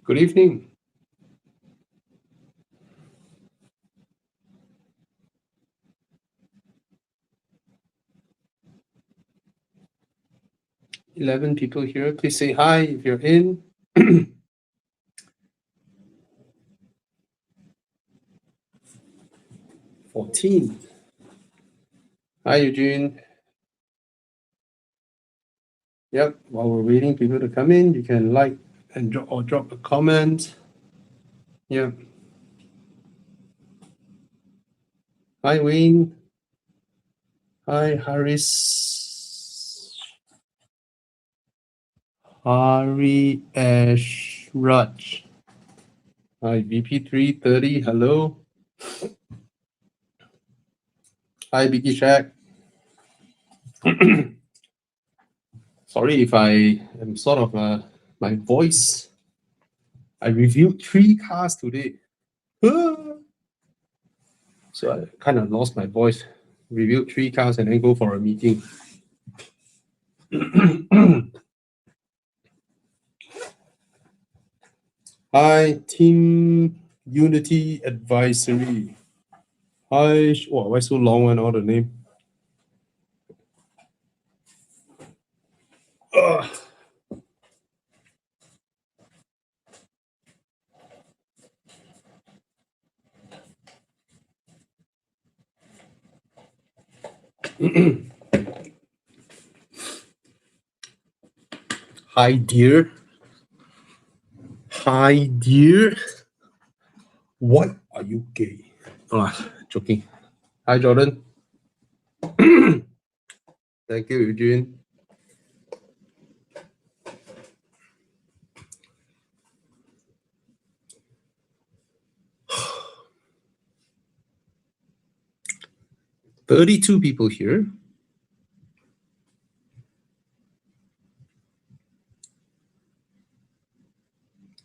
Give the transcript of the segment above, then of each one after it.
Good evening. Eleven people here. Please say hi if you're in. 14. Hi, Eugene. Yep. While we're waiting people to come in, you can like and drop a comment. Yep. Hi, Wayne. Hi, Haris. Hari Ashraj. Hi, BP330. Hello. Hi, Biggie Shack. Sorry if I am sort of my voice. I reviewed 3 cars today. So I kind of lost my voice. Reviewed 3 cars and then go for a meeting. Hi, Team Unity Advisory. Hi, wow, why so long one, all the name? Hi, dear. Hi, dear. What are you gay? Joking. Hi, Jordan. Thank you, Eugene. $32 people here.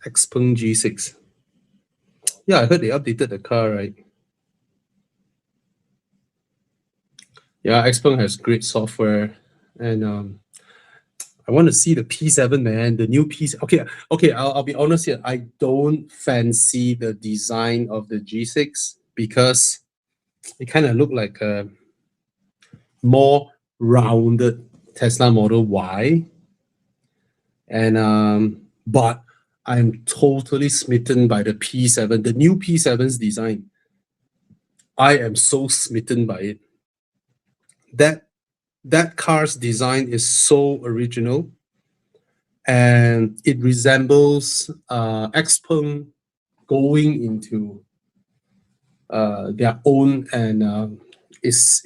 Xpeng G6. Yeah, I heard they updated the car, right? Yeah, Xpeng has great software, and I want to see the P7, man. The new P7. Okay. I'll be honest here. I don't fancy the design of the G6 because it kind of looked like a more rounded Tesla Model Y, and but I'm totally smitten by the P7, the new P7's design. I am so smitten by it. That car's design is so original, and it resembles Xpeng going into their own, and is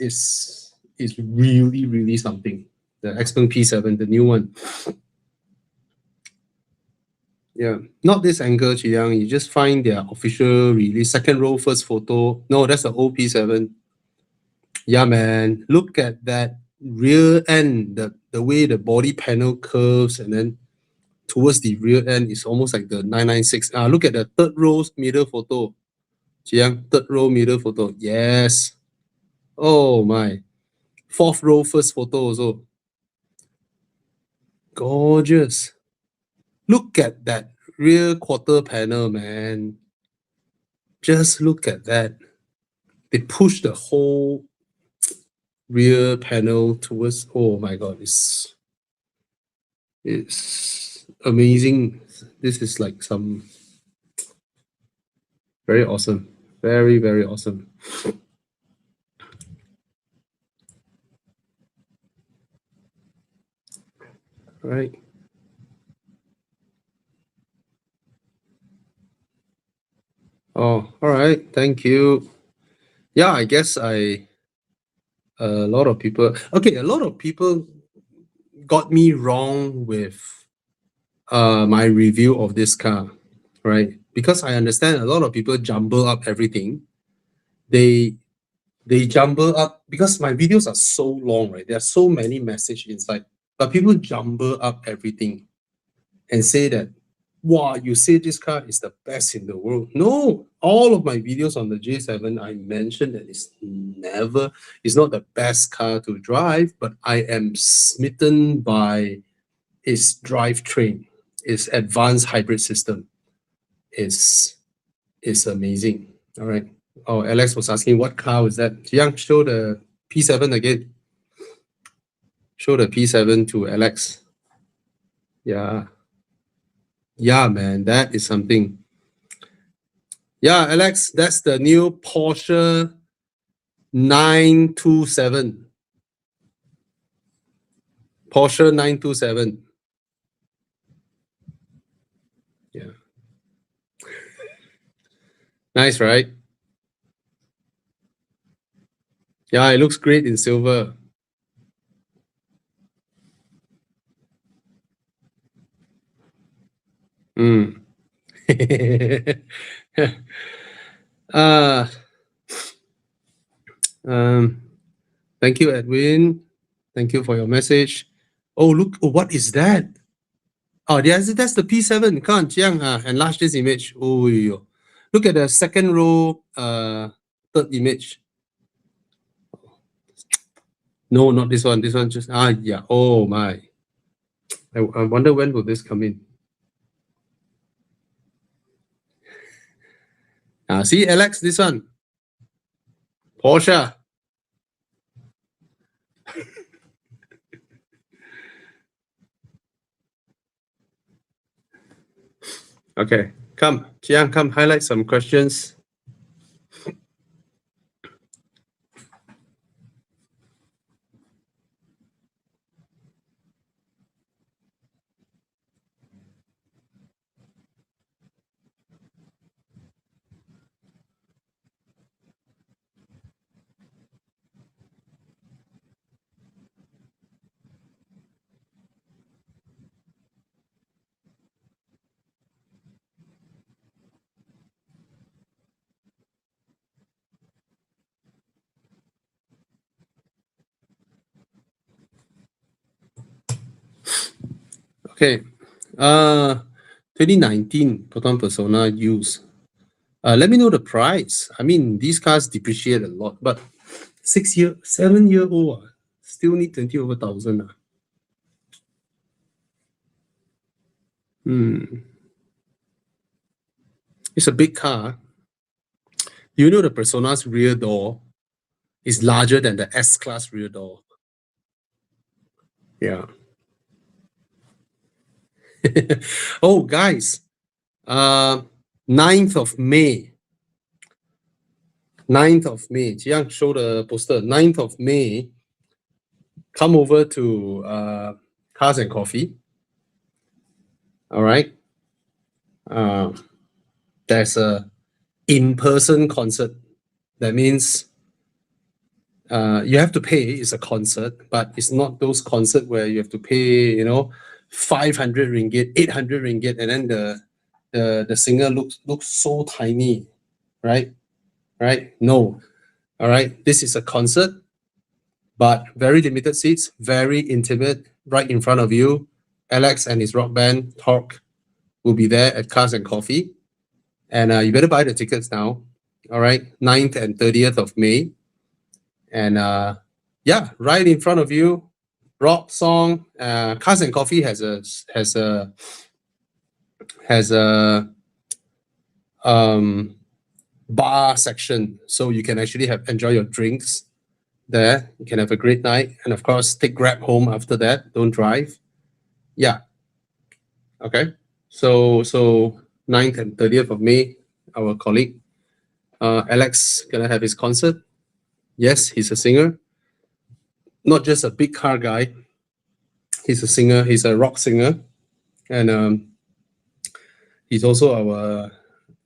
really something. The Xpeng P7, the new one. Yeah, not this angle, Chiang. You just find their official release, second row, first photo. No, that's the old P7. Yeah, man. Look at that rear end, the way the body panel curves, and then towards the rear end is almost like the 996. Look at the third row middle photo. Chiang, third row middle photo. Yes. Oh my. Fourth row first photo also. Gorgeous. Look at that rear quarter panel, man. Just look at that. They push the whole rear panel towards. Oh my god, it's amazing. This is like some very awesome. Very, very awesome. Right. Oh, all right. Thank you. Yeah, I guess a lot of people. Okay, a lot of people got me wrong with my review of this car, right? Because I understand a lot of people jumble up everything. They jumble up because my videos are so long, right? There are so many messages inside, but people jumble up everything and say that, wow, you say this car is the best in the world. No, all of my videos on the J7, I mentioned that it's not the best car to drive, but I am smitten by its drivetrain, its advanced hybrid system. is amazing. All right. Oh, Alex was asking what car is that? Jiang, show the P7 again. Show the P7 to Alex. Yeah. Yeah, man, that is something. Yeah, Alex, that's the new Porsche 927. Porsche 927. Yeah. Nice, right? Yeah, it looks great in silver. Mm. uh, thank you, Edwin. Thank you for your message. Oh, look, oh, what is that? Oh, that's the P7. Can't enlarge this image. Oh, look at the second row, third image. No, not this one. This one just yeah. Oh my. I wonder when will this come in. See, Alex, this one. Porsche. Okay, come, Jiang, come highlight some questions. Okay, 2019 Proton Persona use. Let me know the price. I mean, these cars depreciate a lot, but 7-year-old still need 20 over thousand. It's a big car. You know the Persona's rear door is larger than the S-Class rear door. Yeah. Oh, guys, 9th of May. 9th of May. Jiang, show the poster. 9th of May. Come over to Cars and Coffee. All right. There's a in-person concert. That means you have to pay. It's a concert, but it's not those concerts where you have to pay, 500 ringgit, 800 ringgit, and then the singer looks so tiny, right? Right? No. All right. This is a concert, but very limited seats, very intimate, right in front of you. Alex and his rock band, Torque, will be there at Cars and Coffee. And you better buy the tickets now. All right. 9th and 30th of May. And yeah, right in front of you, rock song. Cars and Coffee has a bar section, so you can actually enjoy your drinks there. You can have a great night, and of course, take Grab home after that. Don't drive. Yeah. Okay. So 9th and 30th of May, our colleague Alex gonna have his concert. Yes, he's a singer. Not just a big car guy. He's a singer. He's a rock singer, and he's also our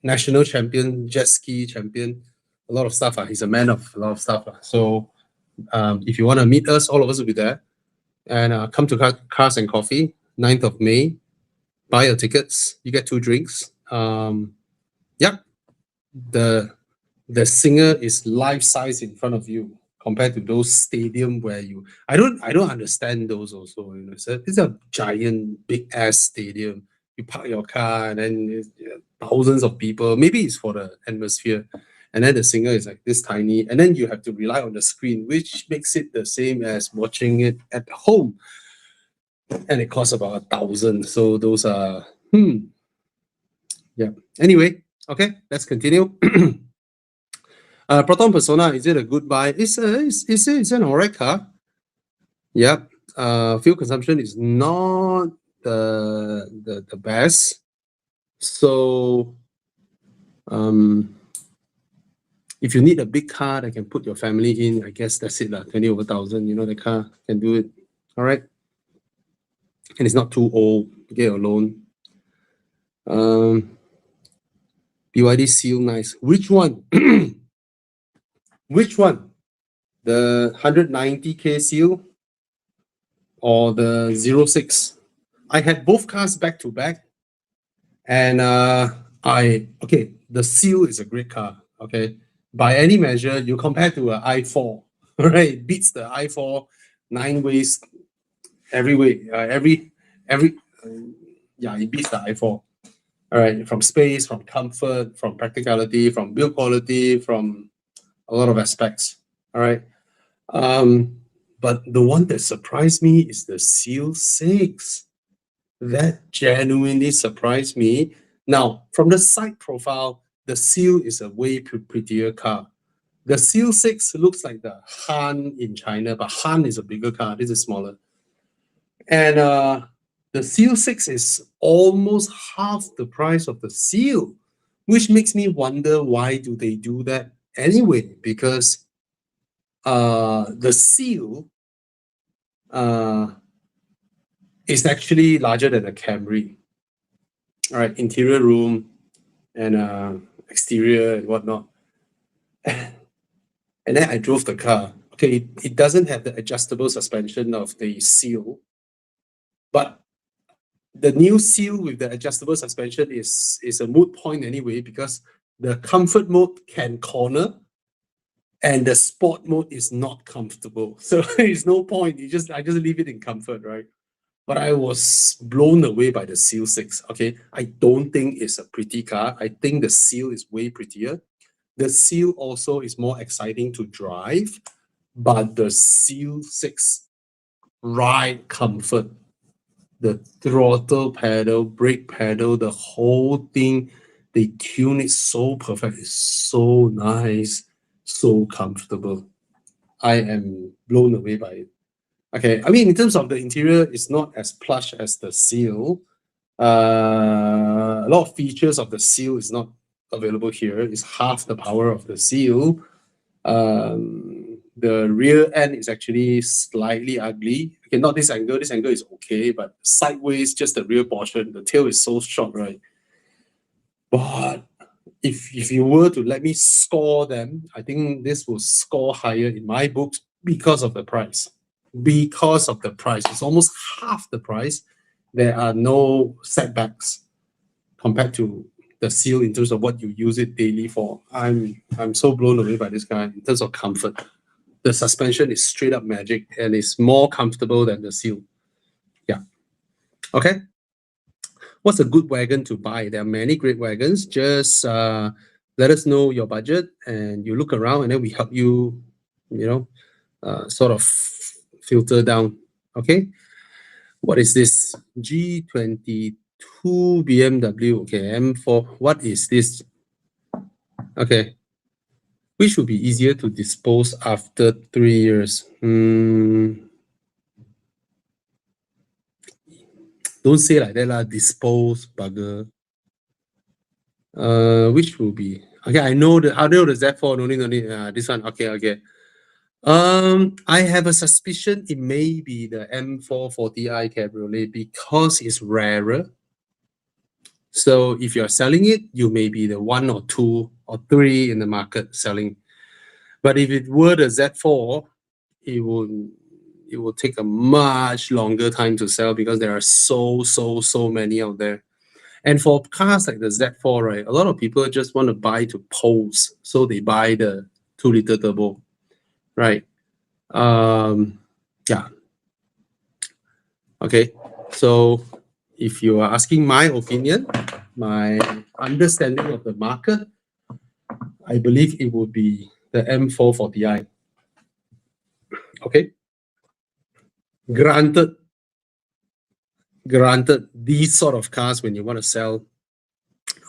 national champion, jet ski champion. A lot of stuff. He's a man of a lot of stuff. So if you want to meet us, all of us will be there. And come to Cars and Coffee, 9th of May. Buy your tickets. You get 2 drinks. Yeah, the singer is life size in front of you compared to those stadium where I don't understand those also. It's a giant big ass stadium. You park your car and then thousands of people. Maybe it's for the atmosphere. And then the singer is like this tiny, and then you have to rely on the screen, which makes it the same as watching it at home. And it costs about 1,000. So those are Yeah. Anyway, okay, let's continue. Proton Persona, is it a good buy? It's an alright car. Yep. Fuel consumption is not the best. So if you need a big car that can put your family in, I guess that's it, 20 over 1,000, you know, the car can do it. All right. And it's not too old to get a loan. BYD Seal, nice. Which one? Which one? The 190K Seal or the 06? I had both cars back to back. And okay, the Seal is a great car. Okay. By any measure, you compare to an i4, right? It beats the i4 9 ways every way. Yeah, it beats the i4. All right, from space, from comfort, from practicality, from build quality, from a lot of aspects. All right. But the one that surprised me is the Seal 6. That genuinely surprised me. Now, from the side profile, the Seal is a way prettier car. The Seal 6 looks like the Han in China, but Han is a bigger car. This is smaller. And the Seal 6 is almost half the price of the Seal, which makes me wonder, why do they do that anyway? Because the Seal is actually larger than a Camry. All right, interior room and exterior and whatnot. And then I drove the car. Okay, it doesn't have the adjustable suspension of the Seal, but the new Seal with the adjustable suspension is a moot point anyway, because the comfort mode can corner and the sport mode is not comfortable. So there's no point. I just leave it in comfort, right? But I was blown away by the Seal 6. Okay, I don't think it's a pretty car. I think the Seal is way prettier. The Seal also is more exciting to drive, but the Seal 6 ride comfort, the throttle pedal, brake pedal, the whole thing, they tune it so perfect. It's so nice, so comfortable. I am blown away by it. Okay, I mean, in terms of the interior, it's not as plush as the Seal. A lot of features of the Seal is not available here. It's half the power of the Seal. The rear end is actually slightly ugly. Okay, not this angle. This angle is okay, but sideways, just the rear portion. The tail is so short, right? But if you were to let me score them, I think this will score higher in my books because of the price. Because of the price, it's almost half the price. There are no setbacks compared to the Seal in terms of what you use it daily for. I'm so blown away by this guy in terms of comfort. The suspension is straight up magic and it's more comfortable than the Seal. Yeah. Okay. What's a good wagon to buy? There are many great wagons. Just let us know your budget and you look around, and then we help you, sort of filter down. Okay. What is this? G22 BMW. Okay, M4. What is this? Okay. Which would be easier to dispose after 3 years? Don't say like that lah. Dispose, bugger. Which will be okay? I know the Z4. No need. This one. Okay. I have a suspicion it may be the M440i Cabriolet because it's rarer. So if you're selling it, you may be the 1 or 2 or 3 in the market selling. But if it were the Z4, it will take a much longer time to sell because there are so many out there. And for cars like the Z4, right, a lot of people just want to buy to pose, so they buy the 2-liter turbo, right? Yeah. Okay. So if you are asking my opinion, my understanding of the market, I believe it would be the M440i. Okay. Granted, these sort of cars, when you want to sell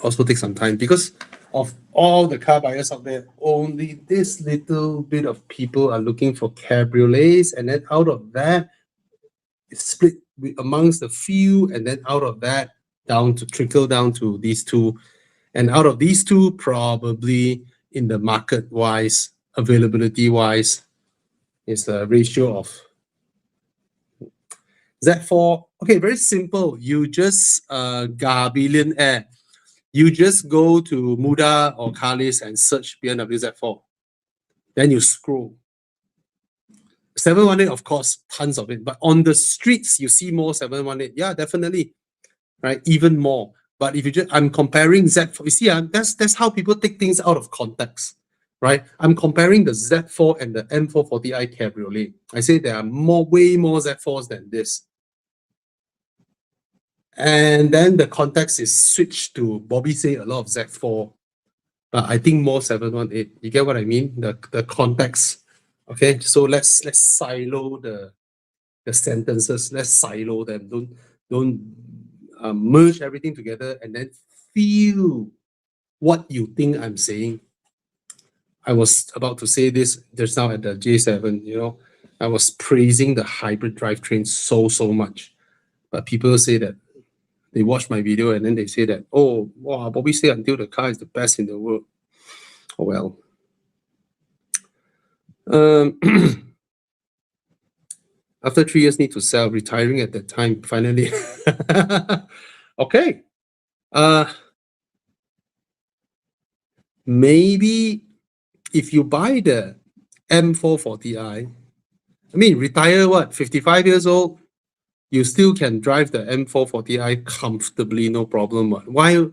also take some time because of all the car buyers out there. Only this little bit of people are looking for cabriolets, and then out of that, it's split amongst the few, and then out of that, trickle down to these two, and out of these two, probably in the market wise, availability wise, is a ratio of Z4. Okay, very simple. You just billionaire. You just go to Muda or Carlis and search BMW Z4. Then you scroll. 718, of course, tons of it. But on the streets, you see more 718. Yeah, definitely. Right? Even more. But if you just, I'm comparing Z4. You see, that's how people take things out of context. Right? I'm comparing the Z4 and the M440i Cabriolet. I say there are way more Z4s than this. And then the context is switched to Bobby say a lot of Z4, but I think more 718. You get what I mean? The context. Okay, so let's silo the sentences. Let's silo them. Don't merge everything together and then feel what you think I'm saying. I was about to say this just now at the J7. You know, I was praising the hybrid drivetrain so much, but people say that. They watch my video and then they say that, oh, wow, Bobby say until the car is the best in the world. Oh, well. After 3 years, need to sell, retiring at that time, finally. Okay. Maybe if you buy the M440i, I mean, retire what, 55 years old? You still can drive the M440i comfortably, no problem. Why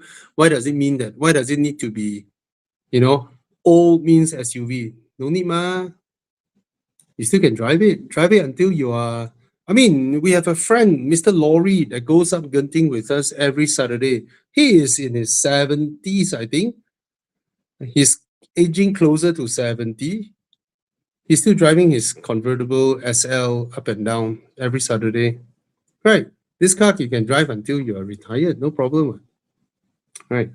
does it mean that? Why does it need to be, you know, old means SUV? No need, ma. You still can drive it. Drive it until you are. I mean, we have a friend, Mr. Laurie, that goes up Genting with us every Saturday. He is in his 70s, I think. He's aging closer to 70. He's still driving his convertible SL up and down every Saturday. Right. This car you can drive until you are retired, no problem. Right.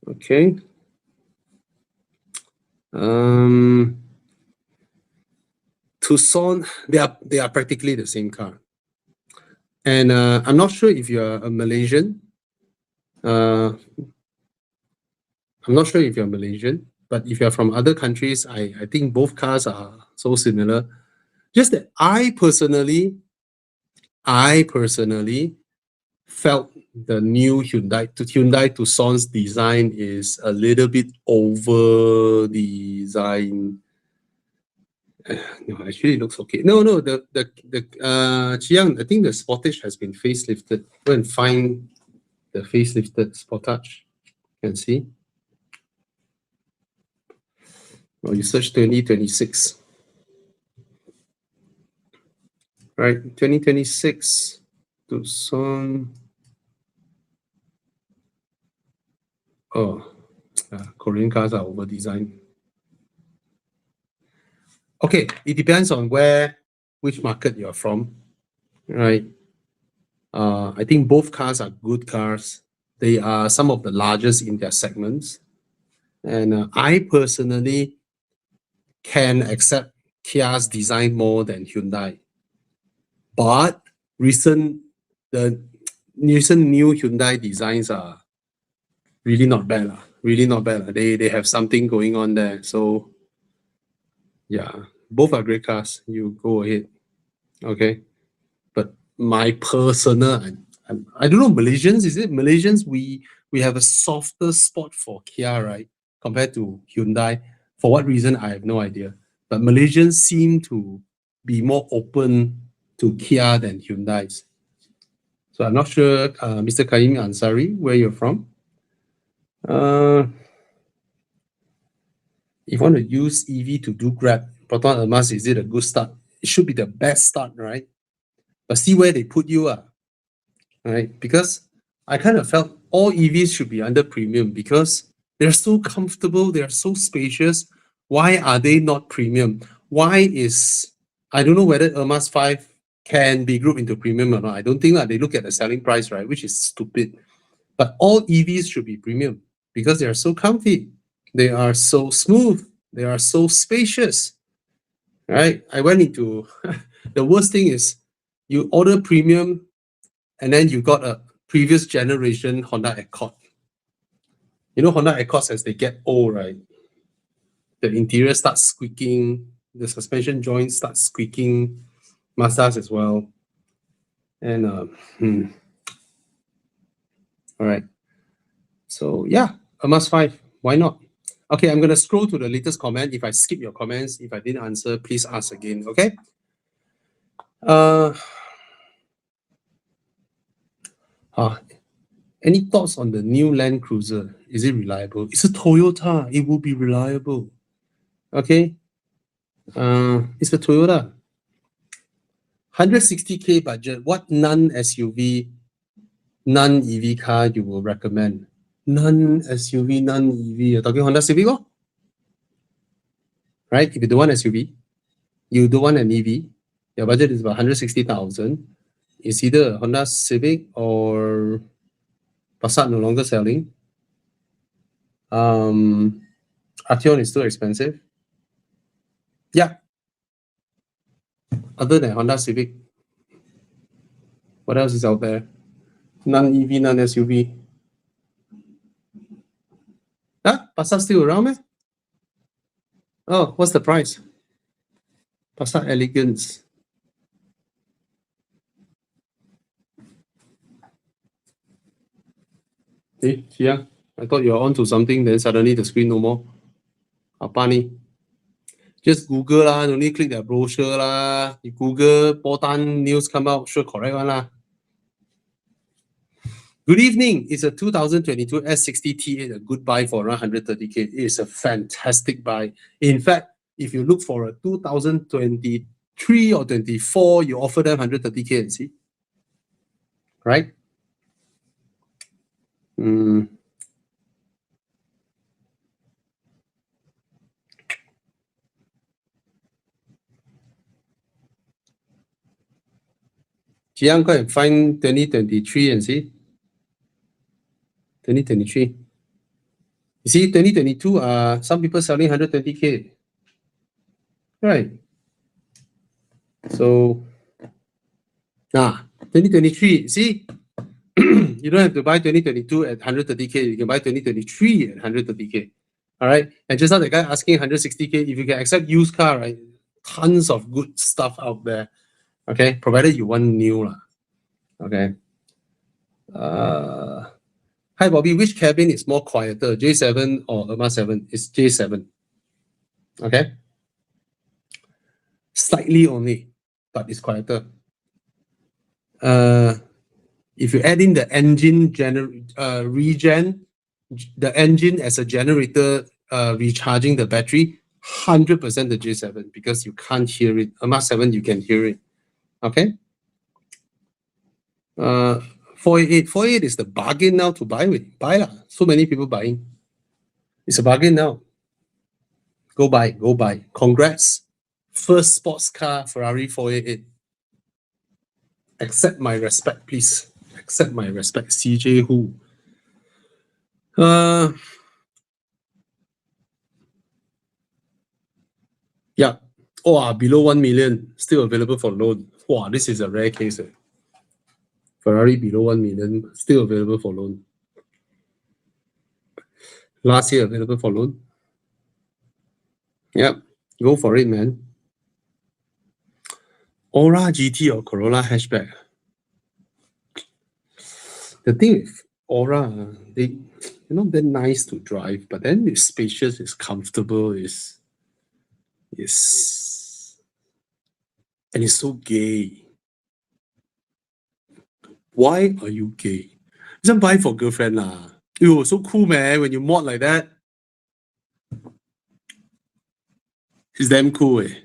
Okay. Tucson, they are practically the same car. And I'm not sure if you're a Malaysian. I'm not sure if you're Malaysian, but if you're from other countries, I think both cars are so similar. Just that I personally felt the new Hyundai Tucson's design is a little bit over designed. No, actually it looks okay. No, the Chiang, I think the Sportage has been facelifted. Go and find the facelifted Sportage. You can see. Well, you search 2026. Right, 2026 Tucson. Oh, Korean cars are over designed. Okay, it depends on which market you're from, right? I think both cars are good cars. They are some of the largest in their segments. And I personally can accept Kia's design more than Hyundai. But the recent new Hyundai designs are really not bad. Really not bad. They have something going on there. So yeah, both are great cars. You go ahead. Okay. But my personal, I don't know, Malaysians, is it? Malaysians, we have a softer spot for Kia, right? Compared to Hyundai. For what reason, I have no idea. But Malaysians seem to be more open to Kia than Hyundai's. So I'm not sure, Mr. Kaim Ansari, where you're from. If you want to use EV to do Grab, Proton X90, is it a good start? It should be the best start, right? But see where they put you, right? Because I kind of felt all EVs should be under premium because they're so comfortable, they're so spacious. Why are they not premium? I don't know whether Ermas 5 can be grouped into premium or not. I don't think that they look at the selling price, right? Which is stupid. But all EVs should be premium because they are so comfy. They are so smooth. They are so spacious, right? I went into the worst thing is you order premium and then you got a previous generation Honda Accord. You know, Honda Accords, as they get old, right? The interior starts squeaking, the suspension joints start squeaking, Mazdas as well. And all right. So yeah, a must 5. Why not? Okay, I'm gonna scroll to the latest comment. If I skip your comments, if I didn't answer, please ask again. Okay. Any thoughts on the new Land Cruiser? Is it reliable? It's a Toyota. It will be reliable. Okay. It's a Toyota. 160K budget. What non-SUV, non-EV car you will recommend? Non-SUV, non-EV. You're talking Honda Civic, oh? Right? If you don't want SUV, you don't want an EV, your budget is about 160,000. It's either a Honda Civic or Passat no longer selling. Arteon is too expensive. Yeah. Other than Honda Civic, what else is out there? Non-EV, non-SUV. Huh? Passat still around, man? Oh, what's the price? Passat Elegance. Hey, yeah. I thought you're on to something, then suddenly the screen no more. Apa ni? Just Google lah, no need click the brochure lah. You Google, Proton news come out, sure correct one lah. Good evening. It's a 2022 S60 T8, a good buy for around 130K. It is a fantastic buy. In fact, if you look for a 2023 or 24, you offer them 130K and see. Right? Jiang, go and find 2023 and see. 2023. You see, 2022, some people selling 120K. Right. So, 2023, see? You don't have to buy 2022 at 130K. You can buy 2023 at 130K. All right. And just now the guy asking 160K, if you can accept used car, right? Tons of good stuff out there. Okay. Provided you want new lah. Okay. Hi Bobby, which cabin is more quieter, J7 or Irma 7? It's J7. Okay. Slightly only, but it's quieter. If you add in the engine regen, the engine as a generator recharging the battery, 100% the J7 because you can't hear it. Irma 7, you can hear it. Okay. 488 is the bargain now to buy with. Buy lah. So many people buying. It's a bargain now. Go buy, go buy. Congrats. First sports car, Ferrari 488. Accept my respect, please. Accept my respect. CJ Hu. Yeah. Oh, below 1 million. Still available for loan. Wow, this is a rare case. Ferrari below 1 million. Still available for loan. Last year available for loan. Yep. Go for it, man. Aura GT or Corolla hatchback. The thing with Aura, they're not that nice to drive, but then it's spacious, it's comfortable, it's and it's so gay. Why are you gay? Just buy for girlfriend lah. Ew, so cool, man, when you mod like that. It's damn cool, eh.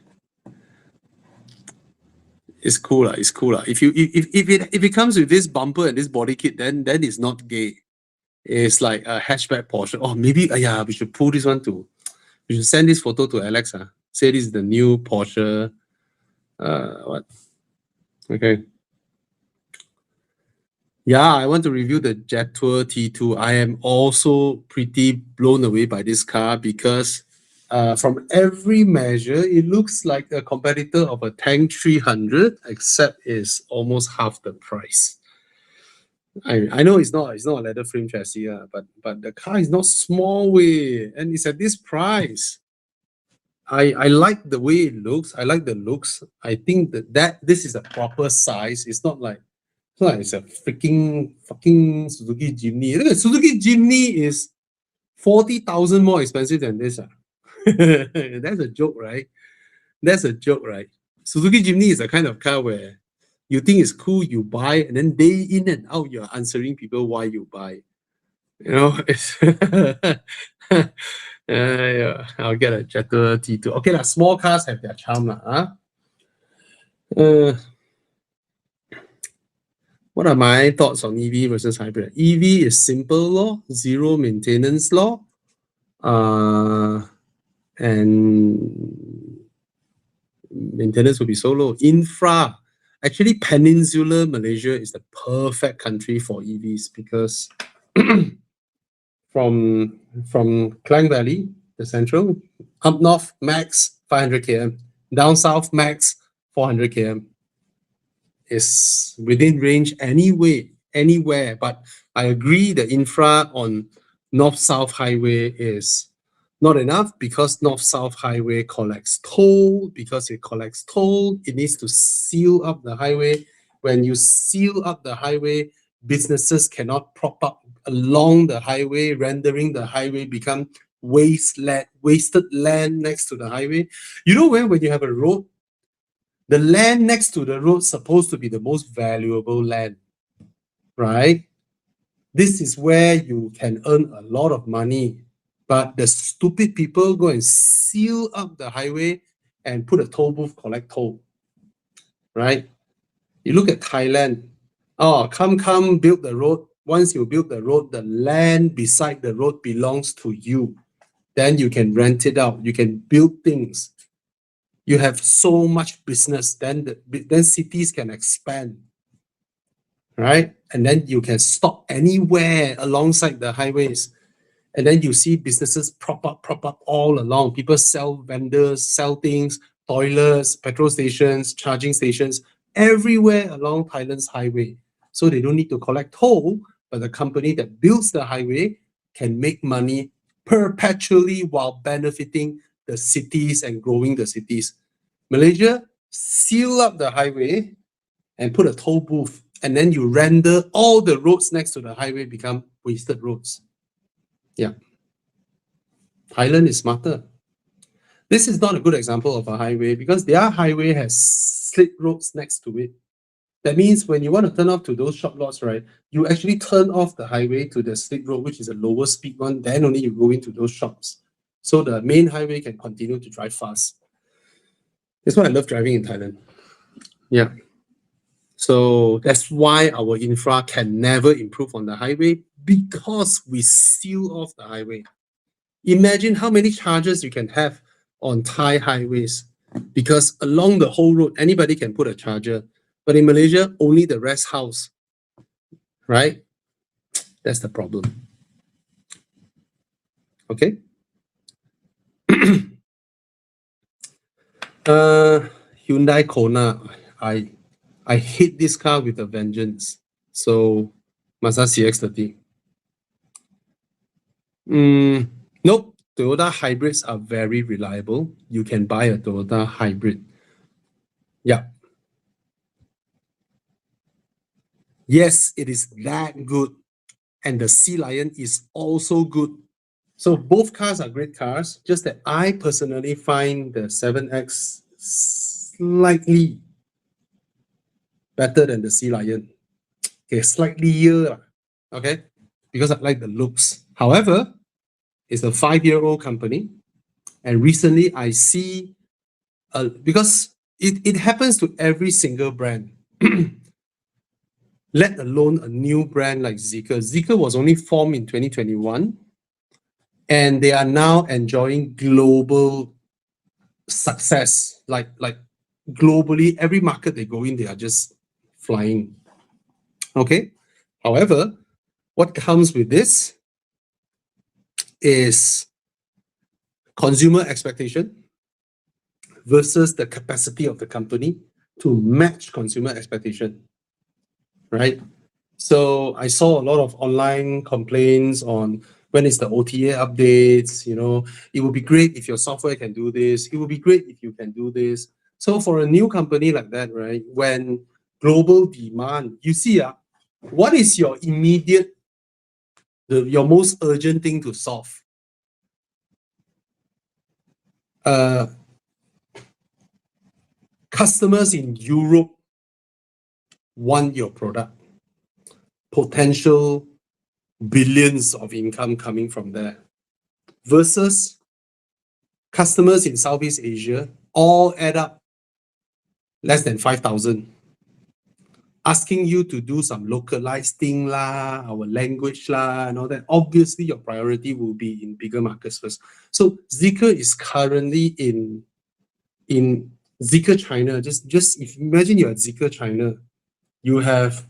It's cool lah. It's cool lah. If it comes with this bumper and this body kit, then it's not gay. It's like a hatchback Porsche. Oh, maybe we should pull this one to. We should send this photo to Alex. Say this is the new Porsche. What? Okay. Yeah, I want to review the Jetour T2. I am also pretty blown away by this car because from every measure, it looks like a competitor of a Tank 300, except it's almost half the price. I know it's not a leather frame chassis, but the car is not small way, and it's at this price. I like the way it looks. I like the looks. I think that this is a proper size. It's not like it's a freaking fucking Suzuki Jimny. Look at Suzuki Jimny is 40,000 more expensive than this. That's a joke, right? That's a joke, right? Suzuki Jimny is a kind of car where you think it's cool, you buy, and then day in and out, you're answering people why you buy. You know, it's yeah, I'll get a Jetour T2. Okay, small cars have their charm. What are my thoughts on EV versus hybrid? EV is simple law, zero maintenance law, and maintenance will be so low. Infra, actually, Peninsular Malaysia is the perfect country for EVs because from Klang Valley, the central, up north max 500 km, down south max 400 km. Is within range anywhere. But I agree the infra on north-south highway is not enough because north-south highway collects toll. Because it collects toll, it needs to seal up the highway. When you seal up the highway, businesses cannot prop up along the highway, rendering the highway become wasted land next to the highway. You know when you have a road, the land next to the road is supposed to be the most valuable land, right? This is where you can earn a lot of money. But the stupid people go and seal up the highway and put a toll booth, collect toll, right? You look at Thailand. Oh, come, build the road. Once you build the road, the land beside the road belongs to you. Then you can rent it out. You can build things. You have so much business, then cities can expand, right? And then you can stop anywhere alongside the highways. And then you see businesses prop up all along. People vendors sell things, toilets, petrol stations, charging stations, everywhere along Thailand's highway. So they don't need to collect toll, but the company that builds the highway can make money perpetually while benefiting the cities and growing the cities. Malaysia, seal up the highway and put a toll booth, and then you render all the roads next to the highway become wasted roads. Yeah. Thailand is smarter. This is not a good example of a highway because their highway has slit roads next to it. That means when you want to turn off to those shop lots, right, you actually turn off the highway to the slit road, which is a lower speed one, then only you go into those shops. So the main highway can continue to drive fast. That's why I love driving in Thailand. Yeah. So that's why our infra can never improve on the highway because we seal off the highway. Imagine how many chargers you can have on Thai highways because along the whole road, anybody can put a charger. But in Malaysia, only the rest house, right? That's the problem. Okay. Hyundai Kona. I hate this car with a vengeance. So Mazda CX-30. Nope. Toyota hybrids are very reliable. You can buy a Toyota hybrid. Yeah. Yes, it is that good. And the Sea Lion is also good. So both cars are great cars, just that I personally find the 7X slightly better than the Sea Lion. Okay, slightly okay, because I like the looks. However, it's a 5-year-old company, and recently I see, because it happens to every single brand, let alone a new brand like Zeekr. Zeekr was only formed in 2021, and they are now enjoying global success, like globally, every market they go in, they are just flying. Okay. However, what comes with this is consumer expectation versus the capacity of the company to match consumer expectation, right? So I saw a lot of online complaints on when is the OTA updates, it would be great if your software can do this. It would be great if you can do this. So for a new company like that, right, when global demand, you see, what is your immediate, your most urgent thing to solve? Customers in Europe want your product. Potential billions of income coming from there. Versus customers in Southeast Asia, all add up less than 5,000. Asking you to do some localized thing lah, our language lah, and all that. Obviously, your priority will be in bigger markets first. So Zeekr is currently in Zeekr China. Just if you imagine you're at Zeekr China, you have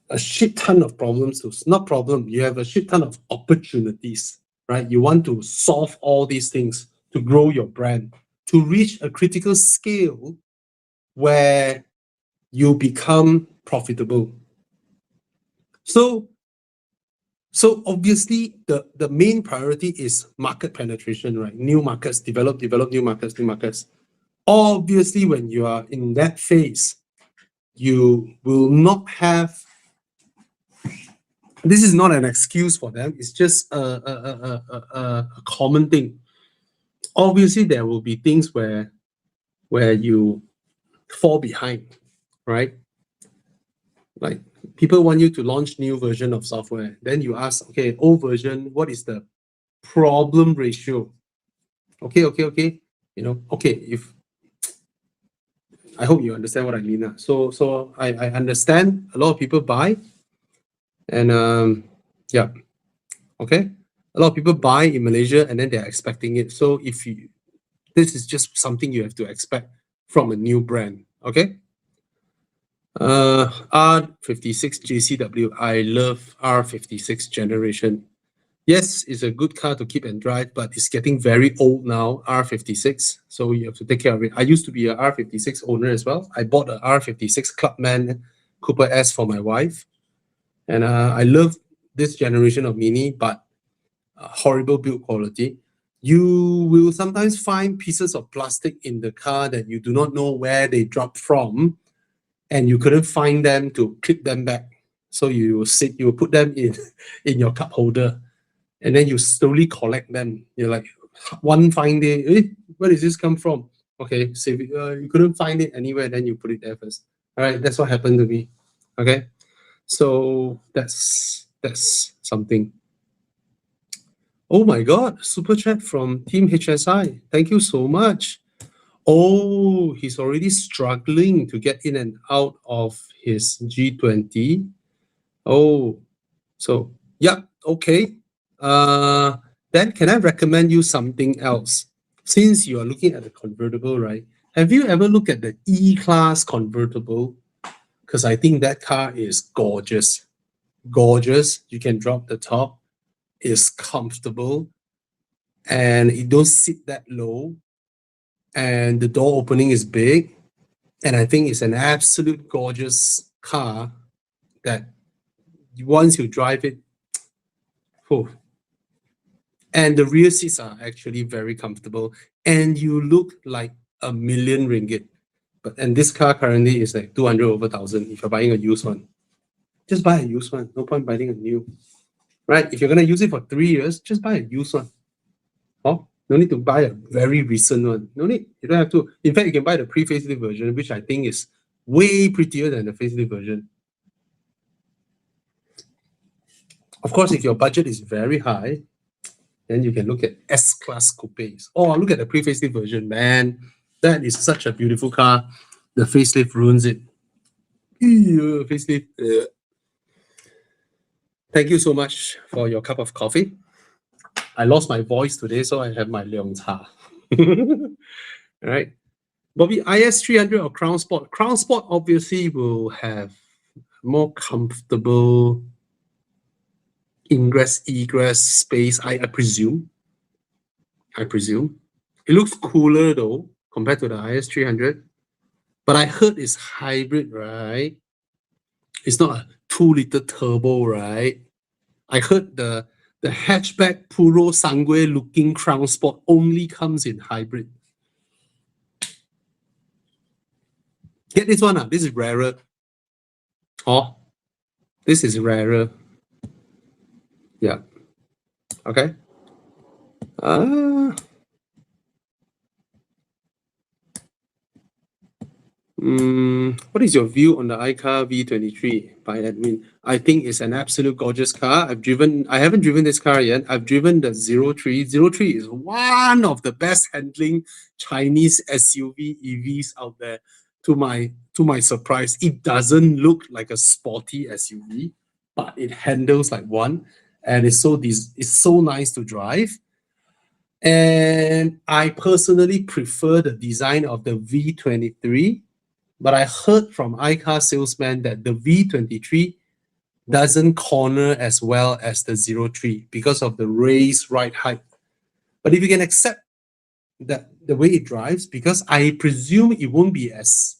a shit ton of problems you have a shit ton of opportunities, right? You want to solve all these things to grow your brand, to reach a critical scale where you become profitable. So obviously the main priority is market penetration, right? New markets, develop new markets. Obviously, when you are in that phase, you will not have. This is not an excuse for them. It's just a common thing. Obviously, there will be things where you fall behind, right? Like people want you to launch new version of software. Then you ask, okay, old version, what is the problem ratio? Okay. If I hope you understand what I mean. So I understand a lot of people buy, and yeah, okay. A lot of people buy in Malaysia and then they're expecting it. So this is just something you have to expect from a new brand, okay? R56 JCW. I love R56 generation. Yes, it's a good car to keep and drive, but it's getting very old now, R56. So you have to take care of it. I used to be a R56 owner as well. I bought a R56 Clubman Cooper S for my wife. And I love this generation of Mini, but horrible build quality. You will sometimes find pieces of plastic in the car that you do not know where they dropped from, and you couldn't find them to clip them back. So you put them in your cup holder, and then you slowly collect them. You're like, one fine day, where does this come from? Okay, save it. You couldn't find it anywhere, then you put it there first. All right, that's what happened to me. Okay, so that's something. Oh my God, super chat from Team HSI. Thank you so much. Oh, he's already struggling to get in and out of his G20. Oh, so yeah, okay. Then can I recommend you something else? Since you are looking at the convertible, right? Have you ever looked at the E-Class convertible? Because I think that car is gorgeous. Gorgeous. You can drop the top. It's comfortable. And it don't sit that low. And the door opening is big. And I think it's an absolute gorgeous car that once you drive it, oh, and the rear seats are actually very comfortable, and you look like ringgit. And this car currently is like 200 over 1,000 if you're buying a used one. Just buy a used one. No point buying a new. Right? If you're going to use it for 3 years, just buy a used one. Oh, no need to buy a very recent one. No need. You don't have to. In fact, you can buy the pre-facelift version, which I think is way prettier than the facelift version. Of course, if your budget is very high, then you can look at S-Class coupes. Oh, look at the pre-facelift version, man. That is such a beautiful car. The facelift ruins it. Facelift. Thank you so much for your cup of coffee. I lost my voice today, so I have my Leong Cha. All right. Bobby, IS300 or Crown Sport? Crown Sport obviously will have more comfortable ingress egress space, I presume. It looks cooler though compared to the IS300. But I heard it's hybrid, right? It's not a 2-liter turbo, right? I heard the hatchback Puro Sangue looking Crown Sport only comes in hybrid. Get this one, this is rarer. Oh, this is rarer. Yeah. Okay. What is your view on the iCar V23 by admin? I think it's an absolute gorgeous car. I haven't driven this car yet. I've driven the 03. 03 is one of the best handling Chinese SUV EVs out there. To my surprise, it doesn't look like a sporty SUV, but it handles like one, and it's so nice to drive. And I personally prefer the design of the V23. But I heard from iCar salesman that the V23 doesn't corner as well as the 03 because of the raised ride height. But if you can accept that the way it drives, because I presume it won't be as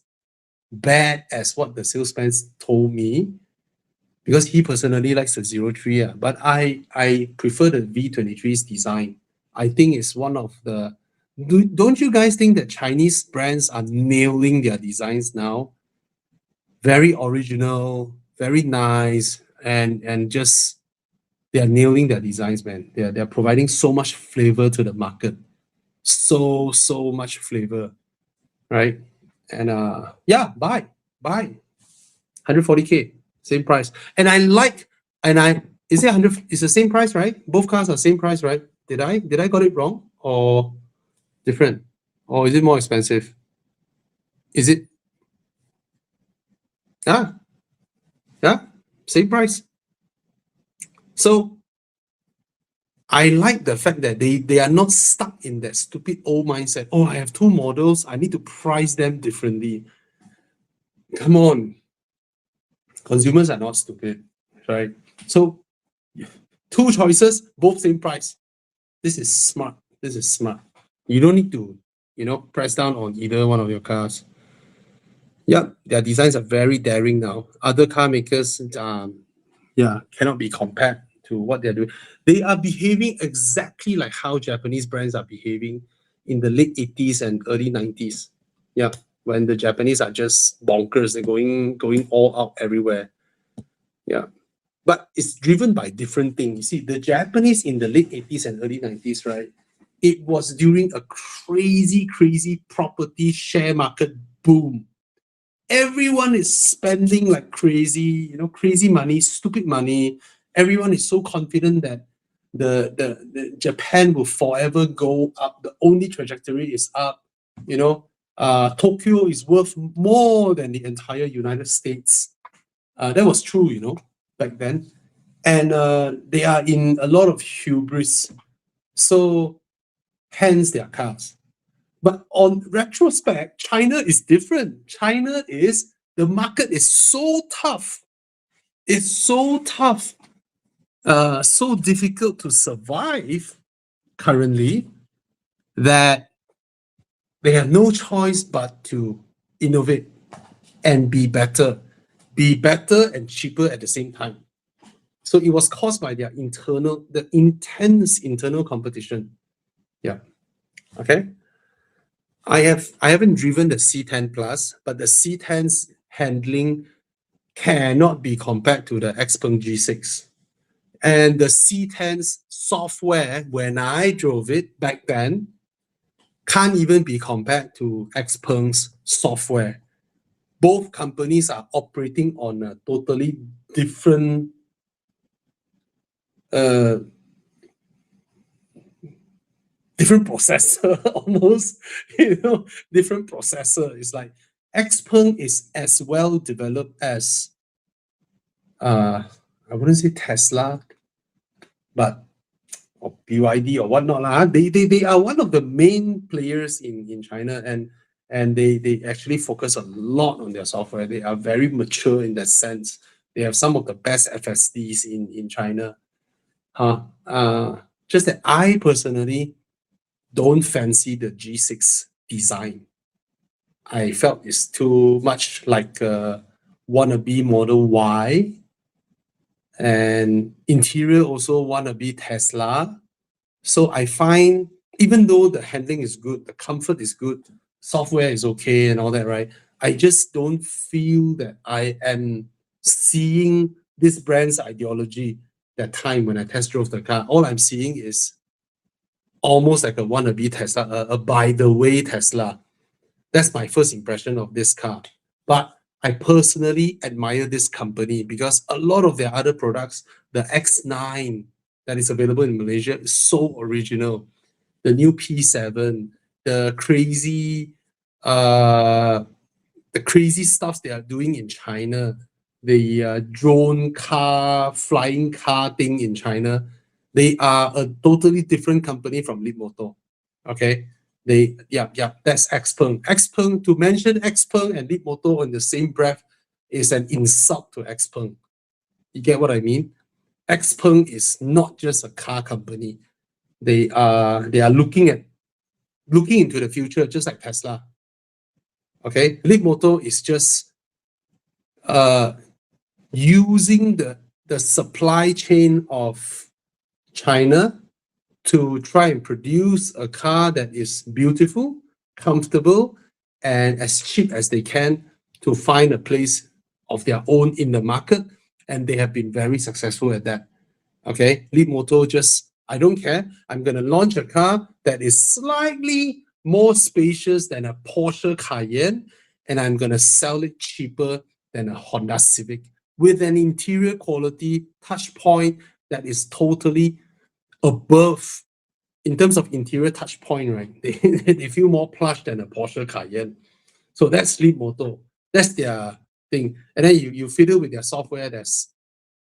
bad as what the salesman told me, because he personally likes the 03. But I prefer the V23's design. I think it's one of the... Don't you guys think that Chinese brands are nailing their designs now? Very original, very nice, and just they're nailing their designs, man. They're providing so much flavor to the market. So much flavor, right? And yeah, buy 140K, same price. And is it 100? It's the same price, right? Both cars are same price, right? Did I got it wrong or different? Or is it more expensive? Is it? Yeah, same price. So I like the fact that they are not stuck in that stupid old mindset. Oh, I have two models, I need to price them differently. Come on. Consumers are not stupid, right? So two choices, both same price. This is smart. You don't need to, press down on either one of your cars. Yeah, their designs are very daring now. Other car makers, cannot be compared to what they're doing. They are behaving exactly like how Japanese brands are behaving in the late 80s and early 90s. Yeah, when the Japanese are just bonkers, they're going all out everywhere. Yeah. But it's driven by different things. You see, the Japanese in the late 80s and early 90s, right? It was during a crazy property share market boom. Everyone is spending like crazy, crazy money, stupid money. Everyone is so confident that the Japan will forever go up. The only trajectory is up. Tokyo is worth more than the entire United States. That was true, back then. And they are in a lot of hubris. So hence their cars. But on retrospect, China is different. The market is so tough. It's so tough, so difficult to survive currently that they have no choice but to innovate and be better and cheaper at the same time. So it was caused by the intense internal competition. Yeah. Okay. I haven't driven the C10 Plus, but the C10's handling cannot be compared to the Xpeng G6. And the C10's software, when I drove it back then, can't even be compared to Xpeng's software. Both companies are operating on a totally different different processor, almost, different processor. It's like Xpeng is as well developed as, I wouldn't say Tesla, but or BYD or whatnot. They are one of the main players in China, and and they actually focus a lot on their software. They are very mature in that sense. They have some of the best FSDs in China. Just that I personally don't fancy the G6 design. I felt it's too much like a wannabe Model Y, and interior also wannabe Tesla. So I find, even though the handling is good, the comfort is good, software is okay and all that, right? I just don't feel that I am seeing this brand's ideology that time when I test drove the car. All I'm seeing is almost like a wannabe Tesla, a by the way Tesla. That's my first impression of this car. But I personally admire this company because a lot of their other products, the X9 that is available in Malaysia, is so original. The new P7, the crazy stuff they are doing in China, the drone car, flying car thing in China. They are a totally different company from Leapmotor. Okay. That's Xpeng. Xpeng, to mention Xpeng and Leapmotor in the same breath is an insult to Xpeng. You get what I mean? Xpeng is not just a car company. They are looking into the future, just like Tesla. Okay, Leapmotor is just using the supply chain of China to try and produce a car that is beautiful, comfortable, and as cheap as they can to find a place of their own in the market. And they have been very successful at that. Okay, Leapmotor just, I don't care. I'm going to launch a car that is slightly more spacious than a Porsche Cayenne, and I'm going to sell it cheaper than a Honda Civic with an interior quality touch point that is totally above, in terms of interior touch point, right? They feel more plush than a Porsche Cayenne. So that's Leapmotor. That's their thing. And then you fiddle with their software. There's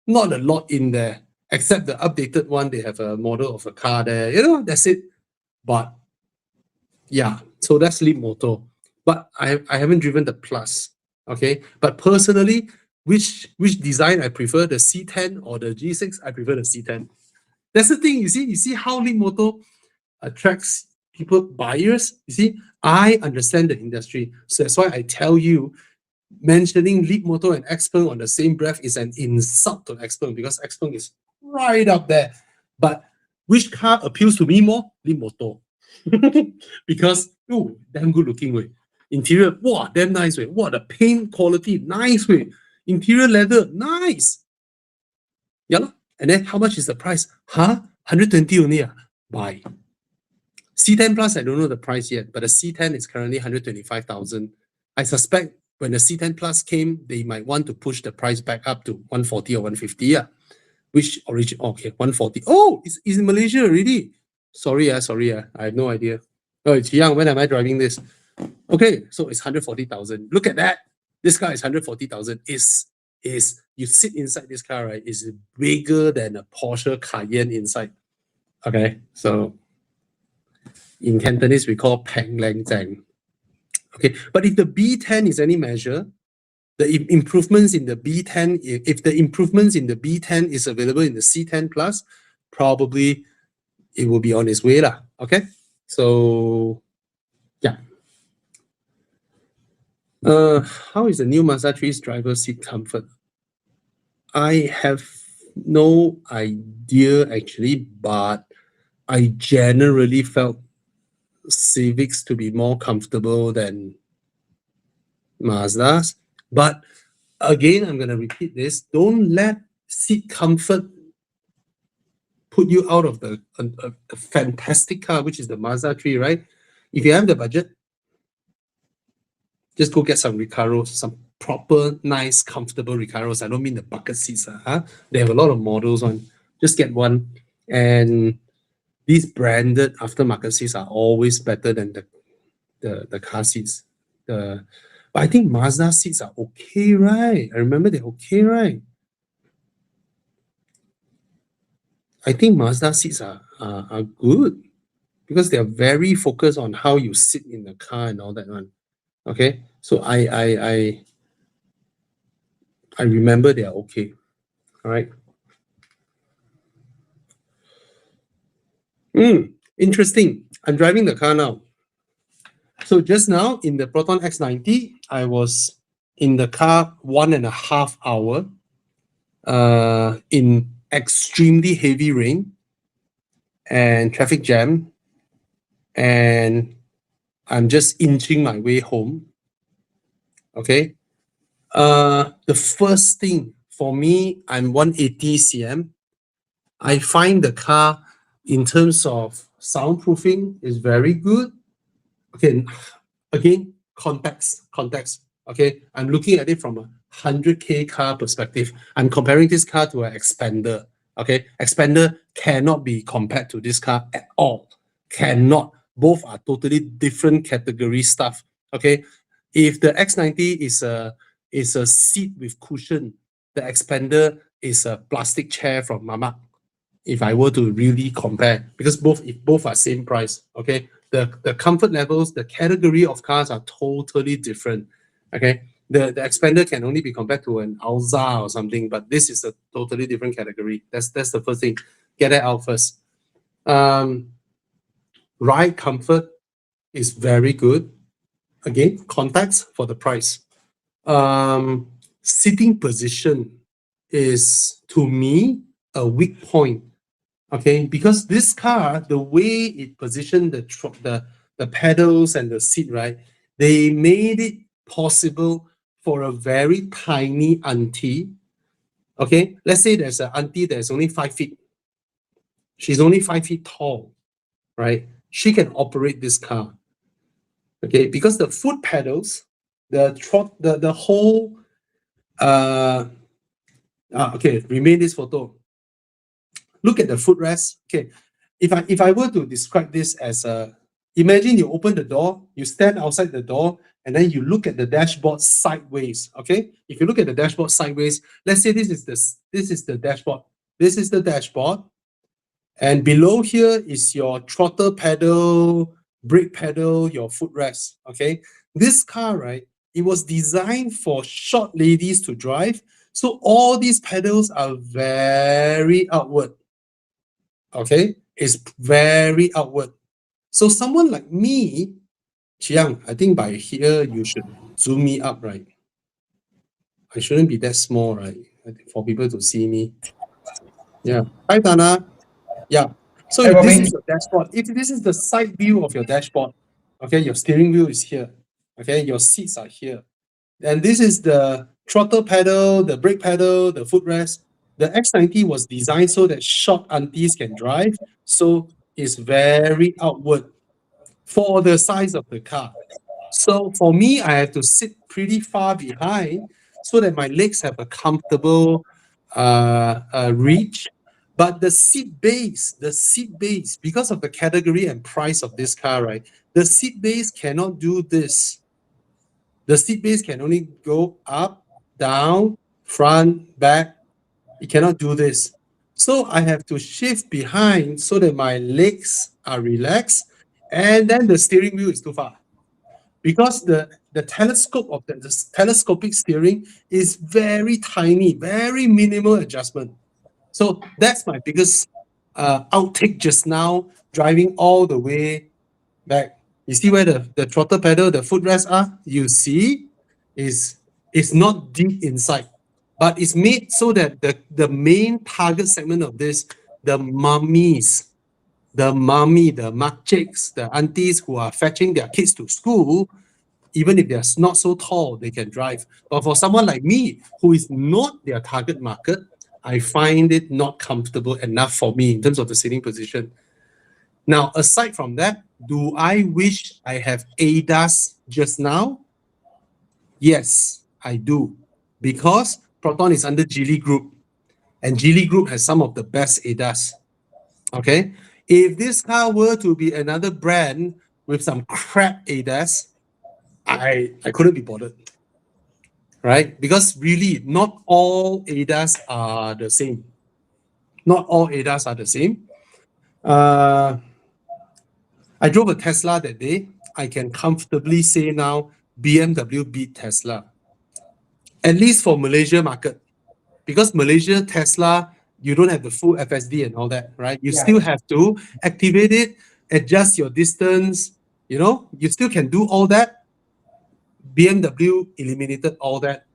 not a lot in there, except the updated one. They have a model of a car there. That's it. But yeah, so that's Leapmotor. But I haven't driven the Plus. Okay. But personally, which design I prefer, the C10 or the G6? I prefer the C10. That's the thing. You see how Leapmotor attracts people, buyers. You see, I understand the industry. So that's why I tell you, mentioning Leapmotor and Xpeng on the same breath is an insult to Xpeng, because Xpeng is right up there. But which car appeals to me more? Leapmotor. Because, damn good looking way. Interior, wow, damn nice way. Wow, the paint quality, nice way. Interior leather, nice. Yeah. And then how much is the price? 120 only. Buy. C10 Plus, I don't know the price yet, but the C10 is currently 125,000. I suspect when the C10 Plus came, they might want to push the price back up to 140 or 150. Which origin? Okay, 140. Oh, it's in Malaysia already. Sorry, I have no idea. Oh, it's young. When am I driving this? Okay, so it's 140,000. Look at that. This car is 140,000. Is you sit inside this car, right? Is bigger than a Porsche Cayenne inside. Okay, so in Cantonese we call Peng Lang Zhang. Okay, but if the B10 is any measure, the improvements in the B10, if the improvements in the B10 is available in the C10 Plus, probably it will be on its way lah. Okay, so yeah. How is the new Mazda 3's driver seat comfort? I have no idea actually, but I generally felt Civics to be more comfortable than Mazdas. But again, I'm going to repeat this. Don't let seat comfort put you out of the a fantastic car, which is the Mazda 3, right? If you have the budget, just go get some Recaros, some proper, nice, comfortable Recaros. I don't mean the bucket seats. They have a lot of models on. Just get one. And these branded aftermarket seats are always better than the car seats. But I think Mazda seats are okay, right? I remember they're okay, right? I think Mazda seats are good because they are very focused on how you sit in the car and all that one. Okay, so I remember they are okay. All right. Interesting. I'm driving the car now. So just now in the Proton X90, I was in the car 1.5 hours in extremely heavy rain and traffic jam, and I'm just inching my way home. Okay. The first thing for me, I'm 180 cm. I find the car in terms of soundproofing is very good. Okay, again, context. Okay, I'm looking at it from a 100K car perspective. I'm comparing this car to an Xpander. Okay, Xpander cannot be compared to this car at all. Cannot. Both are totally different category stuff. Okay, if the X90 is a seat with cushion, the Xpander is a plastic chair from Mama. If I were to really compare, because both are same price, okay, the comfort levels, the category of cars are totally different. Okay, the Xpander can only be compared to an Alza or something, but this is a totally different category. That's the first thing. Get that out first. Ride comfort is very good. Again, context for the price. Sitting position is, to me, a weak point. Okay, because this car, the way it positioned the pedals and the seat, right, they made it possible for a very tiny auntie. Okay, let's say there's an auntie that's only 5 feet. She's only 5 feet tall, right? She can operate this car. Okay, because the foot pedals, the whole okay, remain this photo. Look at the footrest. Okay, if I were to describe this as a, imagine you open the door, you stand outside the door, and then you look at the dashboard sideways. Okay, if you look at the dashboard sideways, let's say this is the dashboard. This is the dashboard, and below here is your throttle pedal, brake pedal, your footrest. Okay, this car, right? It was designed for short ladies to drive, so all these pedals are very outward. Okay, it's very outward. So someone like me, Chiang, I think by here you should zoom me up, right? I shouldn't be that small, right? I think for people to see me. Yeah. Hi, Tana. Yeah. So Hi, if this Bobby. is your dashboard, if this is the side view of your dashboard, okay, your steering wheel is here. Okay, your seats are here. And this is the throttle pedal, the brake pedal, the footrest. The X90 was designed so that short aunties can drive. So it's very outward for the size of the car. So for me, I have to sit pretty far behind so that my legs have a comfortable reach. But the seat base, because of the category and price of this car, right? The seat base cannot do this. The seat base can only go up, down, front, back. It cannot do this. So I have to shift behind so that my legs are relaxed, and then the steering wheel is too far. Because the telescope of the telescopic steering is very tiny, very minimal adjustment. So that's my biggest outtake just now, driving all the way back. You see where the throttle pedal, the footrest are? You see, is it's not deep inside, but it's made so that the main target segment of this, the mummies, the makciks, the aunties who are fetching their kids to school, even if they're not so tall, they can drive. But for someone like me, who is not their target market, I find it not comfortable enough for me in terms of the sitting position. Now, aside from that, do I wish I have ADAS just now? Yes, I do. Because Proton is under Geely Group, and Geely Group has some of the best ADAS. Okay? If this car were to be another brand with some crap ADAS, I couldn't be bothered. Right? Because really, not all ADAS are the same. Not all ADAS are the same. I drove a Tesla that day. I can comfortably say now BMW beat Tesla, at least for Malaysia market, because Malaysia Tesla, you don't have the full FSD and all that, right? You Yeah. still have to activate it, adjust your distance, you still can do all that. BMW eliminated all that.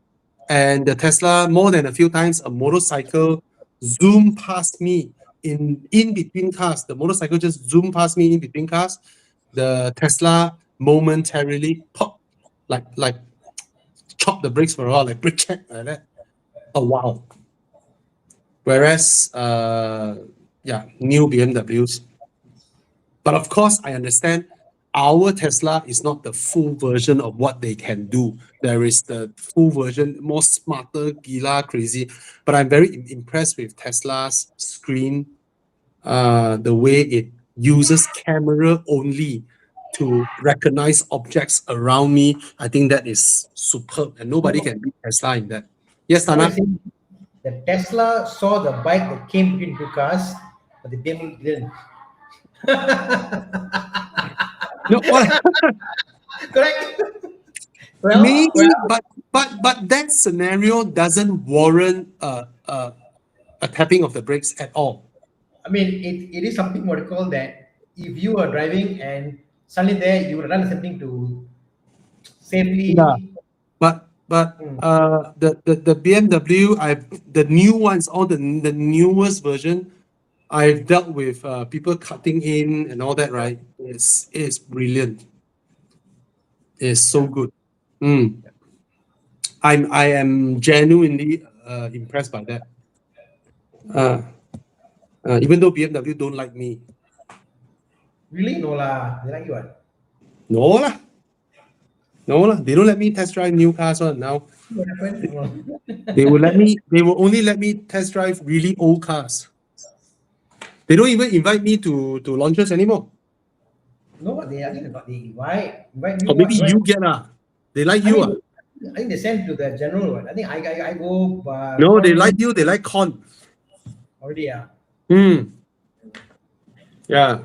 And the Tesla, more than a few times, a motorcycle zoomed past me in between cars. The motorcycle just zoomed past me in between cars. The Tesla momentarily pop, like chop the brakes for a while, like brake check like that. Oh wow. Whereas new BMWs. But of course, I understand our Tesla is not the full version of what they can do. There is the full version, more smarter, gila, crazy. But I'm very impressed with Tesla's screen, the way it uses camera only to recognize objects around me. I think that is superb, and nobody can beat Tesla in that. Yes, So I Tana? think the Tesla saw the bike that came between two cars, but the BMW didn't. No, what? Correct? Maybe, Well, but that scenario doesn't warrant a tapping of the brakes at all. I mean, it is something what you call that if you are driving and suddenly there you will run something to Yeah. safely. But Mm. the BMW, the new ones, all the newest version, I've dealt with people cutting in and all that, right? It's brilliant. It's so Yeah. good. Mm. I am genuinely impressed by that. Uh, even though BMW don't like me. Really? No lah. They like you what? No lah. No lah. They don't let me test drive new cars on now. What happened? No. They will only let me test drive really old cars. They don't even invite me to launches anymore. No, they I think they invite you Or maybe what? you get they like I you mean, I think they send to the general one. I think I go No, they tournament like you, they like con. already. Yeah. Yeah.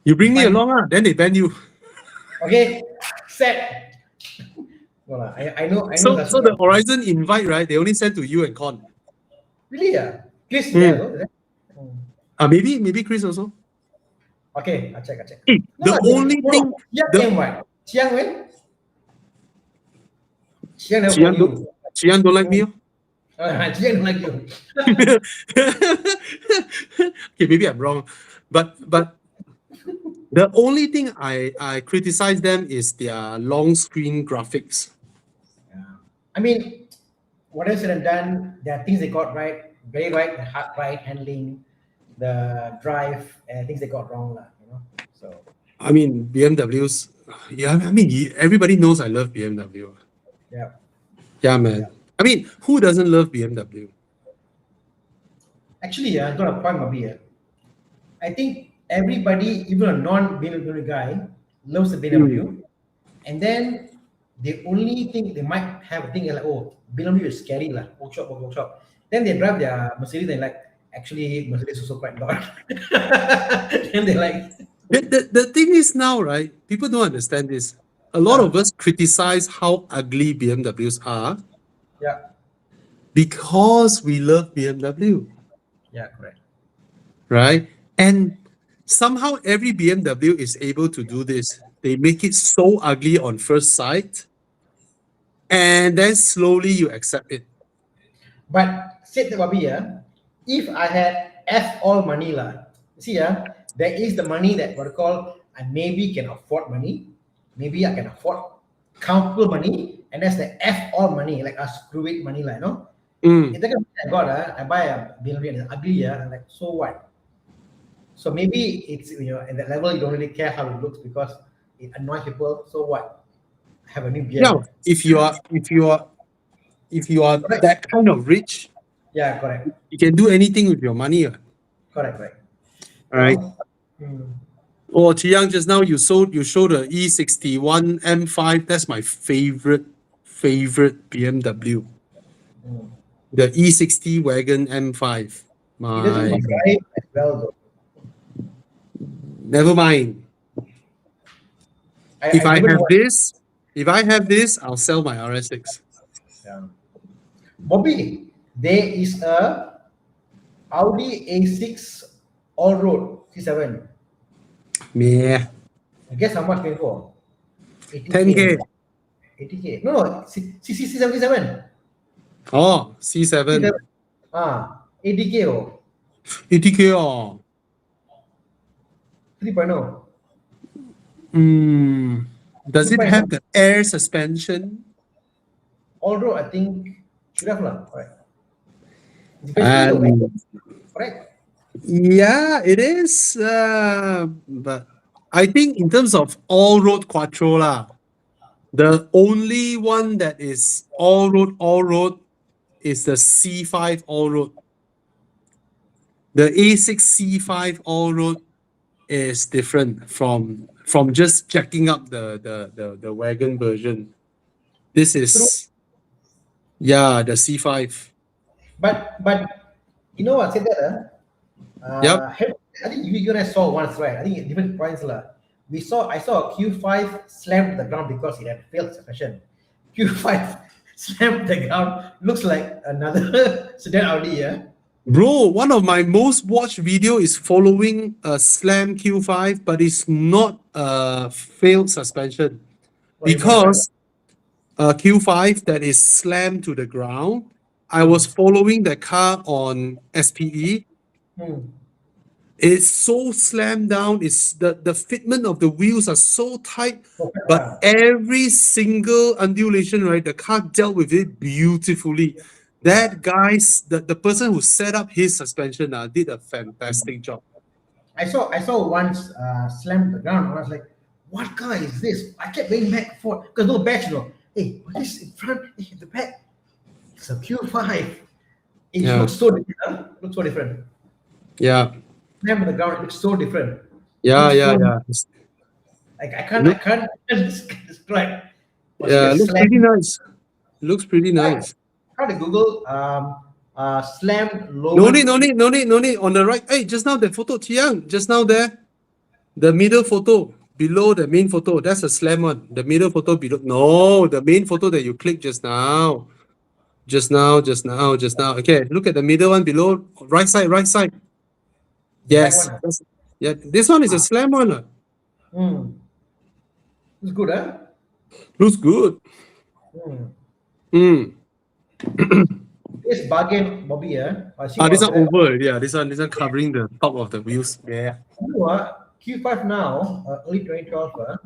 You bring me Fine. along, then they ban you. Okay. Set. Well, I know. So That's the Horizon invite, right? They only send to you and con. really. Yeah. Chris there. No? Is it? Maybe Chris also. Okay, I check. The only thing Chiang the came what? Chiang when? Chiang never Chian called you. Chian don't like me. Chiang don't like you. Okay, maybe I'm wrong. But the only thing I criticize them is their long screen graphics. Yeah. I mean, what else said and done? There are things they got right, very right, the hard right handling, the drive, and things they got wrong, So I mean, BMWs. Yeah, I mean, everybody knows I love BMW. yeah. Yeah, man. Yeah. I mean, who doesn't love BMW? Actually, I got a point, Mabi. I think everybody, even a non-BMW guy, loves the BMW. And then the only thing they might have a thing like, oh, BMW is scary, lah, workshop. Then they drive their Mercedes and like, actually, Mercedes is also quite good. Then they like, The thing is now, right? People don't understand this. A lot of us criticize how ugly BMWs are yeah, because we love BMW, yeah, correct. right? And somehow every BMW is able to do this. They make it so ugly on first sight, and then slowly you accept it. But said to Babi, if I had F all money, see, there is the money that what I call I maybe can afford money, maybe I can afford comfortable money, and that's the F all money, like a screw it money, If that kind of money I got, I buy a BMW and it's ugly, I'm like, so what? So maybe it's at that level you don't really care how it looks because it annoys people. So what? Have a new beer. Yeah, if you are Correct. that kind of rich, Yeah, correct. you can do anything with your money. Correct. All right. Hmm. Oh, Chi Yang, just now you showed the E61 M5. That's my favorite BMW. The E60 wagon M5. It doesn't drive as well though. Never mind. If I have this, If I have this, I'll sell my RS6. Yeah. Bobby, there is a Audi A6 all-road C7. Yeah. Guess how much pay for? 10K. 80K. 80K. No, C77. Oh, C7. C7. 80K or 80K. Oh. 3.0. Does it 2.0. have the air suspension? All-road, I think, should have lah. Right. It's basically a And wagon, right? yeah, it is. But I think in terms of all-road quattro lah, the only one that is all-road is the C5 all-road. The A6 C5 all-road is different from just checking up the wagon version. This is the C5. But you know what? Said that. Yep. I think you and I saw once, right? I think at different points lah. I saw a Q5 slammed to the ground because it had failed suspension. Q5 slammed to the ground. Looks like another sedan Audi, yeah. Bro, one of my most watched video is following a slam Q5, but it's not a failed suspension because a Q5 that is slammed to the ground. I was following the car on SPE. It's so slammed down. It's the fitment of the wheels are so tight, but every single undulation, right? The car dealt with it beautifully. That guy's the person who set up his suspension did a fantastic job. I saw once slammed to the ground. And I was like, what car is this? I kept going back for because no badge, you know. Hey, what is in front? Hey, the back. It's a Q5. It looks so different. Huh? Looks so different. Yeah. Slammed to the ground. It looks so different. Yeah. Like I can't describe. Yeah, it looks pretty nice. Looks pretty nice. Try to Google slam low. No need. On the right. Hey, just now the photo, Chiang. Just now there. The middle photo below the main photo. That's a slam one. The middle photo below. No, the main photo that you clicked just now. Just now. Okay, look at the middle one below. Right side. Yes. Yeah, this one is a slam one. It's good, huh? Looks good. This bargain, Bobby, this one over. Yeah, this one covering the top of the wheels. Yeah. You know, Q5 now, early 2012,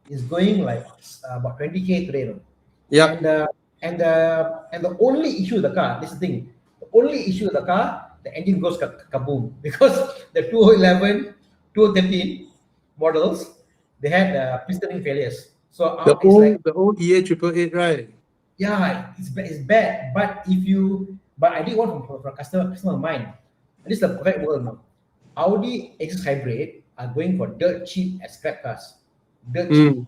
is going like about 20K today. No? Yeah. And the only issue with the car, this is the thing, the only issue with the car, the engine goes kaboom because the 2011, 2013 models, they had pistoning failures. So the old EA 888, right? Yeah, it's bad. But I did one from a customer of mine. This is the perfect world now. Audi X hybrid are going for dirt cheap as scrap cars. Dirt cheap.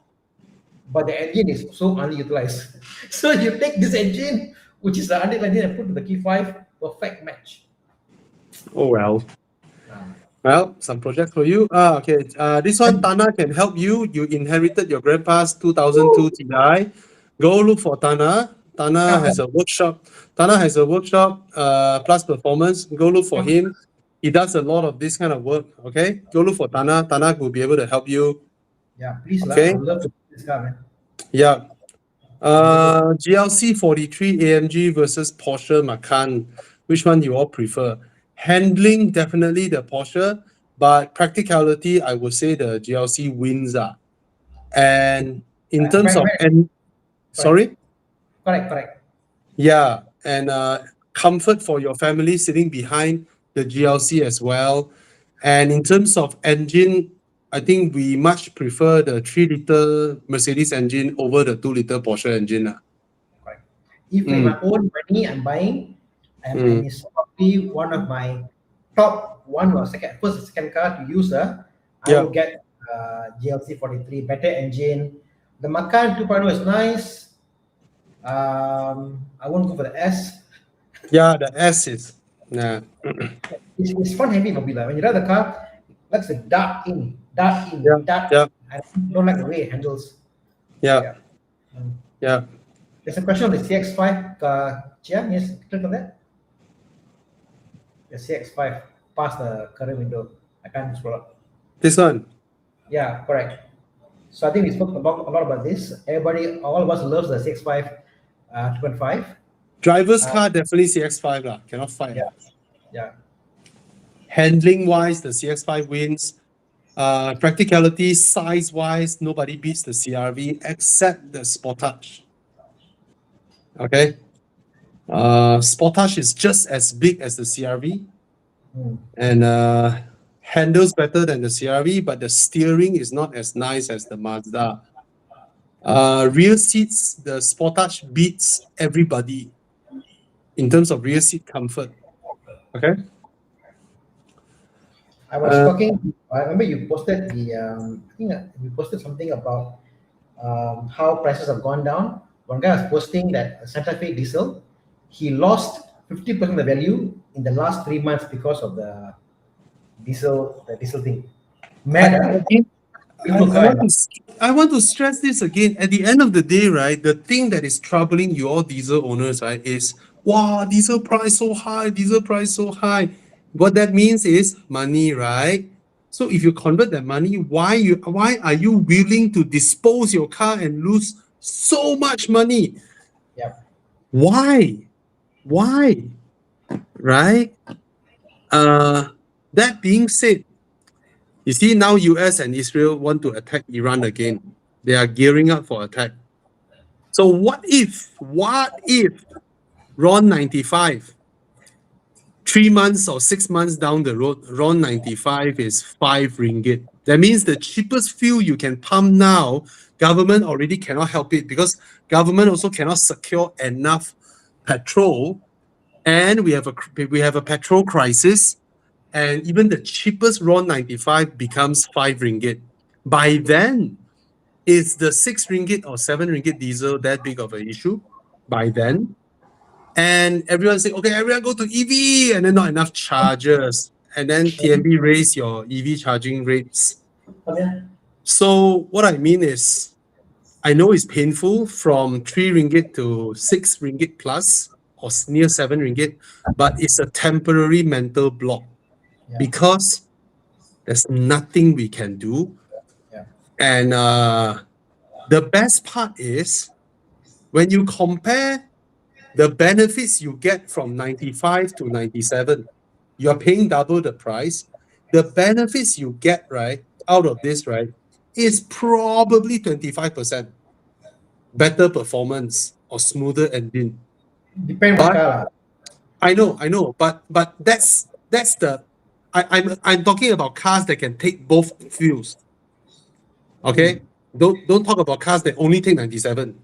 But the engine is so underutilized. So you take this engine, which is the underutilized, and put to the Q5, perfect match. Oh well. Well, some projects for you. Okay. This one, Tana can help you. You inherited your grandpa's 2002 Ti. Go look for Tana. Tana has a workshop. Plus performance. Go look for him. He does a lot of this kind of work. Okay. Go look for Tana. Tana will be able to help you. Yeah, please. Okay. I would love to see this car, man. Yeah. GLC 43 AMG versus Porsche Macan. Which one you all prefer? Handling, definitely the Porsche, but practicality, I would say the GLC wins. And in terms of sorry? Correct. Yeah, and comfort for your family sitting behind the GLC as well. And in terms of engine, I think we much prefer the 3-liter Mercedes engine over the 2-liter Porsche engine. Right. If with my own money I'm buying, and it's probably one of my top first or second car to use, I will get GLC 43, better engine. The Macan 2.0 is nice. I won't go for the S. Yeah, the S is. Yeah. It's fun heavy for me. When you drive the car, that's a dart in. Yeah. I don't like the way it handles. Yeah. Yeah. There's a question on the CX5. Chia, yes, click on that. The CX5 past the current window. I can't scroll up. This one. Yeah, correct. So I think we spoke about a lot about this. Everybody, all of us loves the CX5 2.5. Driver's car definitely CX5 lah. Cannot fight. Yeah, yeah. Handling wise, the CX5 wins. Practicality, size wise, nobody beats the CRV except the Sportage. Okay. Sportage is just as big as the CRV and handles better than the CRV, but the steering is not as nice as the Mazda. Rear seats, the Sportage beats everybody in terms of rear seat comfort. Okay. I was talking. I remember you posted the. I think you posted something about how prices have gone down. One guy was posting that Santa Fe diesel, he lost 50% of the value in the last 3 months because of the diesel thing. Mad. I want to stress this again. At the end of the day, right, the thing that is troubling you all diesel owners, right, is wow, diesel price so high, diesel price so high. What that means is money, right? So if you convert that money, why are you willing to dispose your car and lose so much money? Yeah. Why? Right? That being said, you see now US and Israel want to attack Iran again. They are gearing up for attack. So what if RON 95, 3 months or 6 months down the road, RON 95 is 5 ringgit. That means the cheapest fuel you can pump now, government already cannot help it because government also cannot secure enough petrol, and we have a petrol crisis, and even the cheapest RON 95 becomes 5 ringgit. By then, is the 6 ringgit or 7 ringgit diesel that big of an issue? By then, and everyone say, okay, everyone go to EV, and then not enough chargers, and then TNB raise your EV charging rates. So what I mean is, I know it's painful from 3 ringgit to 6 ringgit plus or near 7 ringgit, but it's a temporary mental block because there's nothing we can do. Yeah. And the best part is when you compare the benefits you get from 95 to 97, you're paying double the price. The benefits you get, right, out of this, right, is probably 25% better performance or smoother engine. Depend on car. I know, but that's the I'm talking about cars that can take both fuels. Okay, don't talk about cars that only take 97.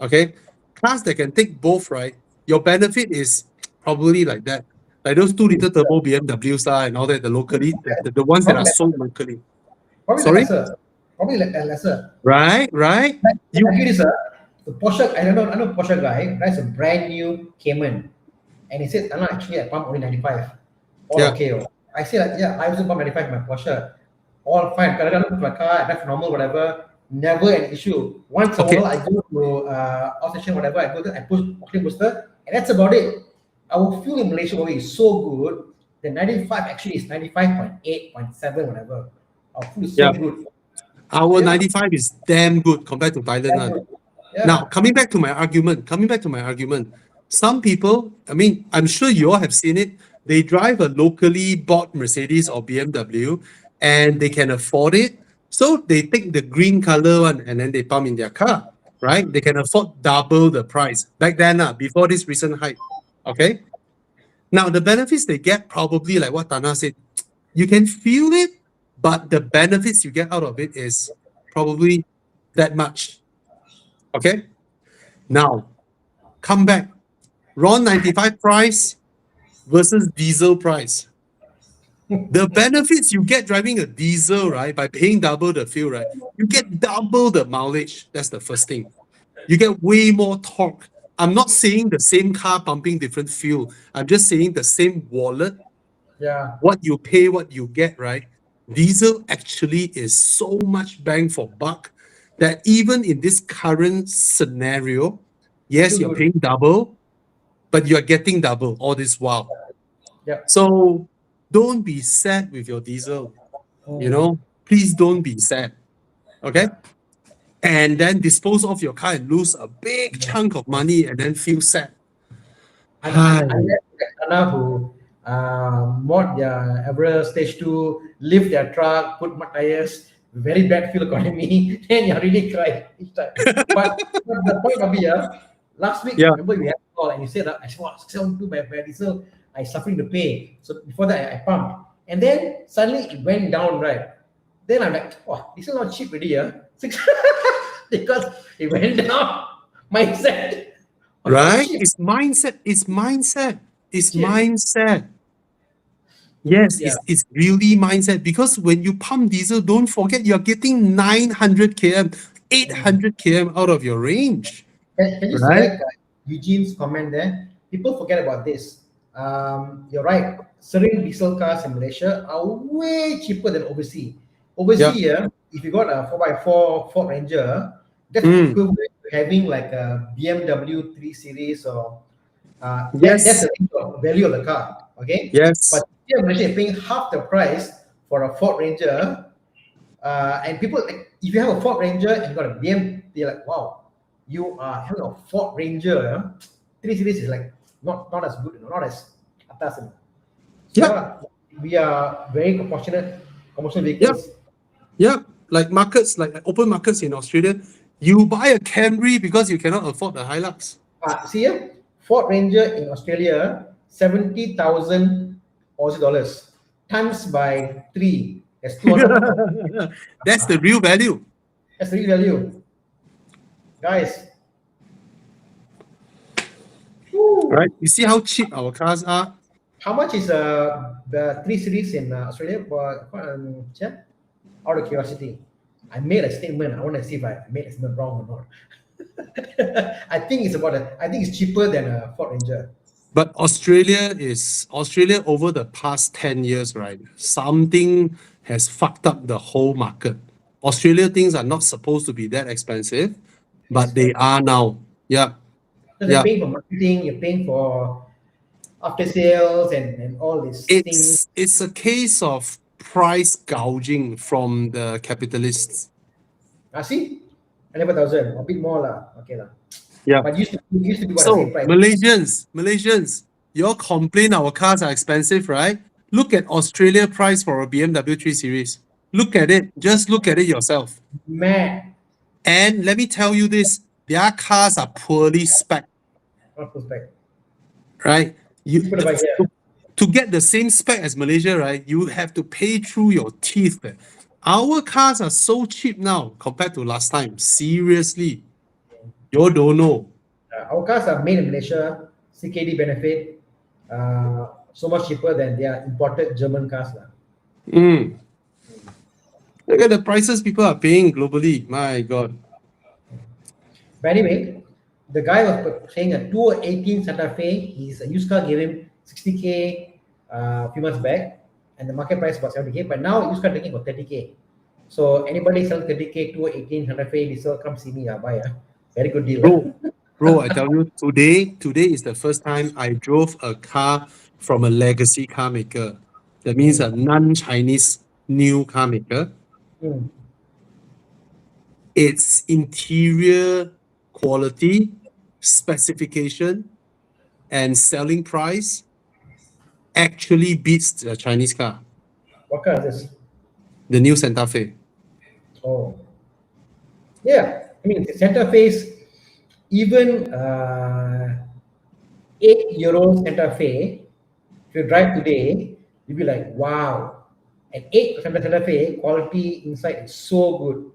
Okay, cars that can take both, right? Your benefit is probably like that, like those 2-liter turbo BMWs and all that, the locally, the ones that are sold locally. Probably Sorry? lesser. Probably lesser. Right. You this the Porsche. I know Porsche guy drives a brand new Cayman, and he said, "I'm not actually I pump only 95." All okay. I say like, yeah, I also pump 95 in my Porsche. All fine. Because I look at my car, I drive normal, whatever. Never an issue. Once in a while, I go to off station, whatever. I go there, I push octane booster, and that's about it. Our fuel in Malaysia is so good. The 95 actually is 95.8, 0.7, whatever. Our fuel is so good. Our 95 is damn good compared to Thailand. Now, coming back to my argument, some people, I mean, I'm sure you all have seen it, they drive a locally bought Mercedes or BMW and they can afford it. So they take the green color one and then they pump in their car, right? They can afford double the price. Back then, before this recent hike, okay? Now, the benefits they get probably like what Tana said, you can feel it, but the benefits you get out of it is probably that much. Okay? Now, come back. RON 95 price versus diesel price. The benefits you get driving a diesel, right, by paying double the fuel, right, you get double the mileage. That's the first thing. You get way more torque. I'm not saying the same car pumping different fuel. I'm just saying the same wallet. Yeah. What you pay, what you get, right? Diesel actually is so much bang for buck that even in this current scenario, yes, Still you're good. paying double, but you're getting double all this while. Yeah. So don't be sad with your diesel. You know, please don't be sad. Okay. And then dispose of your car and lose a big chunk of money and then feel sad. Unless Sana who mod their Ever Stage 2, lift their truck, put mud tires, very bad fuel economy, then you really cry each time. But the point of it, last week, Yeah. remember we had a call and you said, I want 672 by diesel, I suffering to pay. So before that, I pumped. And then suddenly it went down, right? Then I'm like, oh, this is not cheap already, because it went down. Mindset. Oh, not Right? cheap. It's mindset. It's mindset. It's Yes. mindset. Yes, Yeah. it's really mindset because when you pump diesel, don't forget you're getting 900 km, 800 km out of your range. Can you Right? select Eugene's comment there? People forget about this. You're right. Certain diesel cars in Malaysia are way cheaper than overseas. Overseas, if you got a 4x4 Ford Ranger, that's equivalent to having like a BMW 3 Series or that's Yes. the value of the car. Okay. Yes. But here in Malaysia, you're paying half the price for a Ford Ranger. And people, like, if you have a Ford Ranger and you got a BM, they're like, wow, you are having a Ford Ranger. 3 Series is like not as good, not as atas. So we are very proportionate commercial vehicles. Yeah. Like markets, like open markets in Australia, you buy a Camry because you cannot afford the Hilux. See here, Ford Ranger in Australia, 70,000 Aussie dollars times by 3. That's 200. That's the real value. That's the real value, guys. Right? You see how cheap our cars are? How much is the 3 Series in Australia? Out of curiosity, I made a statement. I want to see if I made a statement wrong or not. I think it's cheaper than a Ford Ranger. But Australia over the past 10 years, right? Something has fucked up the whole market. Australia things are not supposed to be that expensive, but they are now. Yeah. So you're paying for marketing, you're paying for after sales and all these things. It's a case of price gouging from the capitalists. See? 11,000, a bit more lah. Okay lah. Yeah. But used to be about the So same price. Malaysians, you all complain our cars are expensive, right? Look at Australia price for a BMW 3 Series. Look at it. Just look at it yourself. Mad. And let me tell you this, their cars are poorly spec. Not full spec. Right? Put it right here. To get the same spec as Malaysia, right? You have to pay through your teeth. Our cars are so cheap now compared to last time. Seriously. You don't know. Our cars are made in Malaysia, CKD benefit, so much cheaper than their imported German cars. Look at the prices people are paying globally. My God. But anyway, the guy was saying a 2018 Santa Fe, his used car gave him 60K a few months back, and the market price was 70K, but now used car taking for 30K. So anybody selling 30K 2018 Santa Fe diesel, come see me, buy. Very good deal. Bro, I tell you, today is the first time I drove a car from a legacy car maker. That means a non-Chinese new car maker. Its interior quality, specification, and selling price actually beats the Chinese car. What car is this? The new Santa Fe. Oh. Yeah, I mean, Santa Fe's, even 8-year-old Santa Fe, if you drive today, you'll be like, wow. An 8 Santa Fe, quality inside is so good.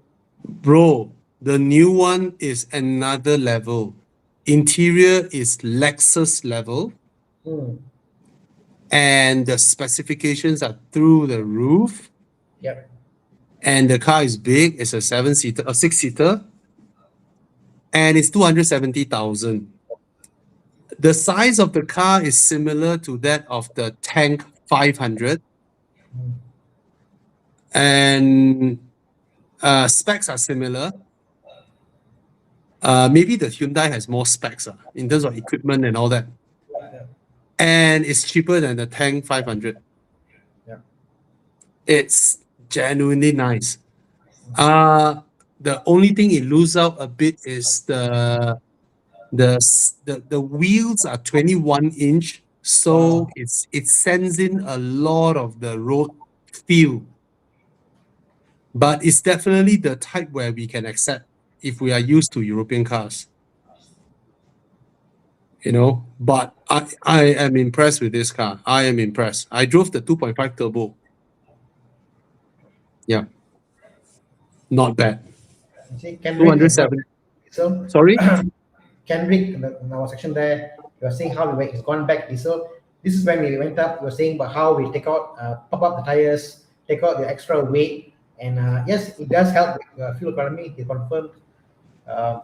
Bro, the new one is another level. Interior is Lexus level. And the specifications are through the roof. Yep. And the car is big. It's a 7-seater, a 6-seater. And it's 270,000. The size of the car is similar to that of the Tank 500. And specs are similar. Maybe the Hyundai has more specs in terms of equipment and all that. And it's cheaper than the Tank 500. Yeah. It's genuinely nice. The only thing it loses out a bit is the wheels are 21-inch, so Wow. it sends in a lot of the road feel. But it's definitely the type where we can accept if we are used to European cars. But I am impressed with this car. I am impressed. I drove the 2.5 turbo. Yeah. Not bad. You see, Kendrick has got 207. diesel. Sorry? Kendrick, in our section there, you are saying how it's gone back diesel. This is when we went up. You were saying about how we take out, pop up the tires, take out the extra weight, and yes, it does help with fuel economy. He confirmed.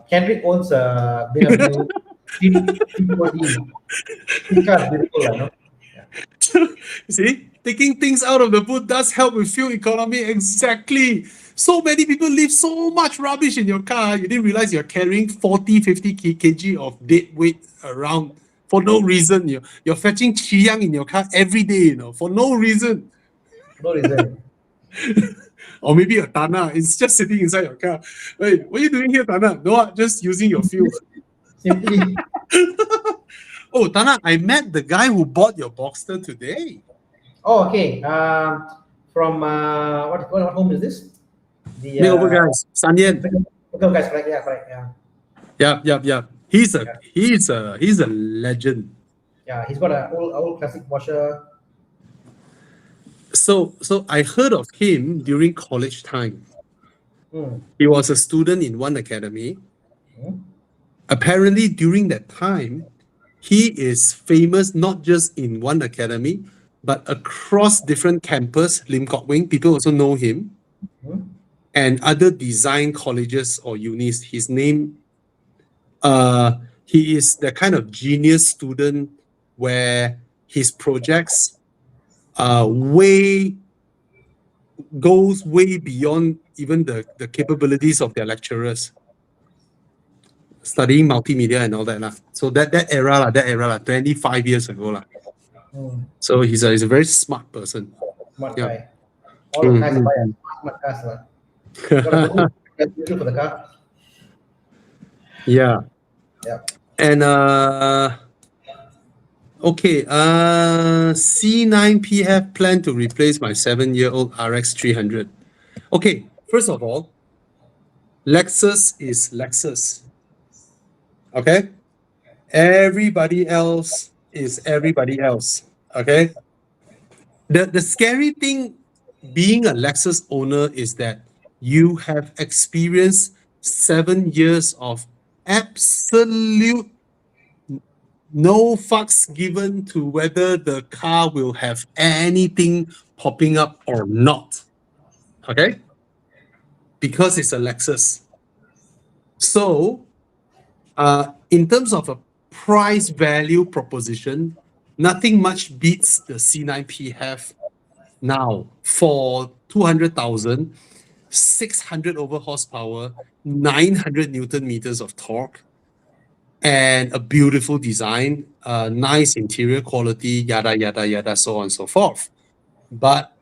Kendrick owns a BMW T2. This car is beautiful, I know. See, taking things out of the boot does help with fuel economy. Exactly. So many people leave so much rubbish in your car. You didn't realize you're carrying 40, 50 kg of dead weight around for no reason. You're fetching qiyang in your car every day, for no reason. No reason. Or maybe a Tana is just sitting inside your car. Hey, what are you doing here, Tana? No, just using your fuel. Simply. Oh, Tana, I met the guy who bought your Boxster today. Oh, okay. From what home is this? The Makeover guys, San Yan. Makeover guys, correct? Yeah, correct. Yeah. Yep. He's a legend. Yeah, he's got an old classic Porsche. So I heard of him during college time. Mm. He was a student in one academy. Mm. Apparently, during that time, he is famous not just in one academy, but across different campus, Lim Kok Wing. People also know him. Mm. And other design colleges or unis. His name, he is the kind of genius student where his projects goes way beyond even the capabilities of their lecturers. Studying multimedia and all that. So that era, 25 years ago. Mm. So he's a very smart person. Smart Yeah. guy. All the guys buy smart cars. For the car. Yeah. Yeah. And okay, C9 PHEV plan to replace my 7-year-old RX 300. Okay, first of all, Lexus is Lexus. Okay? Everybody else is everybody else. Okay? The scary thing being a Lexus owner is that you have experienced 7 years of absolute no fucks given to whether the car will have anything popping up or not. Okay? Because it's a Lexus. So, in terms of a price value proposition, nothing much beats the C9 PHEV now for 200,000, 600 over horsepower, 900 Newton meters of torque, and a beautiful design, nice interior quality, yada, yada, yada, so on and so forth. But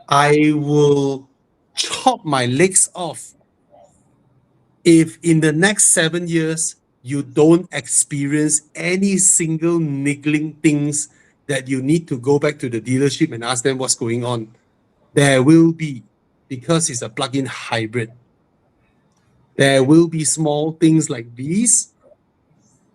I will chop my legs off if in the next 7 years, you don't experience any single niggling things that you need to go back to the dealership and ask them what's going on. There will be, because it's a plug-in hybrid. There will be small things like these.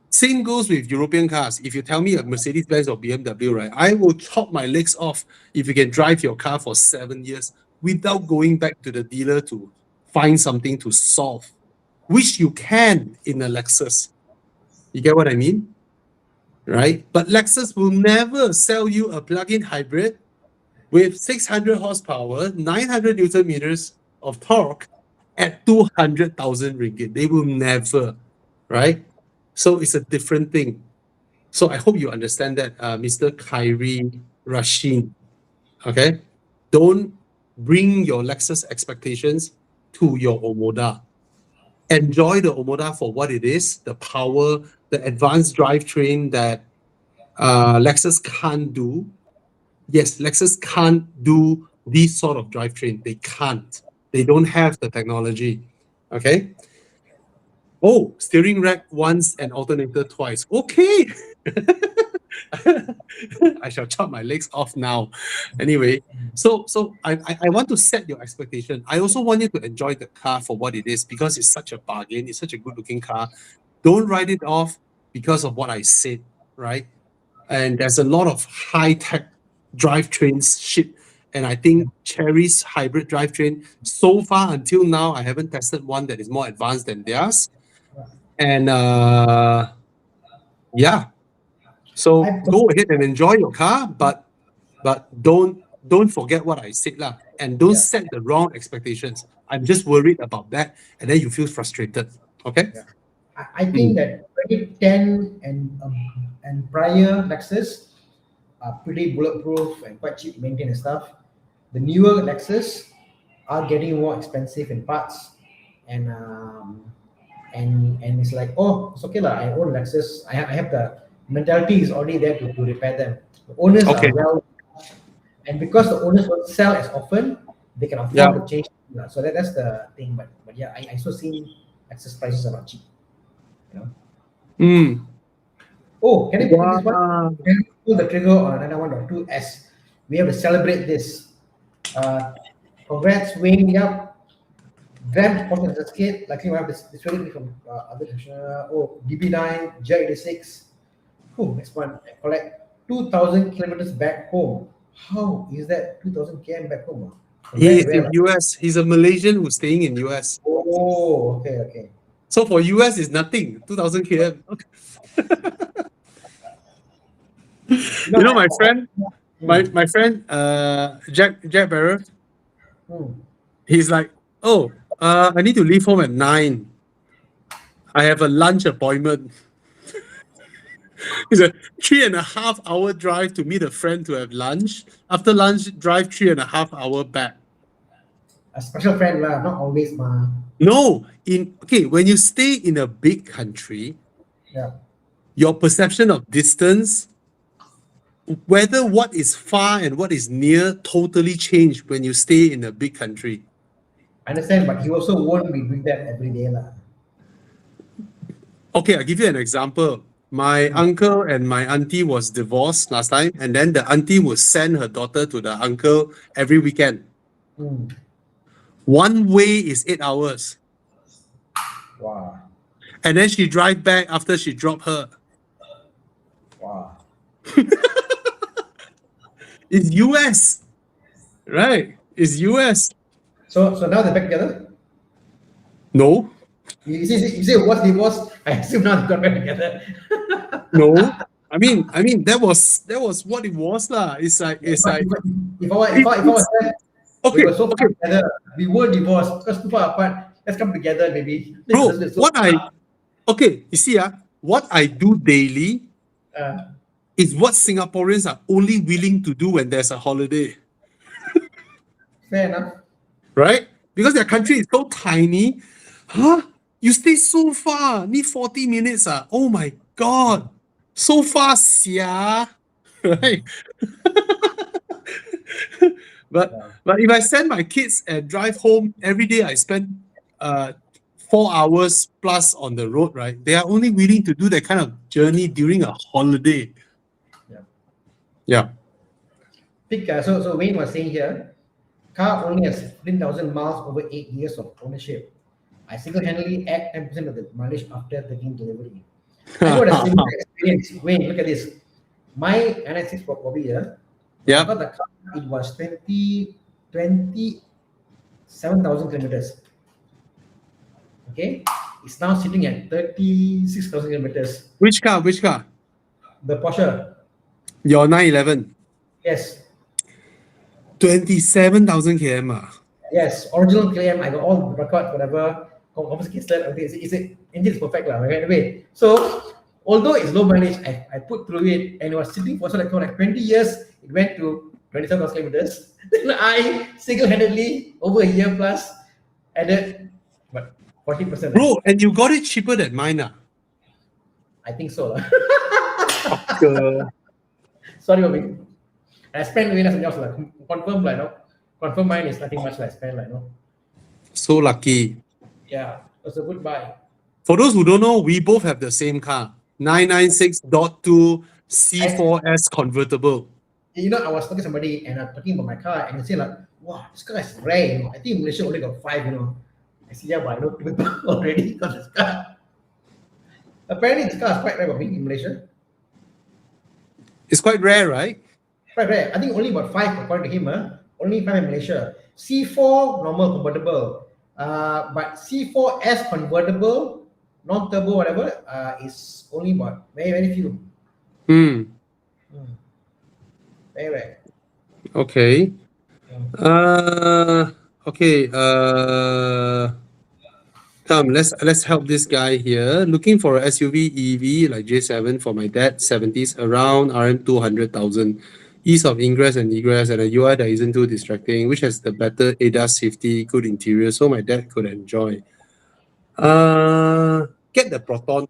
Same goes with European cars. If you tell me a Mercedes-Benz or BMW, right, I will chop my legs off if you can drive your car for 7 years without going back to the dealer to find something to solve, which you can in a Lexus. You get what I mean? Right? But Lexus will never sell you a plug-in hybrid with 600 horsepower, 900 Newton meters of torque at 200,000 ringgit. They will never, right? So it's a different thing. So I hope you understand that, Mr. Kyrie Rashid. Okay? Don't bring your Lexus expectations to your Omoda. enjoy the Omoda for what it is, the power, the advanced drivetrain that Lexus can't do. Yes, Lexus can't do these sort of drivetrain. They can't. They don't have the technology. Okay. Oh, steering rack once and alternator twice. Okay. I shall chop my legs off now. Anyway, so I want to set your expectation. I also want you to enjoy the car for what it is because it's such a bargain. It's such a good looking car. Don't write it off because of what I said, right? And there's a lot of high tech drivetrains shit. And I think Chery's hybrid drivetrain, so far until now, I haven't tested one that is more advanced than theirs. And yeah, so go ahead and enjoy your car, but don't forget what I said lah, and don't set the wrong expectations. I'm just worried about that, and then you feel frustrated. Okay. Yeah. I think that 2010 and prior Lexus are pretty bulletproof and quite cheap to maintain and stuff. The newer Lexus are getting more expensive in parts, and it's like, oh, it's okay lah. I own Lexus. I have the mentality is already there to repair them. The owners are well, and because the owners don't sell as often, they can afford to change. So that's the thing. But yeah, I also seen Lexus prices are not cheap. You know. Oh, can I put this one? Can you pull the trigger on another 1.2S? We have to celebrate this. Congrats, Wayne. Yep. Grand Porsche certificate. Likely we have this really from other DB9, J86. Oh, next one. Collect 2,000 kilometers back home. How is that 2,000 km back home? He is in US. He's a Malaysian who's staying in US. Oh, okay. So for US is nothing. 2,000 km. You know, my friend, my friend, Jack Barrow. He's like, oh, I need to leave home at 9. I have a lunch appointment. It's a 3.5 hour drive to meet a friend to have lunch. After lunch, drive 3.5 hour back. A special friend lah, not always ma. No, when you stay in a big country, your perception of distance, whether what is far and what is near, totally change when you stay in a big country. I understand, but he also won't be doing that every day lah. Okay, I'll give you an example. My uncle and my auntie was divorced last time, and then the auntie would send her daughter to the uncle every weekend. One way is 8 hours. Wow. And then she drive back after she dropped her. Wow. It's US, right? It's US. So now they're back together? No. You say what's divorce? I assume now they got back together. No. I mean that was what it was lah. It's like if I was there, we were so far together, we were divorced because too far apart. Let's come together, maybe. Bro, you see, what I do daily is what Singaporeans are only willing to do when there's a holiday. Fair enough. Right? Because their country is so tiny. Huh? You stay so far. Need 40 minutes. Oh my God. So fast, yeah. Right? But if I send my kids and drive home every day, I spend 4 hours plus on the road, right? They are only willing to do that kind of journey during a holiday. Yeah. So Wayne was saying here, car only has 15,000 miles over 8 years of ownership. I single-handedly add 10% of the mileage after taking delivery. I got a similar experience. Wayne, look at this. My NS6 for Kobe here. Yeah. But the car, it was 27,000 kilometers. Okay. It's now sitting at 36,000 kilometers. Which car? The Porsche. Your 911. Yes. 27,000 km. Yes, original claim. I got all the record, whatever. Confiscated. Okay, engine is perfect lah. Anyway, so although it's low mileage, I put through it and it was sitting for like 20 years. It went to 27,000 kilometers. Then I single-handedly over a year plus added, but 40%. Bro, and you got it cheaper than mine. I think so. Fucker. Sorry, Bobby. I spent really something else. Confirm, like, no? Confirm mine is nothing much like spend, like, no? So lucky. Yeah, it was a good buy. For those who don't know, we both have the same car. 996.2 C4S convertible. You know, I was talking to somebody and I'm talking about my car and they say like, wow, this car is rare, you know. I think Malaysia only got 5, you know. I see, yeah, but I know people already got this car. Apparently, this car is quite rare for me in Malaysia. It's quite rare, right? Quite rare. I think only about 5 according to him. Only 5 in Malaysia. C4 normal convertible. But C4S convertible, non-turbo, whatever, is only about very, very few. Very rare. Okay. Okay. Come, let's help this guy here. Looking for a SUV EV like J7 for my dad, 70s, around RM 200,000. Ease of ingress and egress, and a UI that isn't too distracting, which has the better ADAS safety, good interior, so my dad could enjoy. Get the Proton.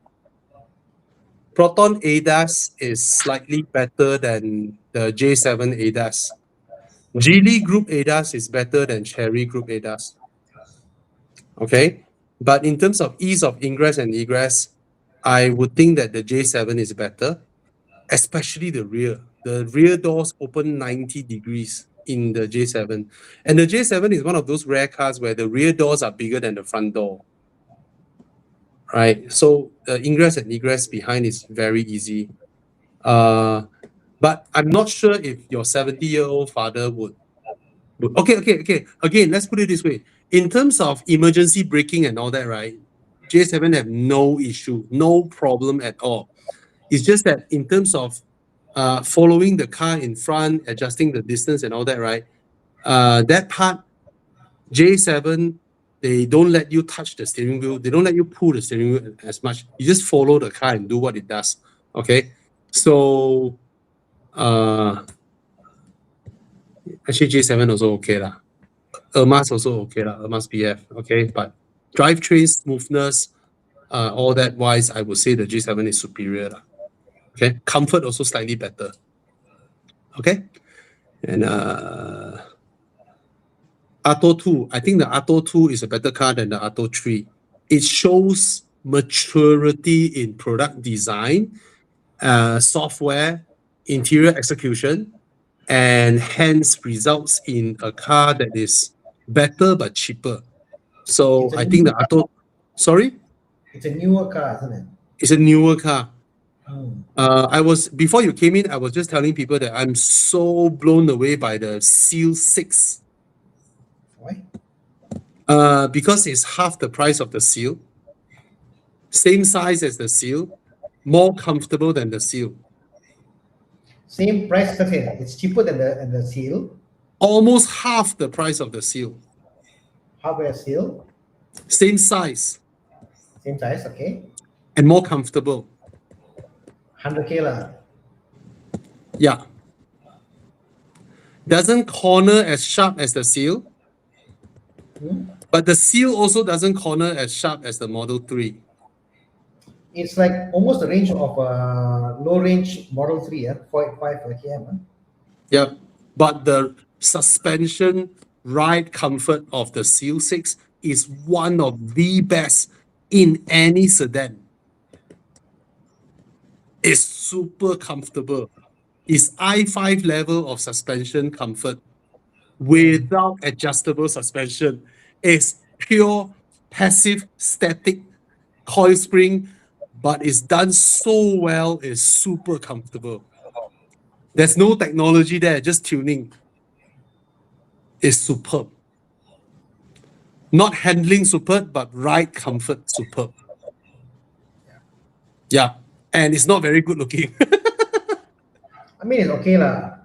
Proton ADAS is slightly better than the J7 ADAS. Geely Group ADAS is better than Chery Group ADAS. Okay, but in terms of ease of ingress and egress, I would think that the J7 is better, especially the rear. The rear doors open 90 degrees in the J7. And the J7 is one of those rare cars where the rear doors are bigger than the front door. Right? So the ingress and egress behind is very easy. But I'm not sure if your 70-year-old father would. Okay. Again, let's put it this way. In terms of emergency braking and all that, right? J7 have no issue, no problem at all. It's just that in terms of following the car in front, adjusting the distance and all that, right? That part, J7, they don't let you touch the steering wheel. They don't let you pull the steering wheel as much. You just follow the car and do what it does. Okay. So actually J7 also okay lah. Ermas also okay lah. Ermas PF. Okay. But drivetrain smoothness, all that wise, I would say the J7 is superior lah. Okay. Comfort also slightly better. Okay. And Atto 2. I think the Atto 2 is a better car than the Atto 3. It shows maturity in product design, software, interior execution, and hence results in a car that is better but cheaper. So I think the Atto, sorry? It's a newer car, isn't it? It's a newer car. Before you came in, I was just telling people that I'm so blown away by the Seal 6. Why? Because it's half the price of the Seal, same size as the Seal, more comfortable than the Seal. Same price, okay. It's cheaper than the Seal. Almost half the price of the Seal. Half a Seal. Same size. Same size, okay. And more comfortable. 100K lah. Yeah. Doesn't corner as sharp as the Seal. But the Seal also doesn't corner as sharp as the Model 3. It's like almost the range of low range Model 3, 485 km. Yeah, but the suspension ride comfort of the Seal 6 is one of the best in any sedan. It's super comfortable. It's i5 level of suspension comfort without adjustable suspension. It's pure passive static coil spring, but it's done so well, it's super comfortable. There's no technology there, just tuning. It's superb. Not handling superb, but ride comfort superb. Yeah, and it's not very good looking. I mean, it's okay lah.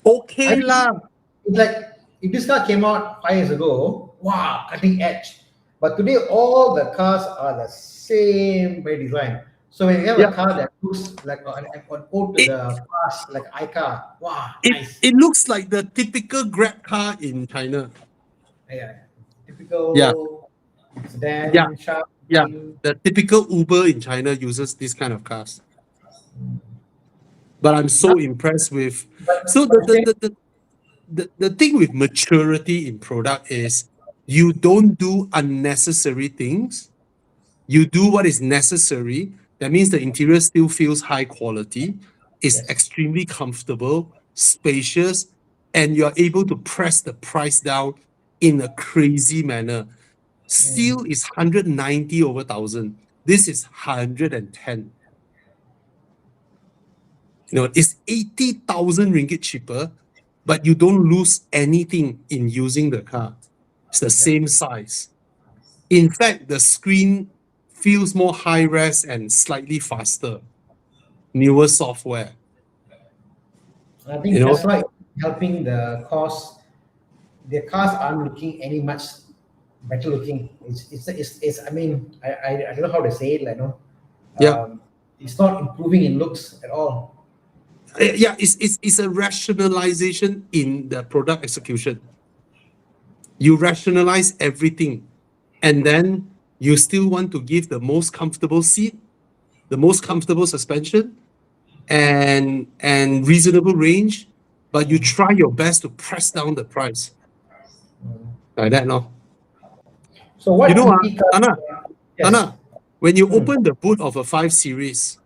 Okay lah. It's like if this car came out 5 years ago, wow, cutting edge. But today, all the cars are the same by design. So when you have a car that looks like an ode to the past, like iCar, wow, nice. It looks like the typical Grab car in China. Yeah, typical. Yeah. Sedan, Yeah, sharp, yeah. thin. The typical Uber in China uses this kind of cars. But I'm Now, so impressed with. So but the thing, the thing with maturity in product is you don't do unnecessary things. You do what is necessary. That means the interior still feels high quality, is yes. extremely comfortable, spacious, and you're able to press the price down in a crazy manner. Steel is 190 over 1,000. This is 110. It's 80,000 ringgit cheaper, but you don't lose anything in using the car. It's the Yeah. same size. In fact, the screen feels more high res and slightly faster. Newer software. I think You know, Tesla is helping the cost. Their cars aren't looking any much better looking. It's I mean, I don't know how to say it, like, yeah, it's not improving in looks at all. yeah. It's a rationalization in the product execution. You rationalize everything, and then you still want to give the most comfortable seat, the most comfortable suspension, and reasonable range, but you try your best to press down the price like that, no? So You what know, EV cars? Anna, Yes. Anna, when you Hmm. open the boot of a 5 Series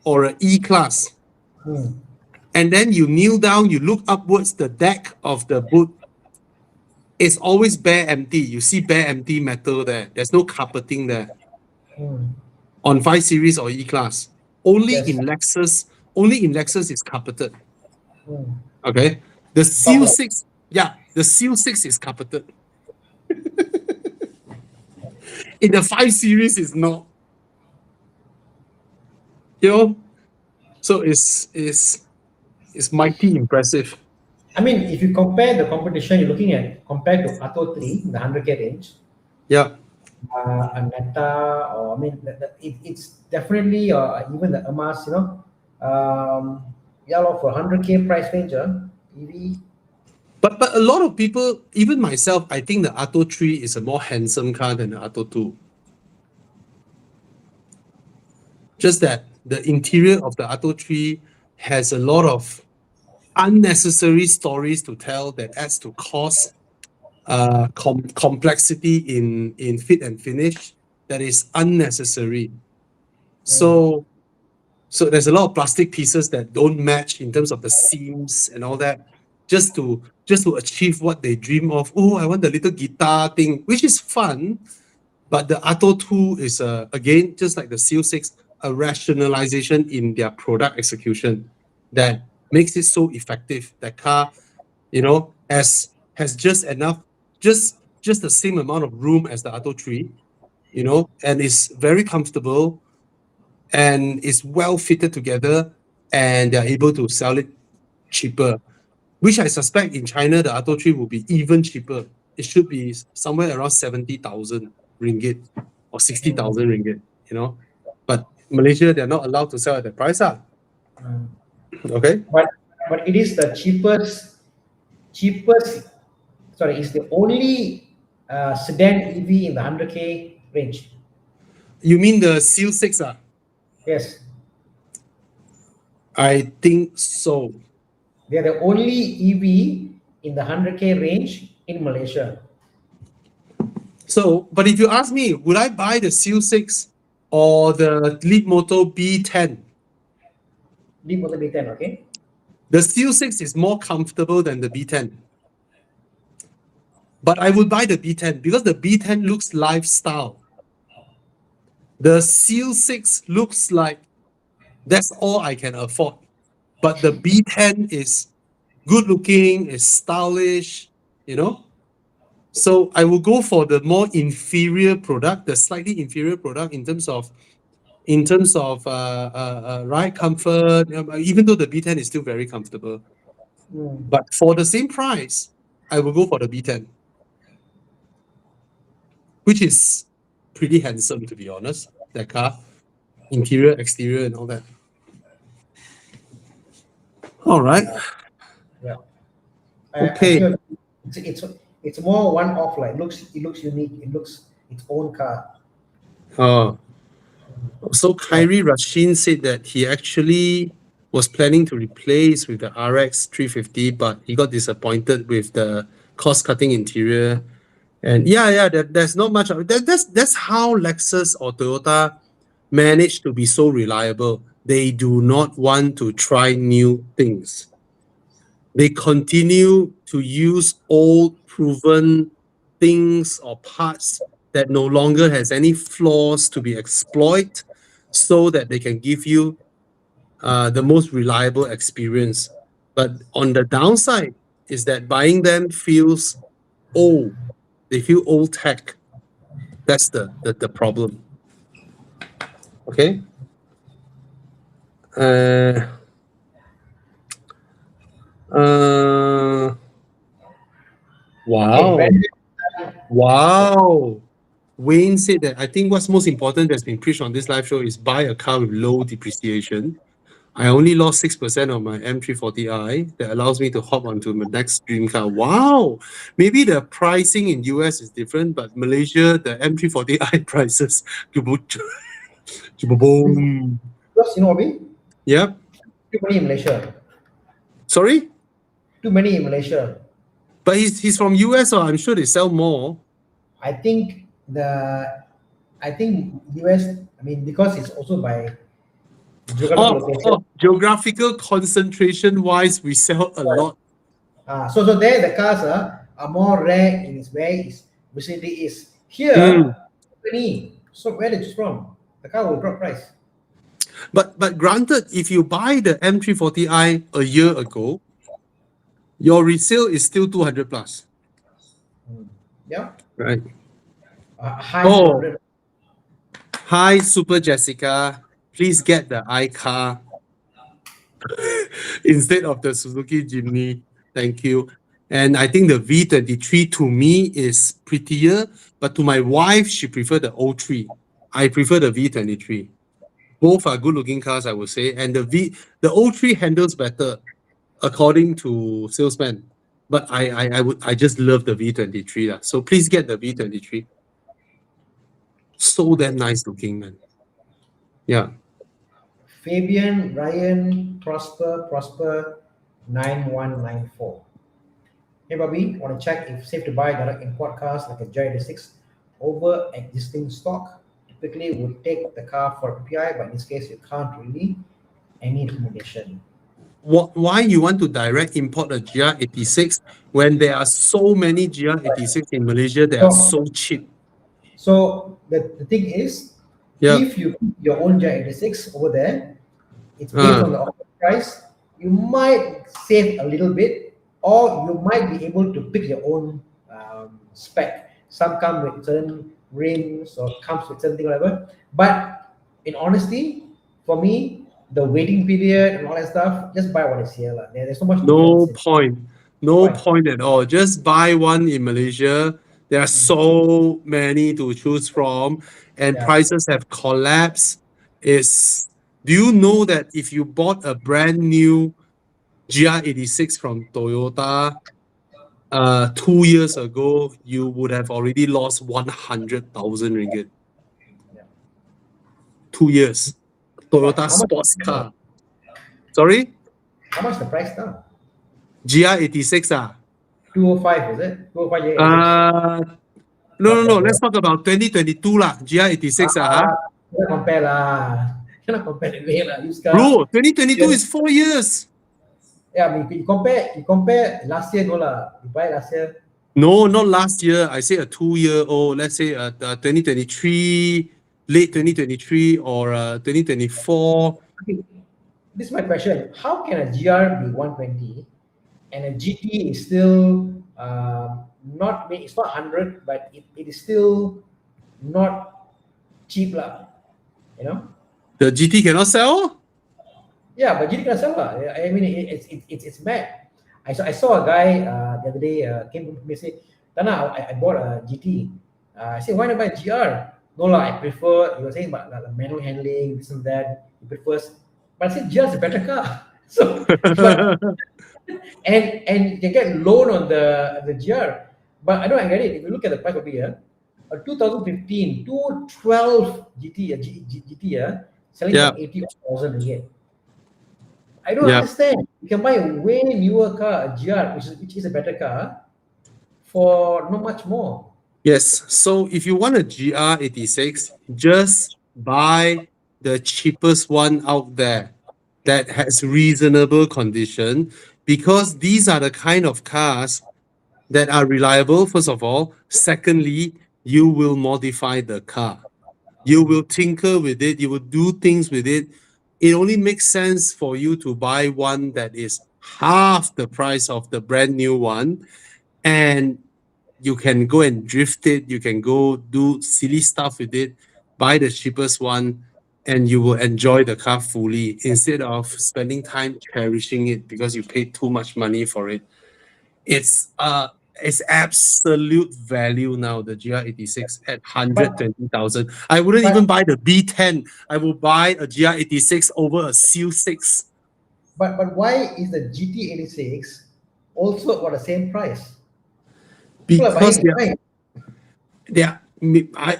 or an E-Class, Hmm. and then you kneel down, you look upwards, the deck of the boot is always bare empty. You see bare empty metal there. There's no carpeting there. Hmm. On 5 Series or E-Class. Only Yes. in Lexus, only in Lexus is carpeted. Hmm. Okay. The Top Seal light. 6, yeah, the Seal 6 is carpeted. In the 5 Series is not. You know, so it's mighty impressive. I mean, if you compare the competition, you're looking at compared to Atto 3, the 100K range, Yeah. a Netta, or I mean, it's definitely even the Amas, yeah, for 100K price range, EV. But a lot of people, even myself, I think the Atto 3 is a more handsome car than the Atto 2. Just that the interior of the Atto 3 has a lot of unnecessary stories to tell that adds to cost, complexity in fit and finish that is unnecessary. Mm, So there's a lot of plastic pieces that don't match in terms of the seams and all that, just to achieve what they dream of. Oh, I want the little guitar thing, which is fun, but the Atto 2 is again, just like the Seal 6, a rationalization in their product execution that makes it so effective. That car, has just enough, just the same amount of room as the Atto 3, and is very comfortable and is well fitted together, and they're able to sell it cheaper, which I suspect in China the Atto 3 will be even cheaper. It should be somewhere around 70,000 ringgit or 60,000 ringgit, But Malaysia, they're not allowed to sell at that price. mm. Okay. But it is the cheapest. Sorry, it's the only sedan EV in the 100K range. You mean the Seal 6? Yes, I think so. they are the only EV in the 100K range in Malaysia. So, but if you ask me, would I buy the Seal 6 or the Leapmotor B10? Deep motor B10, okay? The Seal 6 is more comfortable than the B10. But I would buy the B10 because the B10 looks lifestyle. The Seal 6 looks like that's all I can afford. But the B10 is good looking, is stylish, you know? So I will go for the more inferior product, the slightly inferior product in terms of ride comfort, even though the B10 is still very comfortable. Mm. But for the same price, I will go for the B10, which is pretty handsome, to be honest. That car, interior, exterior, and all that. All right. Yeah, I Okay. feel it's more one off. Like it looks unique. It looks its own car. Oh. So Kyrie Rashin said that he actually was planning to replace with the RX 350, but he got disappointed with the cost-cutting interior. And there's not much of that. That's how Lexus or Toyota manage to be so reliable. They do not want to try new things. They continue to use old proven things or parts that no longer has any flaws to be exploited, so that they can give you the most reliable experience. But on the downside is that buying them feels old. They feel old tech. That's the problem. Okay. Wow. Okay, Wow. Wayne said that I think what's most important that's been preached on this live show is buy a car with low depreciation. I only lost 6% of my M340i. That allows me to hop onto my next dream car. Wow. Maybe the pricing in US is different, but Malaysia, the M340i prices. Boom. because you know, Bobby, Yeah. too many in Malaysia. Sorry? Too many in Malaysia. But he's from US, so I'm sure they sell more. I think US. I mean, because it's also by geographical location. Geographical concentration wise, we sell a lot. So there the cars are more rare in its where its vicinity is. Here, many. So where did it from? The car will drop price. But granted, if you buy the M340i a year ago, your resale is still 200 plus. Yeah. Right. High. Hi, Super Jessica. Please get the iCar instead of the Suzuki Jimny. Thank you. And I think the V23 to me is prettier, but to my wife, she preferred the O3. I prefer the V23. Both are good-looking cars, I would say. And the O3 handles better, according to salesman. But I just love the V23. So please get the V23. So damn nice looking, man. Yeah. Fabian, Ryan, Prosper 9194. Hey Bobby, want to check if safe to buy direct import cars like a J6 over existing stock? Typically would take the car for PPI, but in this case you can't really. Any recommendation? Why you want to direct import a GR86 when there are so many GR86 in Malaysia that are so cheap? So the thing is, if you put your own GR86 over there, it's based on the offer price. You might save a little bit, or you might be able to pick your own spec. Some come with certain rims or comes with something whatever. But in honesty, for me, the waiting period and all that stuff, just buy what is here. There's so much. No point at all. Just buy one in Malaysia. There are so many to choose from, and prices have collapsed. Do you know that if you bought a brand new GR86 from Toyota 2 years ago, you would have already lost 100,000 ringgit. 2 years. Toyota sports car. Sorry? How much the price now? GR86 205, is it? 205. No. Let's talk about 2022 lah. GR86 Cannot compare lah. Cannot compare the way lah. Bro, 2022 is 4 years. Yeah, I mean, you compare last year, no lah. You buy last year. No, not last year. I say a 2-year-old. Let's say 2023, late 2023 or 2024. Okay. This is my question. How can a GR be 120 and a GT is still it's not 100, but it is still not cheap lah. You know? The GT cannot sell? Yeah, but GT can sell lah. I mean, it's mad. I saw a guy the other day came to me and said, Tana, I bought a GT. I said, why not buy a GR? No lah, I prefer, you were saying about the manual handling, this and that. He prefers, but I said GR is a better car. So, and you can get loan on the GR. But I don't get it. If you look at the price over here, a 2015 212 GT, selling Yeah, for 80,000 ringgit. I don't yeah. understand. You can buy a way newer car, a GR, which is a better car, for not much more. Yes. So if you want a GR86, just buy the cheapest one out there that has reasonable condition, because these are the kind of cars that are reliable, first of all. Secondly, you will modify the car. You will tinker with it, you will do things with it. It only makes sense for you to buy one that is half the price of the brand new one, and you can go and drift it, you can go do silly stuff with it, buy the cheapest one, and you will enjoy the car fully instead of spending time cherishing it because you paid too much money for it. It's absolute value now, the GR86 at But 120,000. I wouldn't but even buy the B10. I will buy a GR86 over a Seal 6. but why is the GT86 also about the same price? People are Because buying it, right?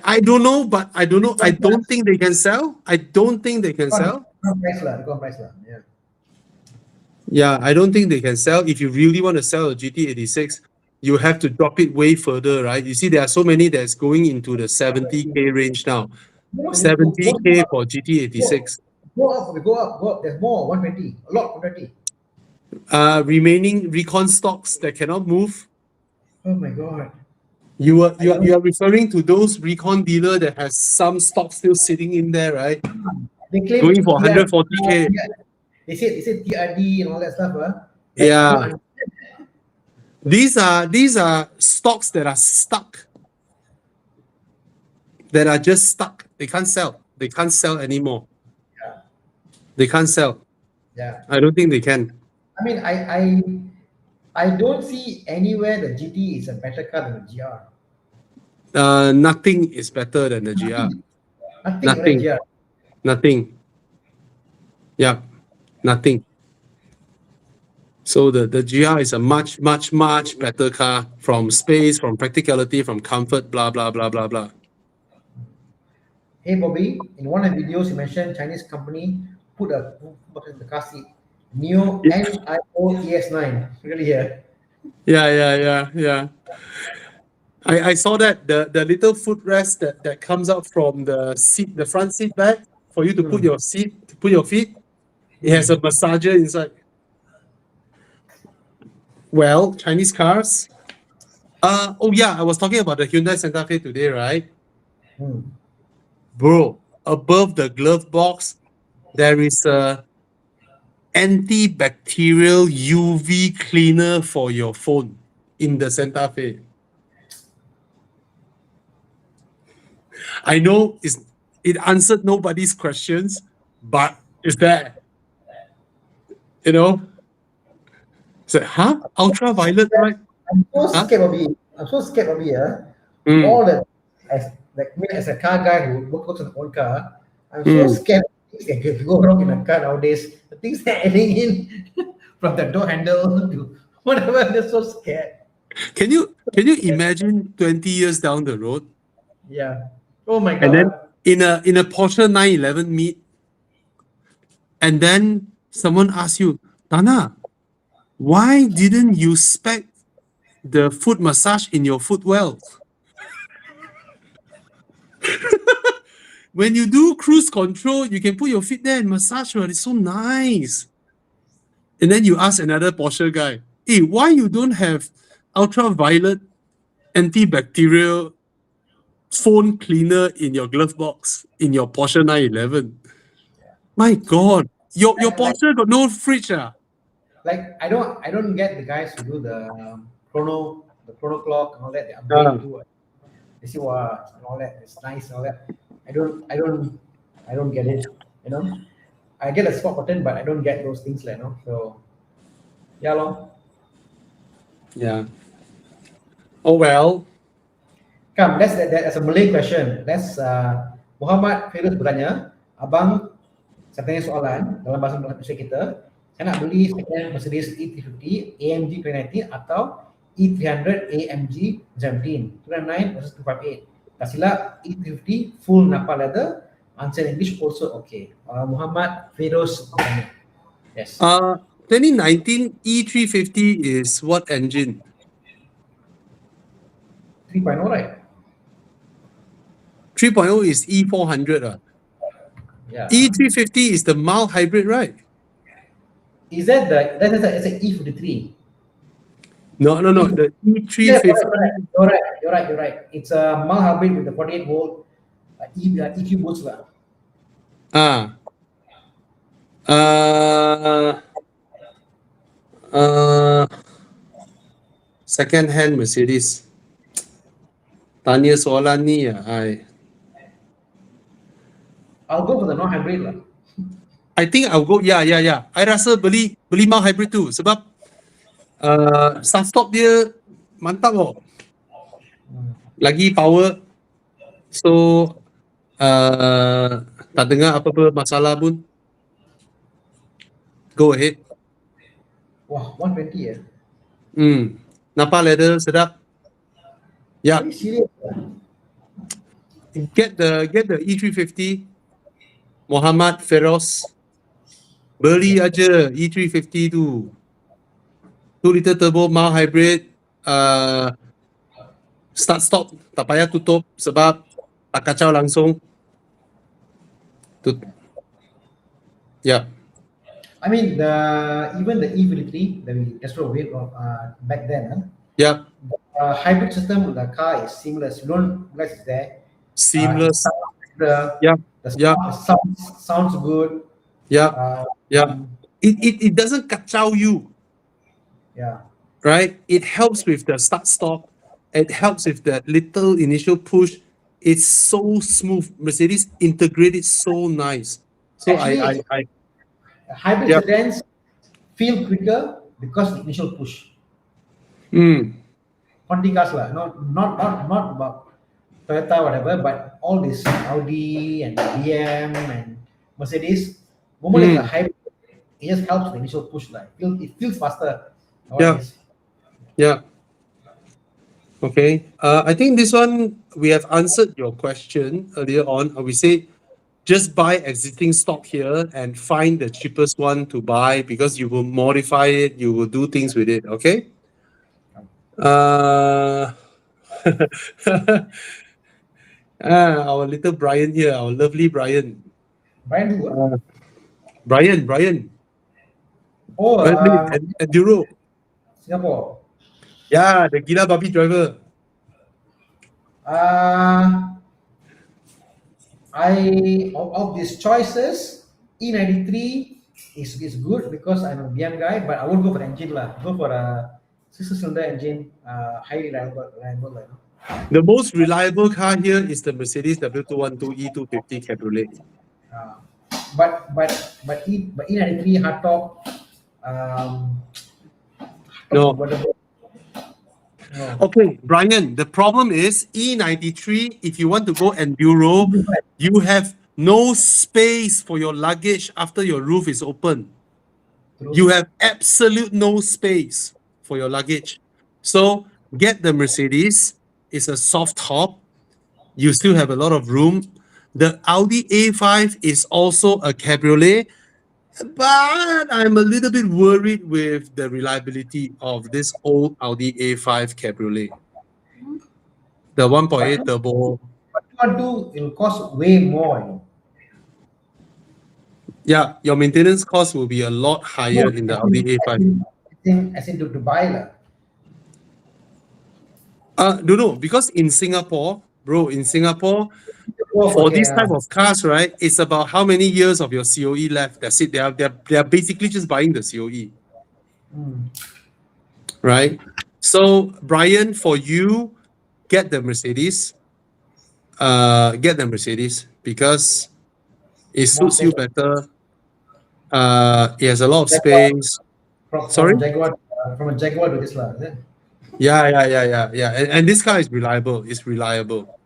I don't know, but I don't know. I don't think they can sell. I don't think they can sell. Price lah. Yeah. Yeah, I don't think they can sell. If you really want to sell a GT86, you have to drop it way further, right? You see, there are so many that's going into the 70K range now. No, they go, 70K for go, GT86. go up. There's more, 120, a lot, 120. Remaining recon stocks that cannot move. Oh my God. You are referring to those recon dealer that has some stock still sitting in there, right? They claim Going for TRD. 140K. They said TRD and all that stuff. But I don't Yeah. understand. These are stocks that are stuck. That are just stuck. They can't sell. They can't sell anymore. Yeah. They can't sell. Yeah. I don't think they can. I mean, I don't see anywhere the GT is a better car than the GR. Nothing is better than the GR. Nothing, right, Nothing. GR. Nothing. Yeah. Nothing. So the GR is a much, much, much better car from space, from practicality, from comfort, blah, blah, blah, blah, blah. Hey Bobby, in one of the videos you mentioned Chinese company put in the car seat. Neo Yeah. NIO ES9. Really here. Yeah. I saw that the little footrest that comes out from the seat, the front seat back for you to put your feet. It has a massager inside. Well, Chinese cars. Oh yeah, I was talking about the Hyundai Santa Fe today, right? Bro, above the glove box, there is a antibacterial UV cleaner for your phone in the Santa Fe. I know it answered nobody's questions, but it's there. You know? So, ultraviolet, right? I'm so Huh? scared of it. I'm so scared of it. All the as a car guy who works on his own car, I'm so scared of things that can go wrong in a car nowadays. The things that are adding in from the door handle to whatever, I'm just so scared. Can you imagine 20 years down the road? Yeah. Oh my And then God. in a Porsche 911 meet, and then someone asks you, Tana, why didn't you spec the foot massage in your footwell? When you do cruise control, you can put your feet there and massage, right? It's so nice. And then you ask another Porsche guy, hey, why you don't have ultraviolet antibacterial phone cleaner in your glove box in your Porsche 911? My God, your Porsche got no fridge, ah? Like I don't get the guys who do the chrono clock and all that. They upgrade to it. They see wow and all that. It's nice and all that. I don't get it. I get a spot button, but I don't get those things, So yeah, long. Yeah. Oh well. Come, that's a Malay question. Muhammad Firuz bertanya, abang, saya tanya soalan dalam bahasa Malaysia kita, saya nak beli second Mercedes E350 AMG 390 atau E300 AMG 17 209 versus 258. Kasila E350 full Napa leather. Answer in English also okay. Muhammad Feroz. Yes. 2019 E350 is what engine? 3.0, right? 3.0 is E400. Yeah. E350 is the mild hybrid, right? Is that that's a E53? No. The Yeah, E350. You're right. It's a mild hybrid with the 48 volt EQ boost lah. Ah. Second hand Mercedes. Tanya soalan ni ya. I'll go for the non-hybrid lah. I think I'll go. Yeah. I rasa beli mild hybrid tu sebab start stop dia mantap kok. Lagi power. So tak dengar apa-apa masalah pun. Go ahead. Wah, 120 ya. Napa leather sedap. Yeah. Are you serious? Get the E350. Muhammad Feroz. Beli aja E350 tu. 2 liter turbo mild hybrid. Start stop tak payah tutup sebab tak kacau langsung. Yeah. I mean even the E53 that we destroyed back then. Yeah. Hybrid system with the car is seamless. You don't realize it's there. Seamless. The sounds good. Yeah. It doesn't kacau you. Yeah. Right? It helps with the start stop. It helps with that little initial push. It's so smooth. Mercedes integrated so nice. So Actually, I hybrid sedans feel quicker because of the initial push. Conti cars lah, not about Toyota whatever, but all this Audi and BM and Mercedes, moment it's a hybrid, it just helps the initial push like it feels faster. Yeah. Okay. I think this one we have answered your question earlier on. We say just buy existing stock here and find the cheapest one to buy because you will modify it, you will do things with it. Okay. Our little Brian here, our lovely Brian. Brian who? Brian. Oh, Enduro. Singapore. Yeah, the gila babi driver. Of these choices, E93 is good because I'm a BM guy, but I won't go for the engine lah. Go for a 6-cylinder engine, highly reliable. The most reliable car here is the Mercedes W212 E250 Cabriolet. But E93 hardtop. No. Okay, Brian, the problem is E93, if you want to go enduro, you have no space for your luggage after your roof is open. You have absolute no space for your luggage. So get the Mercedes. It's a soft top. You still have a lot of room. The Audi A5 is also a cabriolet, but I'm a little bit worried with the reliability of this old Audi A5 cabriolet. The 1.8 turbo. What do it'll cost way more. Yeah, your maintenance cost will be a lot higher in the Audi A5. As in to buy lah. Don't know, because in Singapore, bro, for this type of cars, right, it's about how many years of your COE left. That's it. They are basically just buying the COE. Right? So, Brian, for you, get the Mercedes. Get the Mercedes because it suits you better. It has a lot of space. Sorry? From a Jaguar to this lah, is it? Yeah. And this car is reliable. It's reliable.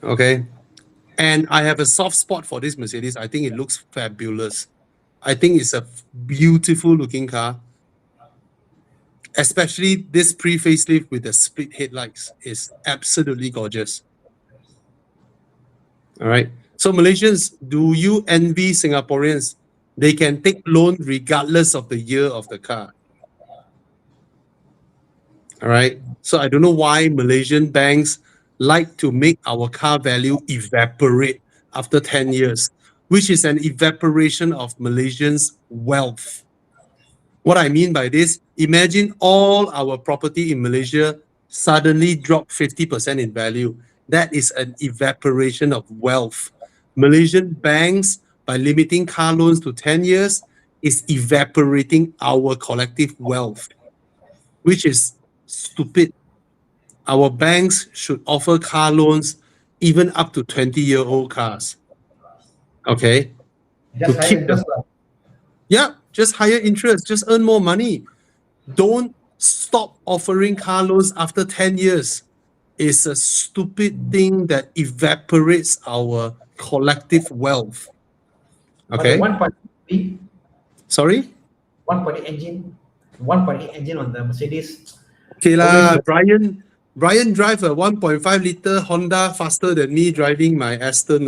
Okay. And I have a soft spot for this Mercedes. I think it looks fabulous. I think it's a beautiful looking car. especially this pre-facelift with the split headlights, is absolutely gorgeous. All right. So Malaysians, do you envy Singaporeans? They can take loan regardless of the year of the car. All right. So I don't know why Malaysian banks like to make our car value evaporate after 10 years, which is an evaporation of Malaysians' wealth. What I mean by this, imagine all our property in Malaysia suddenly drop 50% in value. That is an evaporation of wealth. Malaysian banks, by limiting car loans to 10 years, is evaporating our collective wealth, which is stupid. Our banks should offer car loans even up to 20-year-old cars. Okay? Just To higher keep them. interest. Yeah, just higher interest, just earn more money. Don't stop offering car loans after 10 years. It's a stupid thing that evaporates our collective wealth. But the Okay? 1.8, Sorry? 1.8 engine, 1.8 engine on the Mercedes. Okay Always lah, Brian drive a 1.5 liter Honda faster than me driving my Aston.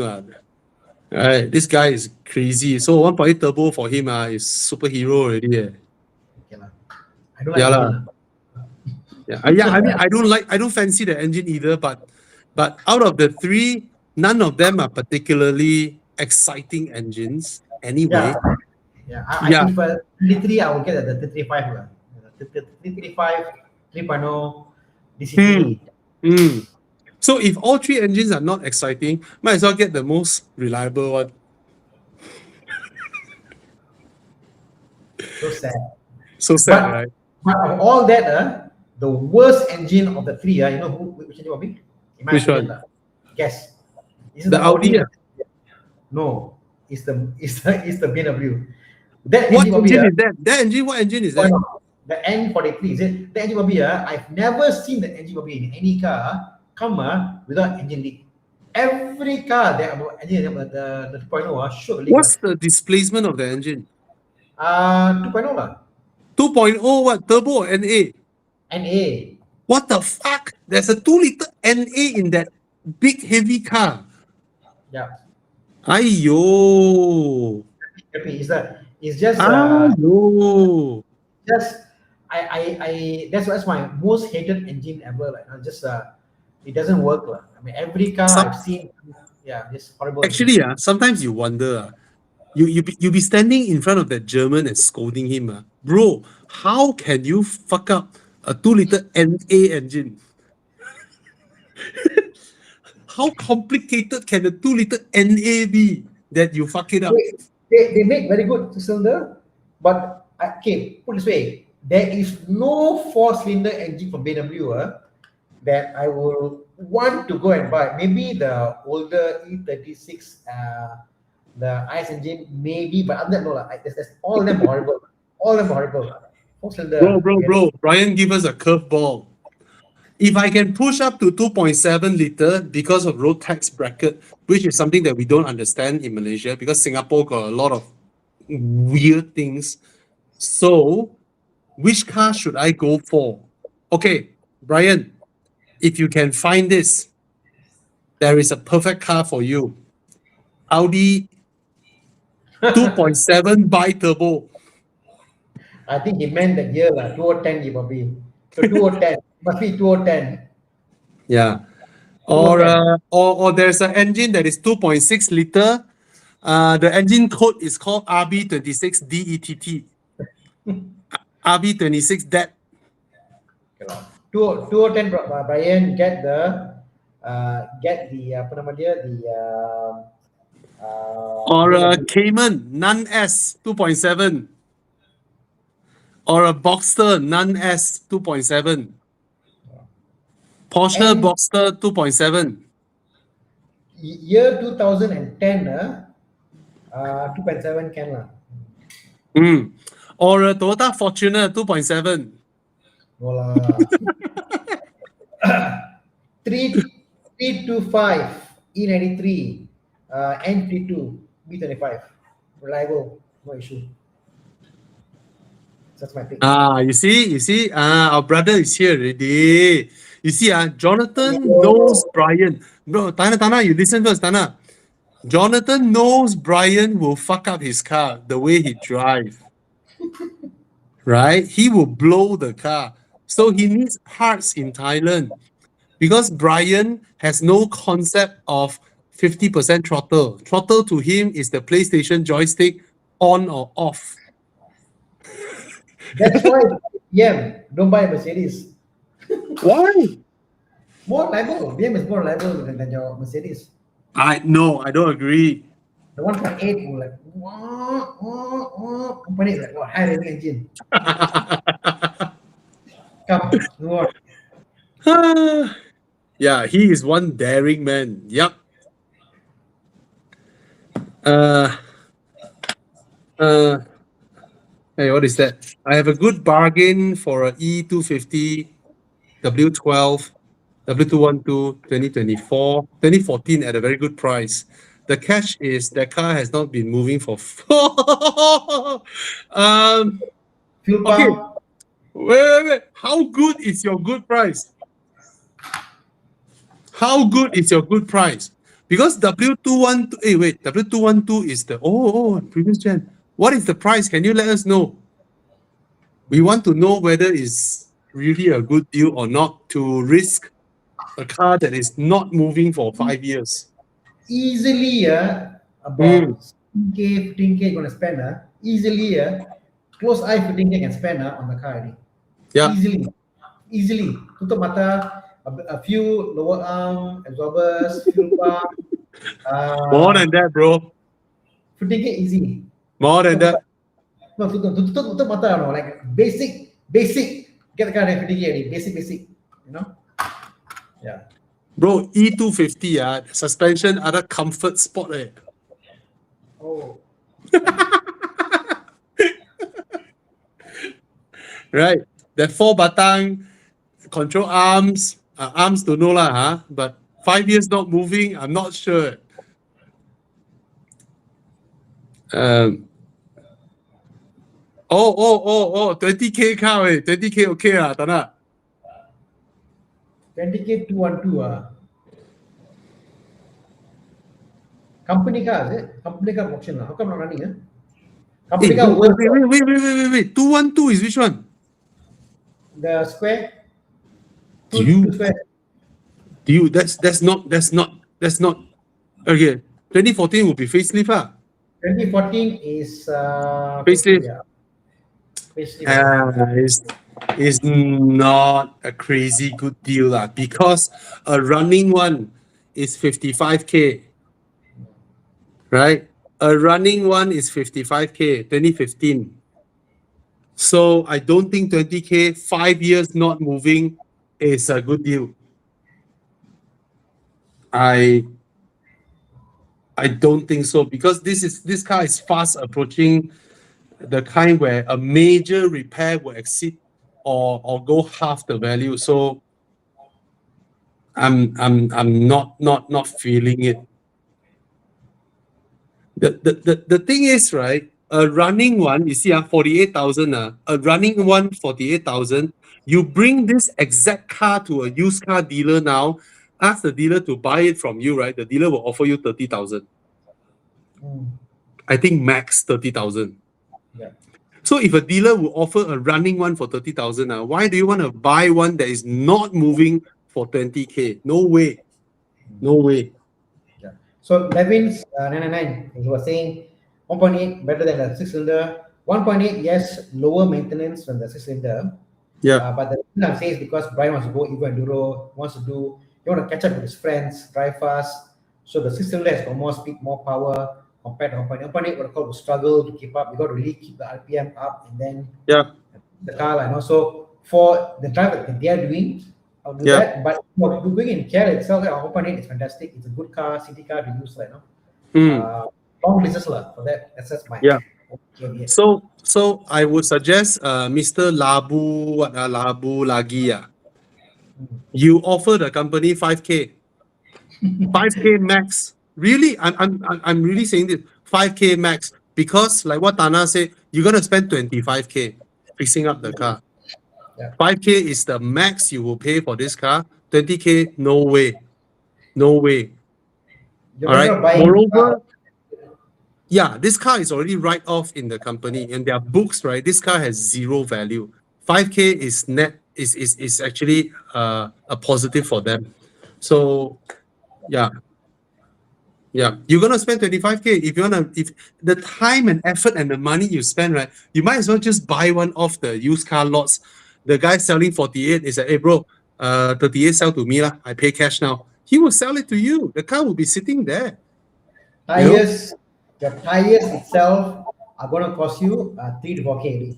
Right, this guy is crazy. So 1.8 turbo for him is superhero already. okay lah. I don't like Yeah engine lah. lah. Yeah. I mean, I don't fancy the engine either, but out of the three, none of them are particularly exciting engines. Anyway, Yeah. yeah. If 3 I will get the 335 lah. The 335, 3.0, DCT. So if all three engines are not exciting, might as well get the most reliable one. So sad. So sad, right? But of all that, the worst engine of the three, you know which engine will be? In my Which opinion, one? Guess. Is it The Audi? No, it's the BMW. That What engine will engine be is that? That engine, what engine is that? the N43. Is it the engine will be? I've never seen the engine will be in any car come without engine leak. Every car that engine the 2.0 should leak. What's the displacement of the engine? 2.0 lah. 2.0 what? Turbo or NA? NA. What the fuck? There's a 2-liter NA in that big heavy car. Yeah. Aiyo. It's just Aiyo. just I that's my most hated engine ever. Like just it doesn't work. I mean every car I've seen, just horrible. Actually, sometimes you wonder, you be standing in front of that German and scolding him, bro, how can you fuck up a 2-liter NA engine? How complicated can a 2-liter NA be that you fuck it up? They make very good cylinder, but okay, put this way, there is no 4-cylinder engine from BMW that I will want to go and buy. Maybe the older E36, the ICE engine, maybe, but other than no, there's all of them horrible. All of them horrible. 4-cylinder. Bro, Brian, give us a curveball. If I can push up to 2.7 liter because of road tax bracket, which is something that we don't understand in Malaysia because Singapore got a lot of weird things. So, which car should I go for? Okay, Brian, if you can find this, there is a perfect car for you. Audi 2.7 bi-turbo. I think he meant the year 2010 probably. So 2010 must be 2010. Yeah. Or there's an engine that is 2.6 liter. The engine code is called RB26 DETT. RB26 DET. 2010 Brian get the apa nama dia or a Cayman Nun S 2.7 or a Boxster Nun S 2.7. Porsche Boxster 2.7. Year 2010 2.7 can lah. Or a Toyota Fortuner 2.7. No lah. 325 E93 N32 B25 reliable, no issue. That's my pick. You see, our brother is here already. You see, Jonathan knows Oh, Brian. Bro, Tana, you listen first, Tana. Jonathan knows Brian will fuck up his car the way he drive, right? He will blow the car. So he needs parts in Thailand because Brian has no concept of 50% throttle. Throttle to him is the PlayStation joystick on or off. that's why BM don't buy a Mercedes. Why? More reliable. BM is more reliable than your Mercedes. No, I don't agree. The 1.8 will like wah, wah, wah. 1.8 like what, high rating engine. Come, move on. Yeah, he is one daring man. Yep. Uh, uh, hey, what is that? I have a good bargain for a E250 W12 W212 2024 2014 at a very good price. The catch is that car has not been moving for Fuel okay. pump. Wait. How good is your good price? How good is your good price? Because W212, wait, W212 is the previous gen. What is the price? Can you let us know? We want to know whether it's really a good deal or not to risk a car that is not moving for 5 years. Easily about 15K gonna spend easily close eye 15K can spend on the car already. Yeah. Easily. Tutup mata, a few lower arm absorbers, fuel pump. More than that, bro. 15K easy. More than that. No, tutup mata, no, like basic. Get the car at 15K already. Basic. You know? Yeah. Bro, E250, suspension, other comfort spot. Oh. Right? That 4 batang control arms, arms don't know lah, but 5 years not moving, I'm not sure. 20K car, 20K okay lah, Tana. 20K 212 Company car, is it? Company car auction. How come not running? Company car worth Wait. 212 is which one? the square. You, Two square. that's not. Okay, 2014 will be facelift, 2014 is Facelift. yeah. Facelift. Is not a crazy good deal because a running one is 55K, right? A running one is 55K, 2015. So I don't think 20K, 5 years not moving is a good deal. I don't think so because this car is fast approaching the kind where a major repair will exceed or go half the value. So I'm not feeling it. The thing is, right, a running one, you see 48,000, a running one 48,000, you bring this exact car to a used car dealer now, ask the dealer to buy it from you, right? The dealer will offer you 30,000. I think max 30,000. Yeah. So if a dealer will offer a running one for 30,000, why do you want to buy one that is not moving for 20K? No way. Yeah. So Levin's 999, he was saying 1.8 better than the 6-cylinder. 1.8, yes, lower maintenance than the 6-cylinder. Yeah. But the reason I'm saying is because Brian wants to go Evo Enduro, he want to catch up with his friends, drive fast. So the 6-cylinder has got more speed, more power compared to 1.8. 1.8 what I call will struggle to keep up. You got to really keep the RPM up and then the car, and also for the drive that they are doing, I'll do that. But for doing in KL itself, 1.8 is fantastic. It's a good car, city car to use, long distance for that. That's my caveat. So I would suggest Mr. Labu Lagi. You offer the company 5K. 5K max. Really, I'm really saying this 5K max because like what Tana said, you're gonna spend 25K. fixing up the car. Yeah. 5K is the max you will pay for this car. 20K, no way. No way. You're All right. better buying. Moreover, yeah, this car is already write off in the company and their books, right? This car has zero value. 5K is net is actually a positive for them. So yeah. Yeah, you're gonna spend 25K if if the time and effort and the money you spend, right? You might as well just buy one off the used car lots. The guy selling 48 is like, hey bro, 38 sell to me lah. I pay cash now. He will sell it to you. The car will be sitting there. Tires, the tires itself are going to cost you 3 to 4K.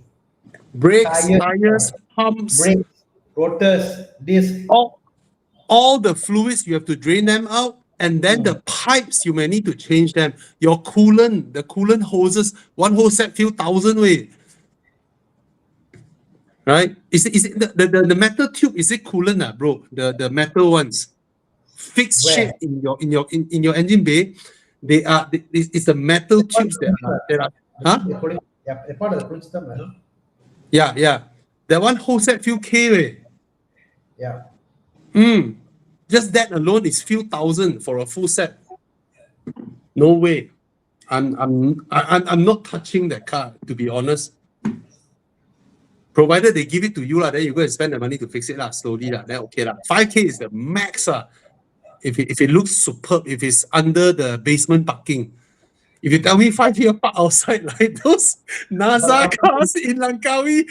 Brakes, tires, pumps, brakes, rotors, disc. All the fluids you have to drain them out, and then the pipes you may need to change them. Your coolant, the coolant hoses, one whole set few thousand way. Right? Is it the metal tube? Is it coolant, bro? The metal ones, fixed shape in your engine bay. It's the metal tubes that are huh? Yeah, they're part of the cooling system, right? Yeah. That one whole set few K way. Yeah. Just that alone is few thousand for a full set. No way. I'm not touching that car, to be honest. Provided they give it to you, then you go and spend the money to fix it slowly. Then okay. 5K is the max. If it looks superb, if it's under the basement parking. If you tell me 5 year park outside, like those NASA cars in Langkawi.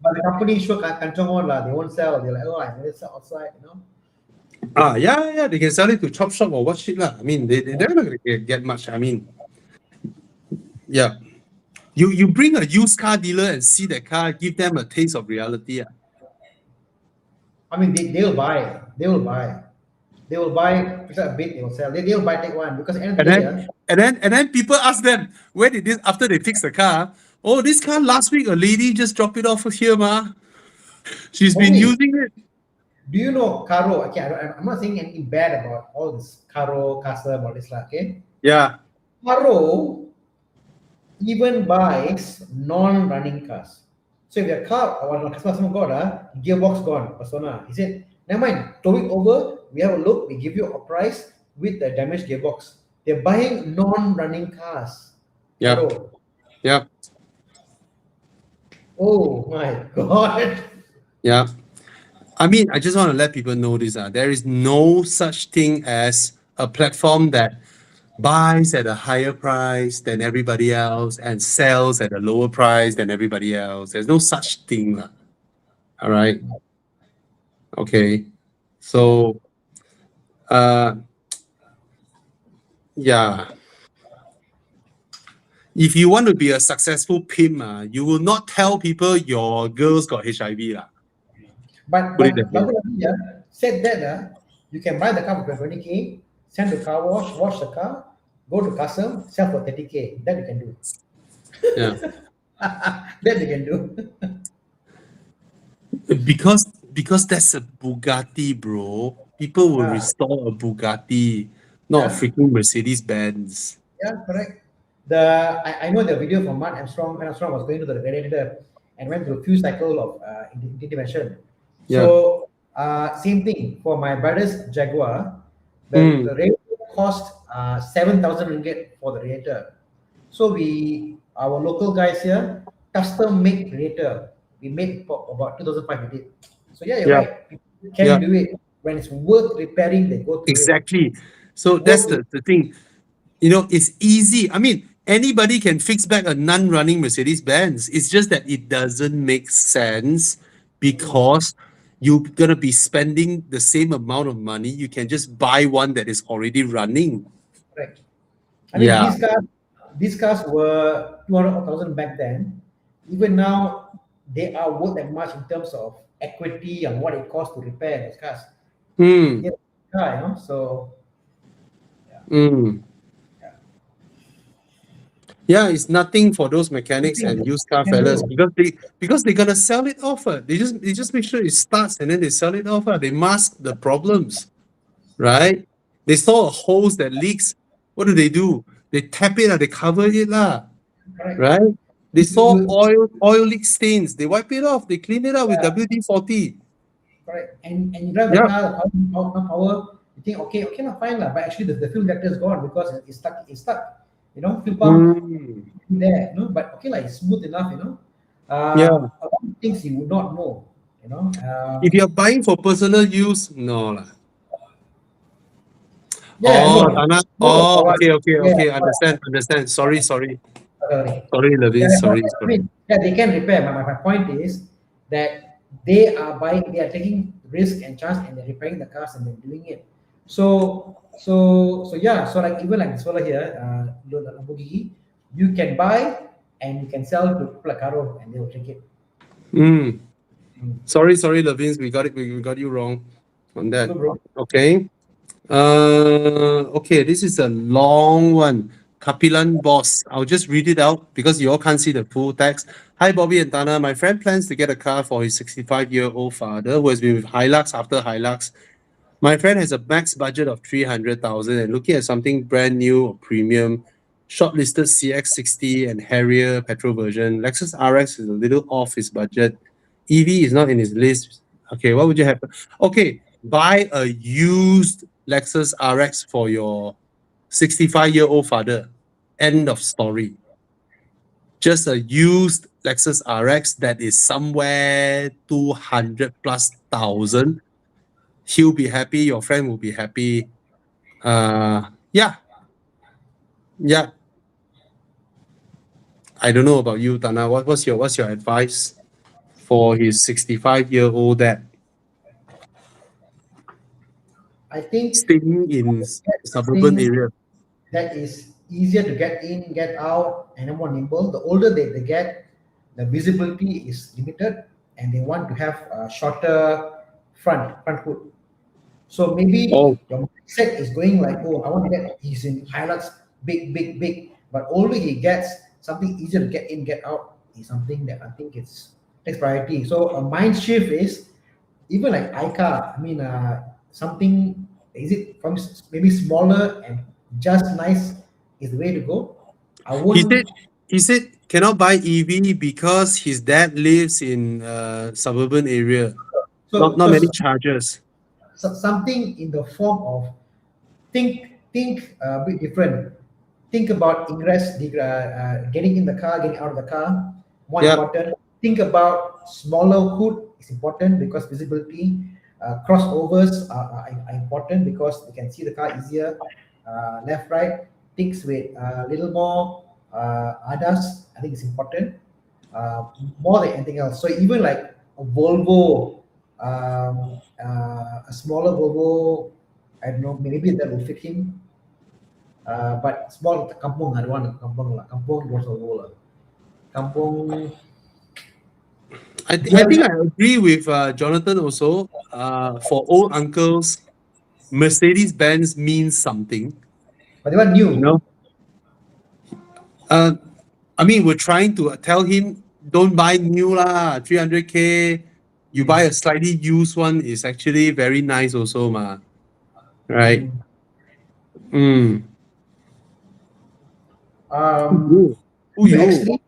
But the company sure can't on they won't sell. They're like, oh, I made it sell outside, Yeah, they can sell it to chop shop or what shit lah. I mean, they're not gonna get much. I mean, yeah. You bring a used car dealer and see that car, give them a taste of reality. I mean, they'll buy. They will buy. They will buy a bit, they will sell. They'll buy take one because end of the day, and then people ask them, where did this after they fix the car? Oh, this car last week a lady just dropped it off here, ma. She's been using it. Do you know Caro? Okay, I'm not saying anything bad about all this Caro, Custom, all this, okay? Yeah. Caro even buys non-running cars. So if your car or customer got a gearbox gone, Persona, he said, never mind, tow it over, we have a look, we give you a price with the damaged gearbox. They're buying non-running cars. Yeah. Caro. Yeah. Oh my God. Yeah. I mean, I just want to let people know this. There is no such thing as a platform that buys at a higher price than everybody else and sells at a lower price than everybody else. There's no such thing. All right. Okay. So, yeah. If you want to be a successful pimp, you will not tell people your girls got HIV. But said that you can buy the car for 20K, send to car wash the car, go to custom, sell for 30K. That you can do. Yeah. That you can do. Because that's a Bugatti, bro. People will restore a Bugatti, not a freaking Mercedes Benz. Yeah, correct. I know the video from Mark Armstrong. Armstrong was going to the radiator and went through a few cycles of intervention. So same thing for my brother's Jaguar. The radiator cost 7,000 ringgit for the radiator. So our local guys here custom make radiator. We made for about 2,500. So you're right. People can do it when it's worth repairing. They go to exactly. So that's the thing. It's easy. I mean, anybody can fix back a non-running Mercedes Benz. It's just that it doesn't make sense because you're gonna be spending the same amount of money. You can just buy one that is already running. Correct. I mean, these cars were 200,000 back then. Even now, they are worth that much in terms of equity and what it costs to repair those cars. So. Yeah, it's nothing for those mechanics and used car fellas because they're gonna sell it off. They just make sure it starts and then they sell it off. They mask the problems, right? They saw a hose that leaks. What do? They tap it, they cover it, right? They saw You- oil leak stains. They wipe it off. They clean it up with WD-40. Correct. And you drive the Yeah. car, the power, you think okay, not fine lah. But actually the fuel injector is gone because it's stuck. It's stuck. You know, fuel pump Mm. there. You know, but okay, like it's smooth enough. You know, Yeah. a lot of things you would not know. You know, If you're buying for personal use, no lah. yeah, Oh, no, Tana. no, Oh, for what? Yeah, okay. Understand. Sorry. sorry. Levin. Yeah, no, Sorry. I mean, yeah, they can repair. My point is that they are taking risk and chance and they're repairing the cars and they're doing it. So yeah, so like even like this fella here, the Lamborghini, you can buy and you can sell to people like Caro and they will take it. Mm. Mm. Sorry, Levins. We got it. We got you wrong on that. Good, bro. Okay. Okay. This is a long one. Kapilan boss. I'll just read it out because you all can't see the full text. Hi, Bobby and Tana. My friend plans to get a car for his 65-year-old father who has been with Hilux after Hilux. My friend has a max budget of 300,000 and looking at something brand new or premium. Shortlisted CX60 and Harrier petrol version. Lexus RX is a little off his budget. EV is not in his list. Okay, what would you have? Okay, buy a used Lexus RX for your 65-year-old father. End of story. Just a used Lexus RX that is somewhere 200 plus thousand. He'll be happy, your friend will be happy. Yeah. I don't know about you, Tana. What's your advice for his 65-year-old dad I think staying in suburban thing area? that is easier to get in, get out, and more nimble. The older they get, the visibility is limited, and they want to have a shorter front hood. So maybe Oh, your mindset is going like, oh, I want to get. He's in Hilux, big. But older he gets, something easier to get in, get out is something that I think it's takes priority. So a mind shift is even like iCar. I mean, something is it from maybe smaller and just nice is the way to go. I he won't. said he said cannot buy EV because his dad lives in suburban area. So Not many chargers. something in the form of think a bit different. Think about ingress, getting in the car, getting out of the car. More Yeah. important. Think about smaller hood is important because visibility. Crossovers are important because you can see the car easier. Left, right. Things with a little more ADAS, I think it's important more than anything else. So even like a Volvo, a smaller Volvo, I don't know, maybe that will fit him. But small kampung, I don't want a kampung lah. Kampung was a Volvo lah. Kampung. I think I agree with Jonathan also. For old uncles, Mercedes Benz means something. But they want new. You know, I mean, we're trying to tell him don't buy new lah, 300K. You buy a slightly used one is actually very nice also, ma. Right? Mm. Um, Who you? X3,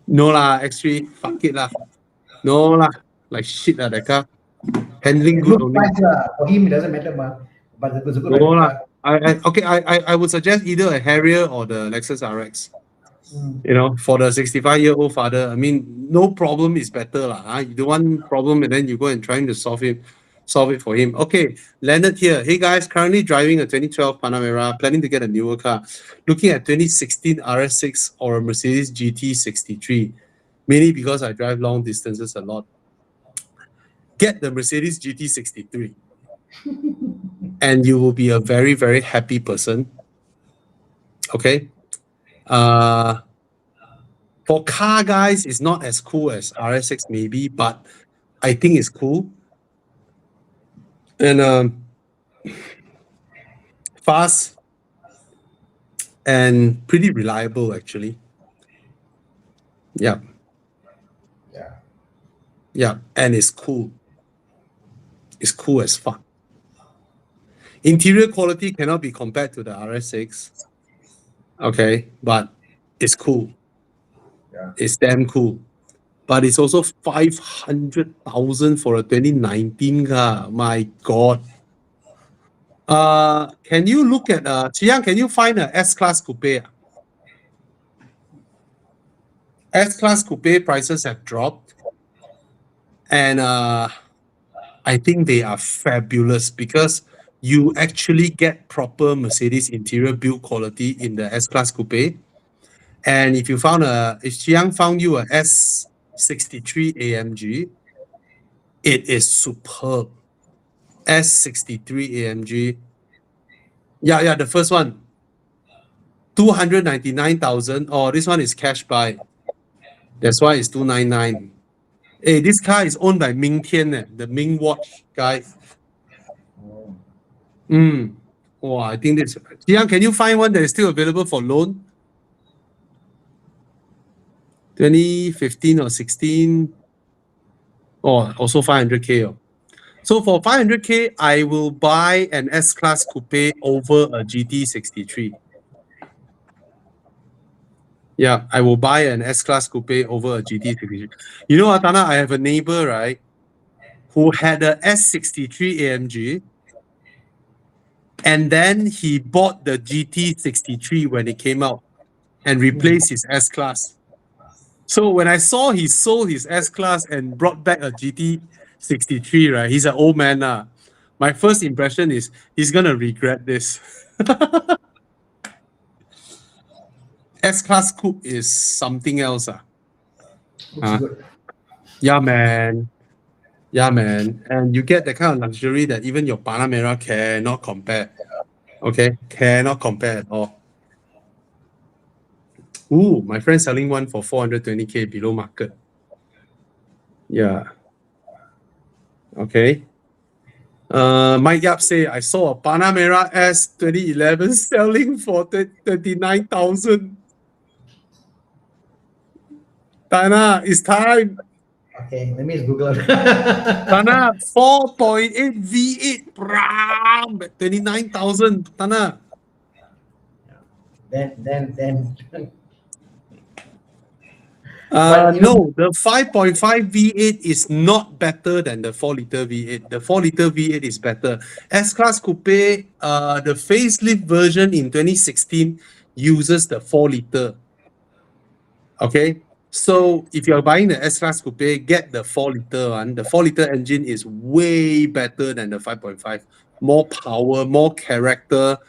No lah, X3. Fuck it lah. No lah. Like shit lah, that car. Handling good look only. price lah. For him, it doesn't matter, man. But it's a good No riding lah. car. I would suggest either a Harrier or the Lexus RX. Mm. You know, for the 65-year-old father, I mean, no problem is better lah. Huh? You don't want problem and then you go and trying to solve it for him. Okay, Leonard here. Hey guys, currently driving a 2012 Panamera, planning to get a newer car. Looking at 2016 RS6 or a Mercedes GT63, mainly because I drive long distances a lot. Get the Mercedes GT63 and you will be a very, very happy person. Okay. For car guys, it's not as cool as RS6 maybe, but I think it's cool. And fast and pretty reliable actually. Yeah. And it's cool. It's cool as fuck. Interior quality cannot be compared to the RS6. Okay, but it's cool. Yeah. It's damn cool. But it's also 500,000 for a 2019 car. My God. Can you look at Chiang, can you find a S-Class Coupe? S-Class Coupe prices have dropped. And I think they are fabulous because you actually get proper Mercedes interior build quality in the S-Class Coupe. And if Chiang found you a S63 AMG, it is superb. S63 AMG. Yeah, the first one. 299,000. Oh, this one is cash buy. That's why it's 299. Hey, this car is owned by Ming Tian, the Ming Watch guy. Oh. Oh, I think this. Jiang, can you find one that is still available for loan? 2015 or 16. Oh, also 500K. Oh. So for 500K, I will buy an S-Class Coupe over a GT63. Yeah, I will buy an S-Class Coupe over a GT63. You know, Atana, I have a neighbor, right, who had a S63 AMG, and then he bought the GT63 when it came out and replaced his S-Class. So when I saw he sold his S-Class and brought back a GT63, right, he's an old man now. My first impression is he's going to regret this. S-Class Coupe is something else. Looks good. Yeah, man. Yeah, man. And you get the kind of luxury that even your Panamera cannot compare. Okay? Cannot compare at all. Ooh, my friend selling one for 420K below market. Yeah. Okay. Mike Yap say, I saw a Panamera S 2011 selling for 39,000. Tana, it's time. Okay, let me just Google. Tana, 4.8 V8. 29,000. Tana. Then. No, the 5.5 V8 is not better than the 4-liter V8. The 4-liter V8 is better. S-Class Coupe, the facelift version in 2016 uses the 4-liter. Okay, so if you're buying the S-Class Coupe, get the 4-liter one. The 4-liter engine is way better than the 5.5. More power, more character,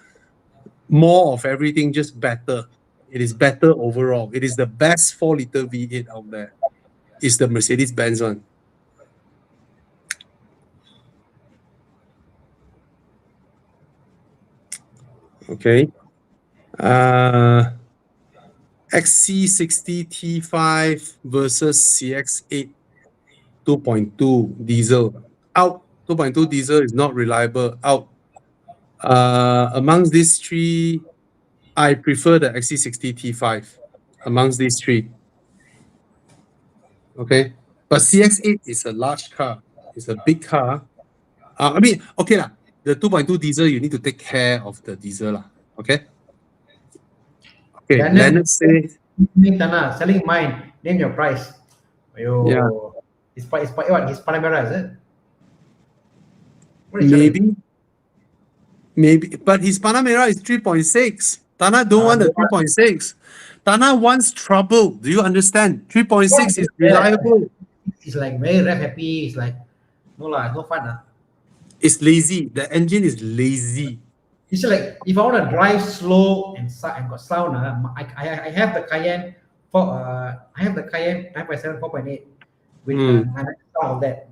more of everything, just better. It is better overall. It is the best 4-liter V8 out there. It's the Mercedes-Benz one. Okay. XC60 T5 versus CX8 2.2 diesel. Out. 2.2 diesel is not reliable. Out. Amongst these three, I prefer the XC60 T5 amongst these three. Okay. But CX8 is a large car. It's a big car. I mean, okay lah. The 2.2 diesel, you need to take care of the diesel lah. Okay. Okay. Leonard say. Tana, selling mine. Name your price. Yeah. His what? His Panamera, is it? What is Maybe. But his Panamera is 3.6. Tana don't want the 3.6. Tana wants trouble. Do you understand? 3.6 is reliable. It's like very rev happy. It's like no fun. It's lazy. The engine is lazy. It's like if I want to drive slow and got sound, I have the Cayenne I have the Cayenne 9.7 4.8 with nice sound on that.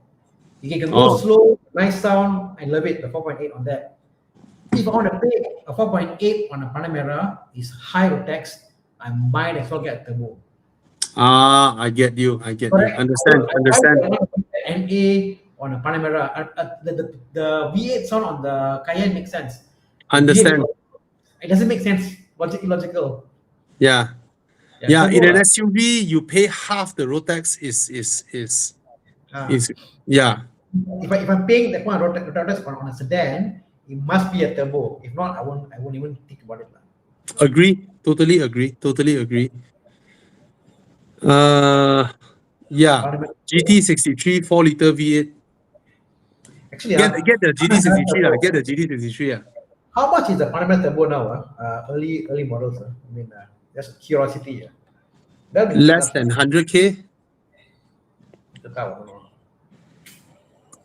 You can go slow, nice sound. I love it. The 4.8 on that. If I want to pay a 4.8 on a Panamera, is high rotax. I might as well get a turbo. I get you. Understand. NA on a Panamera. The V8 sound on the Cayenne makes sense. Understand. It doesn't make sense. Illogical. Yeah. In an SUV, you pay half the rotax is yeah. If I'm paying that one rotax on a sedan, it must be a turbo. If not, I won't even think about it. Agree. Totally agree. Yeah, Panamera. GT63 4-liter V8. Actually, Get the Panamera GT63 lah. Turbo. Get the GT63 lah. How much is the Panamera Turbo now? Early models. I mean, just curiosity. That'll be Less enough. than 100K. The car.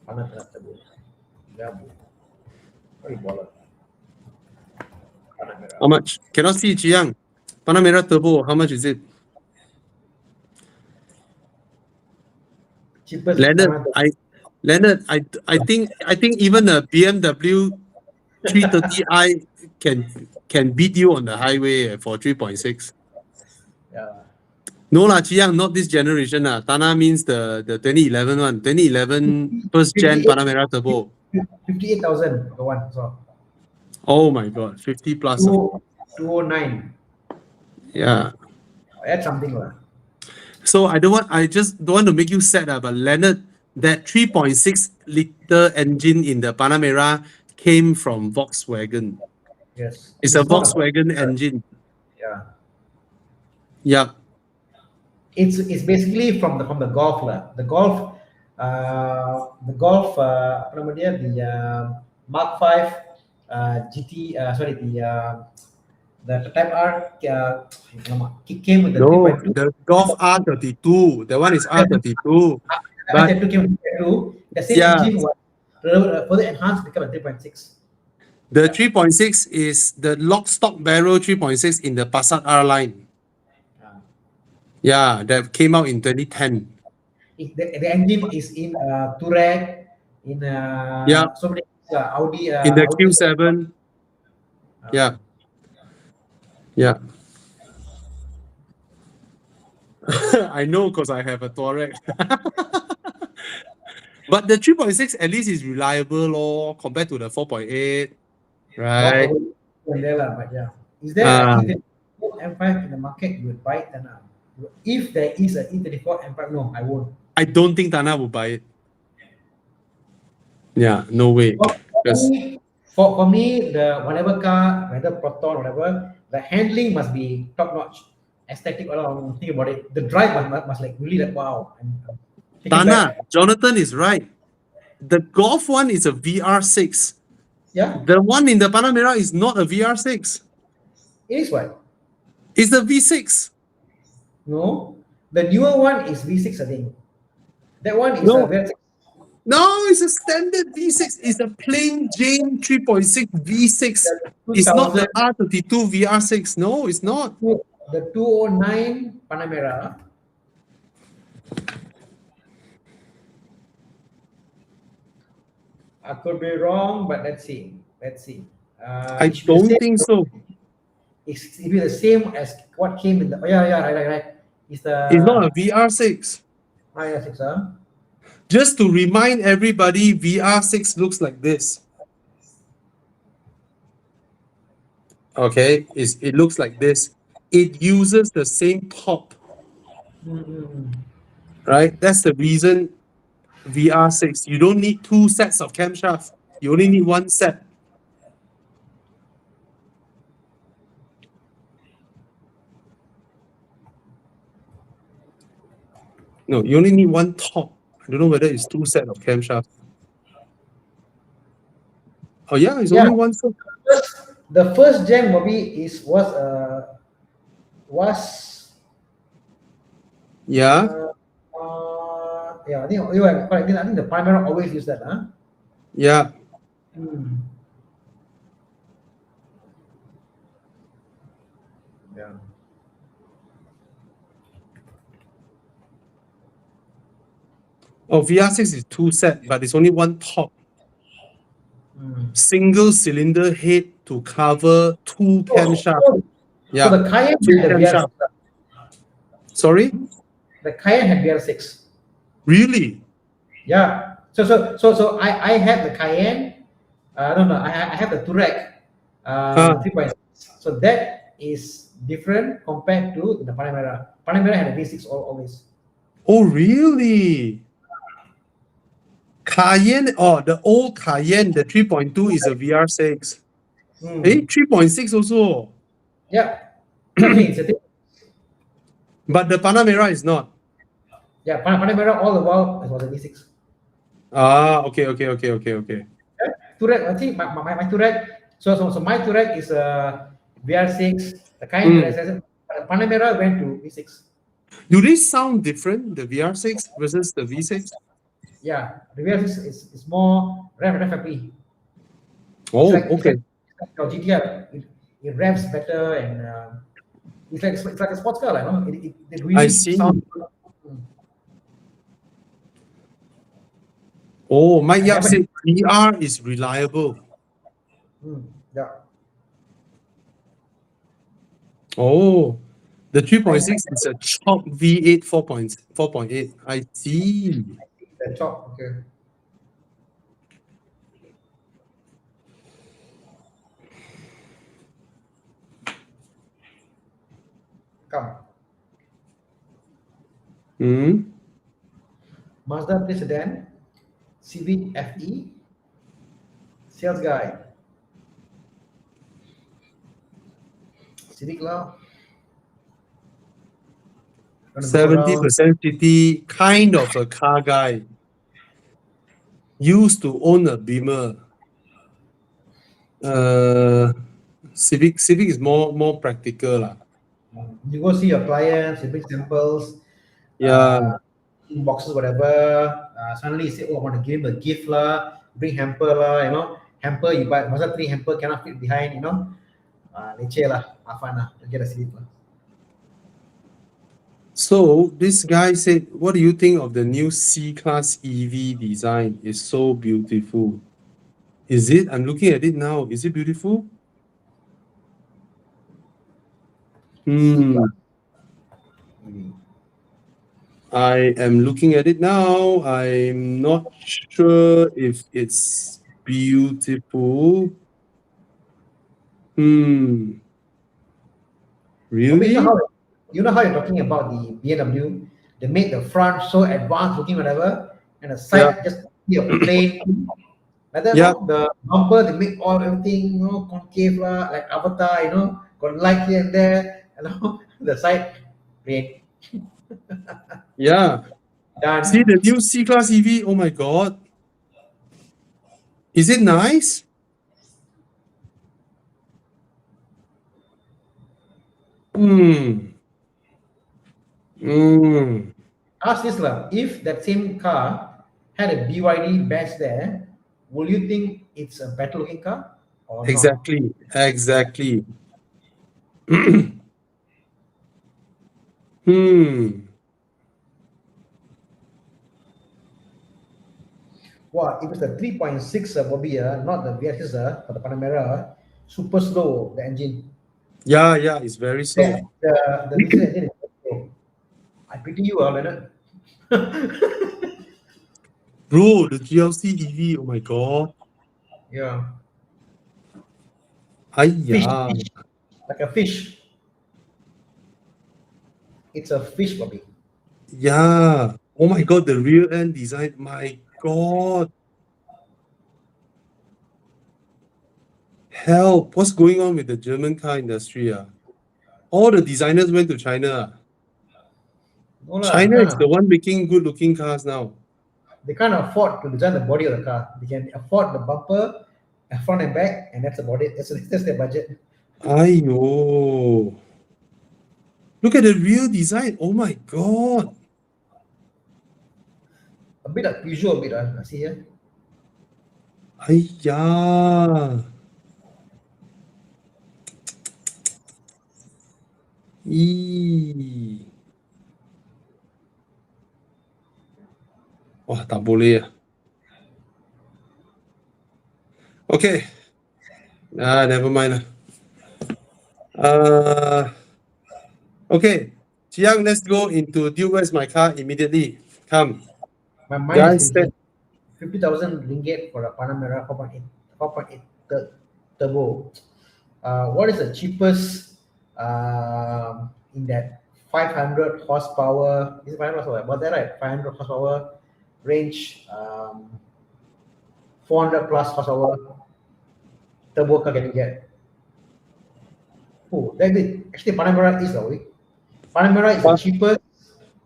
Panamera Turbo. Very baller. Panamera. How much? Cannot see, Jiang. Panamera Turbo, how much is it? Cheapest Leonard, Panamera Turbo. I think even a BMW 330i can beat you on the highway for 3.6. Yeah. No lah, Jiang, not this generation lah. Tana means the 2011 one. 2011 first gen 58 Panamera Turbo. 58,000 the one. So Oh my god, 50 plus. 209. Yeah. That's something lah. So I just don't want to make you sad, but Leonard, that 3.6 liter engine in the Panamera came from Volkswagen. Yes. It's a not Volkswagen engine. Yeah. Yeah. It's basically from the Golf lah. The Golf apa nama dia, the Mark 5 GT the Type R came with the No, 3.2. the Golf R32. That one is R32. But R32 came with 3.2. The same yeah, engine was further enhanced, become a 3.6. the 3.6 is the lock stock barrel 3.6 in the Passat R line. Yeah, that came out in 2010. The engine is in Touareg, in Yeah. so many Audi. In the Audi. Q7. Yeah. Yeah. I know because I have a Touareg. But the 3.6 at least is reliable lor, compared to the 4.8, right? But yeah. Is there an E34 M5 in the market? You would buy it, Tana? If there is an E34 M5, no, I won't. I don't think Tana will buy it. Yeah, no way. For me, the whatever car, whether Proton, whatever, the handling must be top notch. Aesthetic, think about it. The drive must like really like wow. Tana, Jonathan is right. The Golf one is a VR6. Yeah. The one in the Panamera is not a VR6. It is what? It's a V6. No, the newer one is V6, I think. That one is No. a V6. No, it's a standard V6. It's a plain Jane 3.6 V6. It's not the R32 VR6. No, it's not. The 209 Panamera. I could be wrong, but let's see. I don't think so. It's the same as what came in the. Oh, yeah, right. It's not a VR6. VR6, huh? Just to remind everybody, VR6 looks like this. Okay, it looks like this. It uses the same top. Right? That's the reason VR6. You don't need two sets of camshafts. You only need one set. No, you only need one top. I don't know whether it's two sets of camshafts. Oh yeah, it's only one set. The first gen maybe was yeah. I think you are correct. I think the Panamera always use that, huh? Yeah. Yeah. Oh, VR6 is two set, but it's only one top. Single cylinder head to cover two camshafts. Yeah. So the Cayenne had the VR6. Sorry? The Cayenne had VR6. Really? Yeah. So I have the Cayenne. I have the Touareg 3.6. So that is different compared to the Panamera. Panamera had a V6 always. Oh, really? Cayenne, the old Cayenne, the 3.2 is a VR6. 3.6 also. Yeah. It's a thing. But the Panamera is not. Yeah, Panamera all the while it was a V6. Okay. Touareg, I think my Touareg. So my Touareg is a VR6. The kind that I Mm. said, Panamera went to V6. Do they sound different, the VR6 versus the V6? Yeah, the VR6 is more rev happy. Oh, It's okay. like your GTR. It revs better and it's like a sports car, like, no? It I really see. sounds. Oh, Mike I Yap never. said VR is reliable. Yeah. Oh, the 3.6 is a chop V8 4.8. I see. The top. Okay. Come. Hmm. Mazda 3 sedan, Civic FE, sales guy. Civic lah. Gonna go around. 70% city, kind of a car guy. Used to own a Beamer. Civic is more practical lah. You go see your clients, you bring samples, Yeah, boxes, whatever. Suddenly you say, "Oh, I want to give him a gift lah." Bring hamper lah, hamper. You buy Mazda 3 hamper cannot fit behind, leceh lah, have fun lah, to get a Civic lah. so this guy said, what do you think of the new C-Class EV design? It's so beautiful. Is it? I'm looking at it now. Is it beautiful? C-Class. I am looking at it now. I'm not sure if it's beautiful. But Really? you know how you're talking about the BMW? They made the front so advanced looking, whatever, and the side just be a plain. Like that, Yeah. the bumper, they make all everything, concave lah, like Avatar, got light here and there, the side plain. Yeah. Done. See the new C-Class EV? Oh my God. Is it nice? Ask this lah. If that same car had a BYD badge there, will you think it's a better looking car or not? Exactly. Wow, if it's the 3.6 Bobby, not the VSS, but the Panamera, super slow, the engine. Yeah, it's very slow. The diesel engine is slow. I pity you, Leonard. Bro, the GLC EV, oh my God. Yeah. Fish, Hiya. like a fish. It's a fish, Bobby. Yeah. Oh my God, the rear end design. My God. Help. What's going on with the German car industry? All the designers went to China. No lah, China is the one making good looking cars now. They can't afford to design the body of the car. They can afford the bumper, front and back, and that's about it. That's their budget. Aiyo. Look at the rear design. Oh my God. A bit like Peugeot, a bit. I see here. Hiya. Wah, tak boleh. Okay. Never mind. Okay. Chiang, let's go into where's my car immediately. Come. My mind is thinking 50,000 ringgit for a Panamera 4.8 turbo. What is the cheapest in that 500 horsepower? Is it 500 horsepower? Was that right? 500 horsepower range, 400 plus horsepower turbo car can you get? Oh, that's it. Actually, Panamera is a week. Panamera is the But cheapest.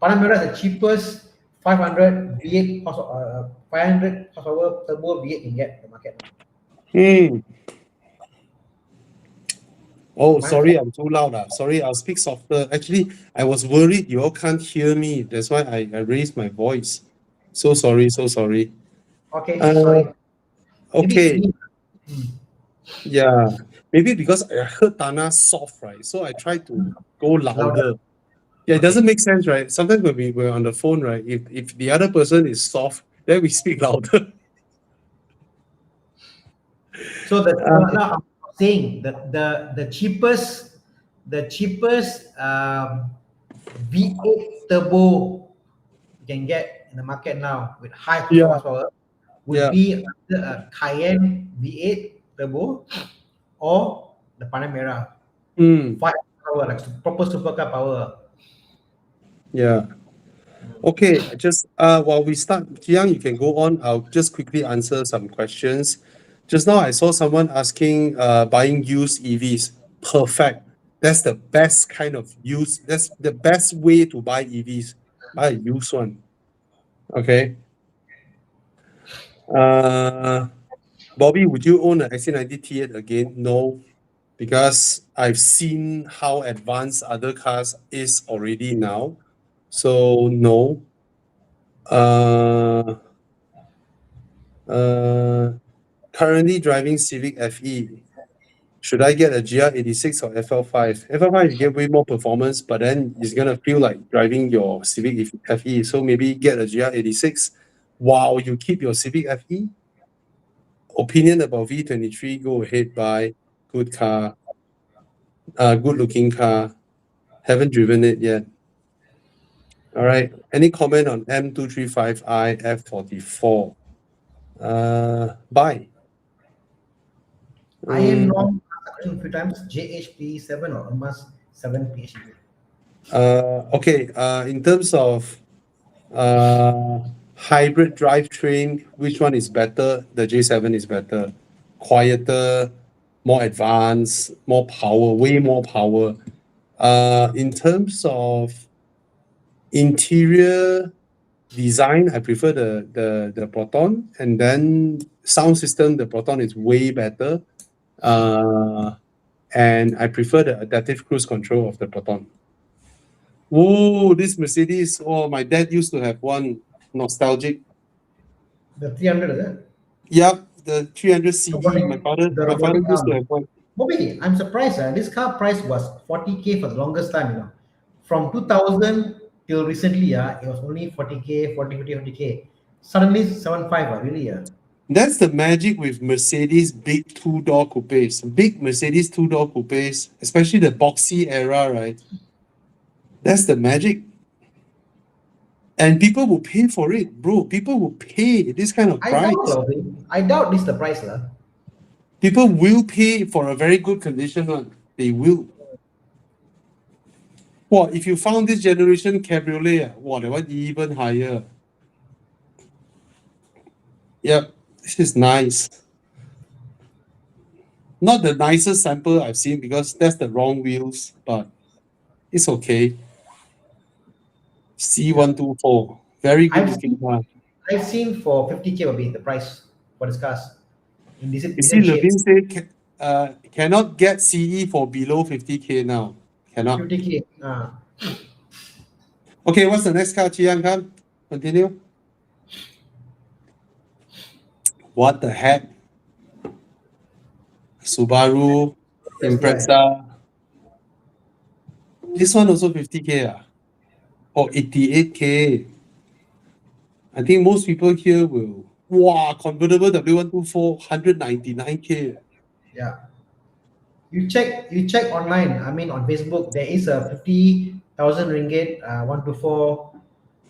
Panamera is the cheapest 500 V8 horsepower, 500 horsepower turbo V8 can get in the market now. hmm. Oh, Mine sorry, I'm too loud. Sorry, I'll speak softer. Actually, I was worried you all can't hear me. That's why I raised my voice. So sorry, so sorry. okay, Uh, sorry. Maybe it's okay, me. Hmm. yeah. Maybe because I heard Tana soft, right? So I tried to go Louder. louder. Yeah, it doesn't Okay. make sense, right? Sometimes when we're on the phone, right? If the other person is soft, then we speak louder. So the Uh, no, I'm saying that the cheapest V8 turbo you can get in the market now with high yeah, horsepower would yeah. be either a Cayenne V8 turbo or the Panamera Mm, 5 power, like proper supercar power. yeah. Okay, just while we start, Jiang, you can go on. I'll just quickly answer some questions. Just now I saw someone asking buying used EVs. Perfect. That's the best kind of use. That's the best way to buy EVs. Buy a used one. Okay. Uh Bobby, would you own an XC90 T8 again? No, because I've seen how advanced other cars is already now. So no. Uh, uh, Currently driving Civic FE. Should I get a GR86 or FL5? FL5 you get way more performance, but then it's gonna feel like driving your Civic FE. So maybe get a GR86 while you keep your Civic FE. Opinion about V23, go ahead, buy. Good car, good looking car. Haven't driven it yet. All right. Any comment on M235i F44? Buy. I am Mm, wrong a few times. JHP7 or almost 7 PHEV. okay. In terms of hybrid drivetrain, which one is better? The J7 is better. Quieter, more advanced, more power, way more power. In terms of interior design, I prefer the Proton, and then sound system, the Proton is way better. And I prefer the adaptive cruise control of the Proton. Oh, this Mercedes! Oh, my dad used to have one. Nostalgic. The 300, is it? Yep, the 300 CE. Robotic, the My father robotic used to arm. have one. Bobby, I'm surprised. This car price was 40K for the longest time. From 2000 till recently, it was only 40K, 40, 50, 50K. Suddenly 75, really. That's the magic with Mercedes big two-door coupes. Big Mercedes two-door coupes, especially the boxy era, right? That's the magic. And people will pay for it, bro. People will pay this kind of I doubt, price. I doubt this the price, lah. People will pay for a very good condition one. They will. Well, if you found this generation cabriolet, wow, that one even higher. Yep, this is nice. Not the nicest sample I've seen because that's the wrong wheels, but it's okay. Yeah. C124, very good I've looking seen, car. I've seen for 50K will be the price for this cars in You see, decent shape. Levin say cannot get CE for below 50K now. Cannot. 50K. Okay, what's the next car, Chiang Kan? Continue. What the heck? Subaru, SDI. Impreza. This one also 50K or 88K. I think most people here will. Wow, convertible W124, 199K. Yeah. You check online. I mean, on Facebook, there is a 50,000 ringgit, 124,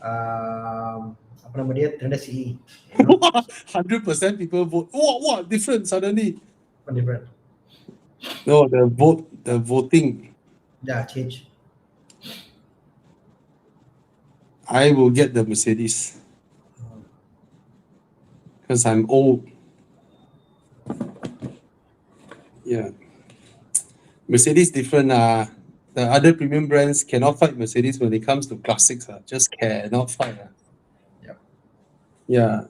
apa nama dia, 300 CE. 100% people vote. Wow, different suddenly. Different. No, the voting. Yeah, change. I will get the Mercedes because I'm old. Yeah. Mercedes different. the other premium brands cannot fight Mercedes when it comes to classics. Just cannot fight. Yep. Yeah.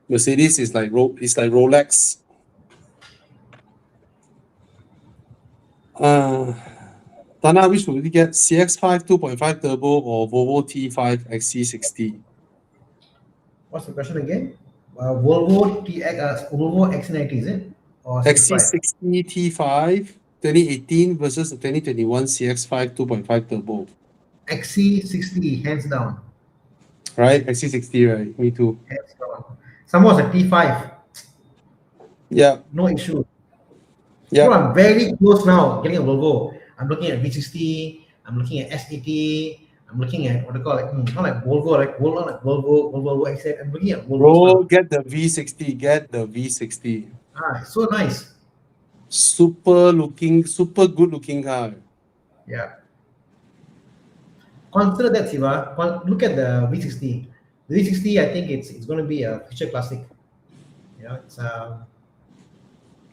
Mercedes is like Rolex. Tana, which would you get? CX-5 2.5 turbo or Volvo T5 XC60? What's the question again? Volvo X90, is it? Or CX5? XC60 T5 2018 versus the 2021 CX-5 2.5 turbo. XC60, hands down. Right? XC60, right? Me too. Hands down. Some was a T5. Yeah. No issue. Yeah. So I'm very close now getting a Volvo. I'm looking at V60. I'm looking at S80. I'm looking at what they call it. Not like Volvo, like Volvo X8. I'm looking at Volvo. Bro, get the V60. Get the V60. It's so nice. Super good looking car. Yeah. Consider that, Siva. Look at the V60. The V60, I think it's going to be a future classic. You know, it's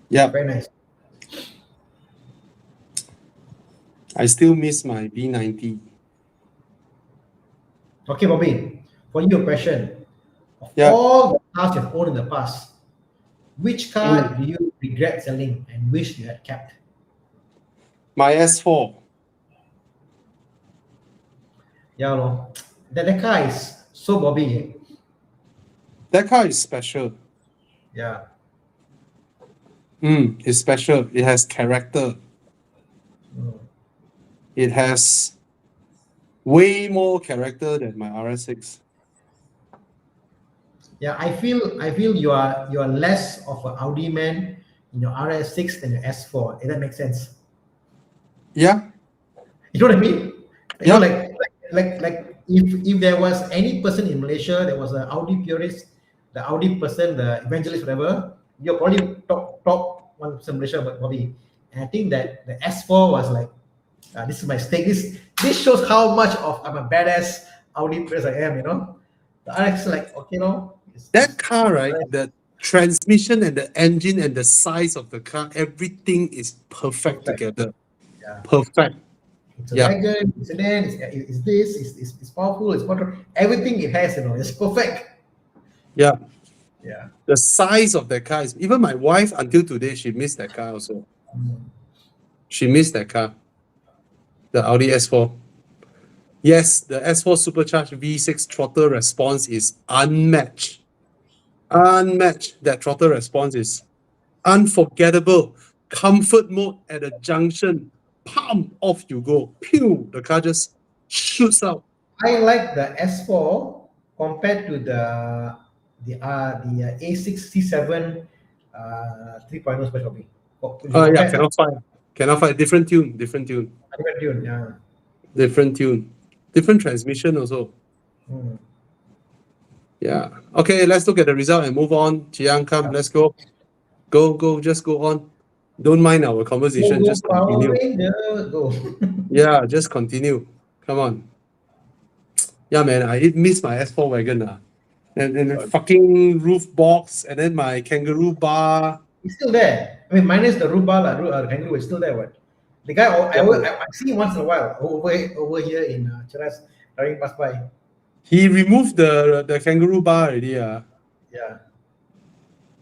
yeah, very nice. I still miss my V90. Okay, Bobby, for you a question. Of Yeah. all the cars you've owned in the past, which car do you regret selling and wish you had kept? My S4. Yeah, no. That car is so Bobby. That car is special. Yeah. It's special. It has character. It has way more character than my RS6. Yeah, I feel you are less of an Audi man in your RS6 than your S4. If that makes sense. Yeah. You know what I mean? You Yeah. know, like if there was any person in Malaysia that was an Audi purist, the Audi person, the evangelist, whatever, you're probably top 1% Malaysia, Bobby. And I think that the S4 was like, this is my stake. This shows how much of I'm a badass Audi purist I am. You know, the RX is like, okay, no. That car, right? The transmission and the engine and the size of the car, everything is perfect together. Yeah. Perfect. It's a wagon, it's an end, it's this, it's powerful, it's motor, everything it has, you know, it's perfect. Yeah. Yeah. The size of that car is, even my wife until today, she missed that car also. She missed that car. The Audi S4. Yes, the S4 supercharged V6 throttle response is unmatched. Unmatched. That throttle response is unforgettable. Comfort mode at a junction. Pam, off you go. Pew, the car just shoots out. I like the S4 compared to the A6 C7 3.0 special B. Yeah, cannot fight. Cannot fight. Different tune. Different tune, yeah. Different tune. Different transmission also. Yeah. Okay, let's look at the result and move on. Chiang, come, let's go. Go, just go on. Don't mind our conversation. Just continue. Go. Yeah, just continue. Come on. Yeah, man, I miss my S4 wagon. And the fucking roof box, and then my kangaroo bar. It's still there. I mean, minus the roof bar, the kangaroo is still there. What? The guy, I see him once in a while over here in Cheras, driving past by. He removed the kangaroo bar already. Yeah.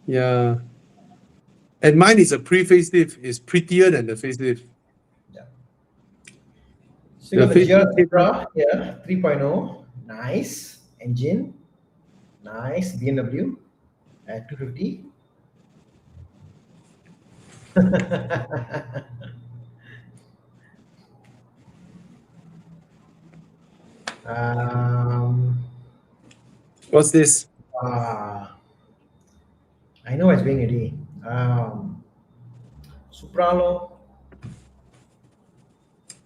Yeah. And mine is a pre-facelift. It's prettier than the facelift. Yeah. So you got the GR Supra, yeah, 3.0. Nice. Engine. Nice. BMW at 250. What's this? I know it's being ready. Supra lo.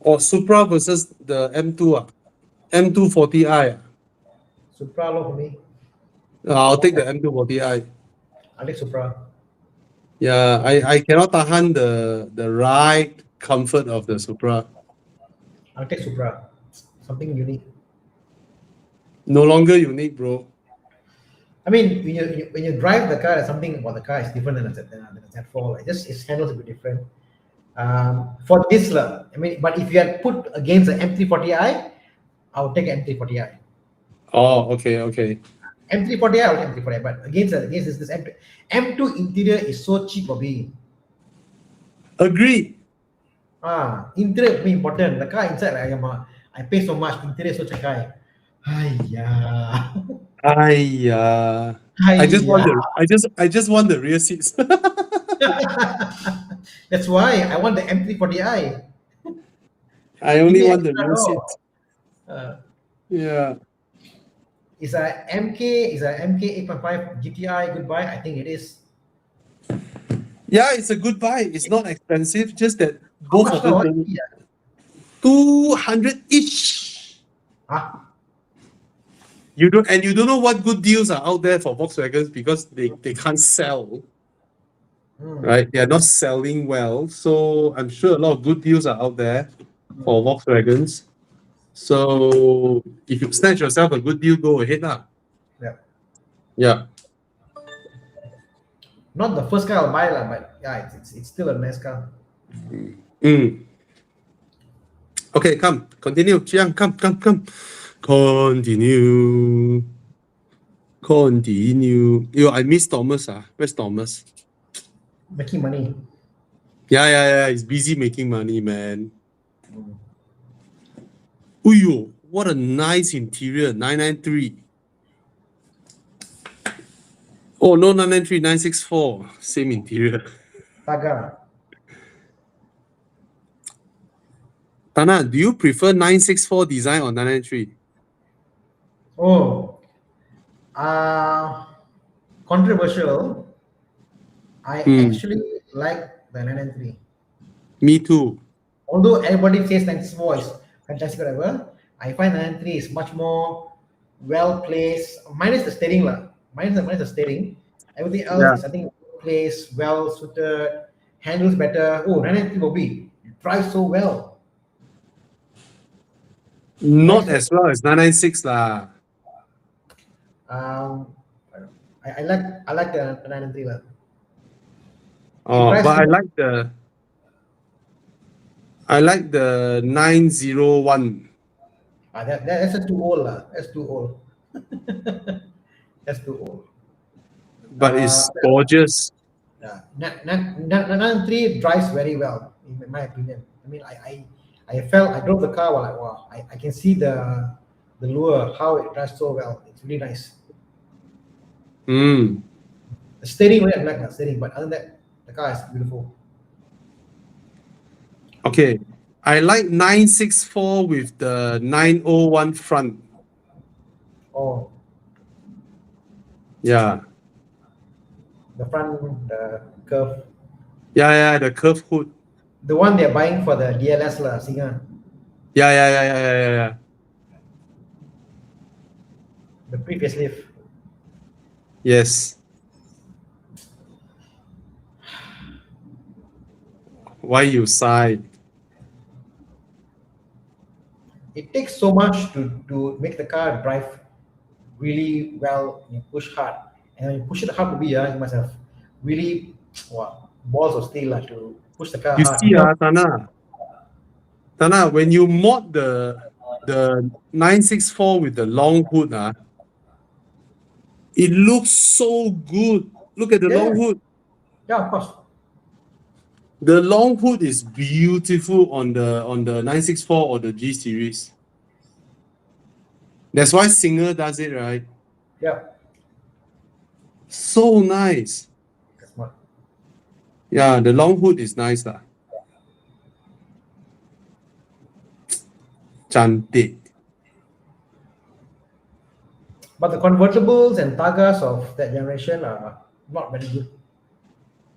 Or Supra versus the M2 M240i. Supra lo for me. I'll take the M240i. I like Supra. Yeah, I cannot tahan the ride comfort of the Supra. I'll take Supra. Something unique. No longer unique, bro. I mean, when you drive the car, something about the car is different than a Z4. Like its handles a bit different. For this, I mean, but if you had put against the M340i, I would take M340i. Oh, okay, okay. M340i, I would take M340i, but against this M2 interior is so cheap, Bobby. Agreed. Interior very important. The car inside, I pay so much. Interior so cekai. Hiya. I just want the rear seats. That's why I want the M340i. I only want the rear seats. Yeah. Is a MK 8.5 GTI good buy? I think it is. Yeah, it's a good buy. It's not expensive, just that How both much of now? them 200 each. You don't know what good deals are out there for Volkswagens because they can't sell. Right? They are not selling well. So I'm sure a lot of good deals are out there for Volkswagens. So if you snatch yourself a good deal, go ahead now. Yeah. Yeah. Not the first car I'll buy, but yeah, it's still a nice car. Okay, come. Continue. Chiang, come. Continue. Yo, I miss Thomas. Where's Thomas? Making money. Yeah. He's busy making money, man. Uyo, what a nice interior. 993. Oh, no, 993, 964. Same interior. Targa. Tana, do you prefer 964 design or 993? Oh. Controversial. I actually like the 993. Me too. Although everybody says 964 is fantastic, whatever, I find 993 is much more well placed. Minus the steering, minus the steering. Everything else is, I think, well placed, well suited, handles better. Oh, 993 Bobby, it drives so well. Not as well as 996 lah. I like the 993 lah. Oh, but I like the 901. That's too old lah. That's too old. That's too old. But it's gorgeous. Yeah, 993 drives very well, in my opinion. I mean, I drove the car while wow, I can see the lure, how it drives so well. It's really nice. The steering, I like the steering, but other than that, the car is beautiful. Okay, I like 964 with the 901 front. Oh. Yeah. The front, the curve. Yeah, the curved hood. The one they're buying for the DLS lah, Singer. Yeah. The previous lift. Yes. Why you sigh? It takes so much to make the car drive really well. You push hard, and when you push it hard, you must have really balls of steel to push the car hard. You see, Tana, when you mod the 964 with the long hood, it looks so good. Look at the long hood. Yeah, of course. The long hood is beautiful on the 964 or the G series. That's why Singer does it, right? Yeah. So nice. That's smart. Yeah, the long hood is nice lah. Cantik. But the convertibles and Targas of that generation are not very good.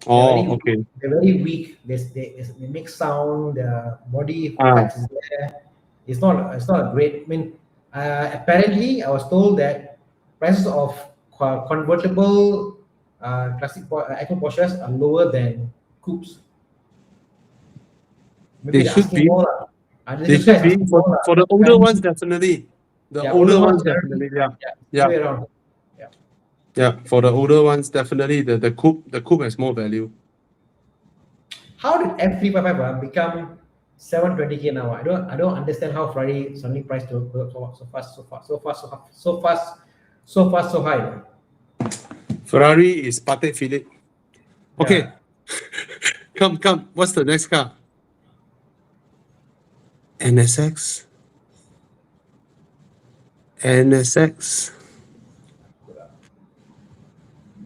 Okay. They're very weak. They make sound. The body effects is there. It's not a great. I mean, apparently, I was told that prices of convertible classic Eco Porsches are lower than Coupes. Maybe they should be. They should be for the older ones, definitely. The older ones, definitely. Yeah. Yeah, for the older ones, definitely the coupe has more value. How did F355 become 720K now? I don't understand how Ferrari suddenly priced so fast, so high. Ferrari is Patek Philippe. Okay, Yeah. come. What's the next car? NSX. NSX.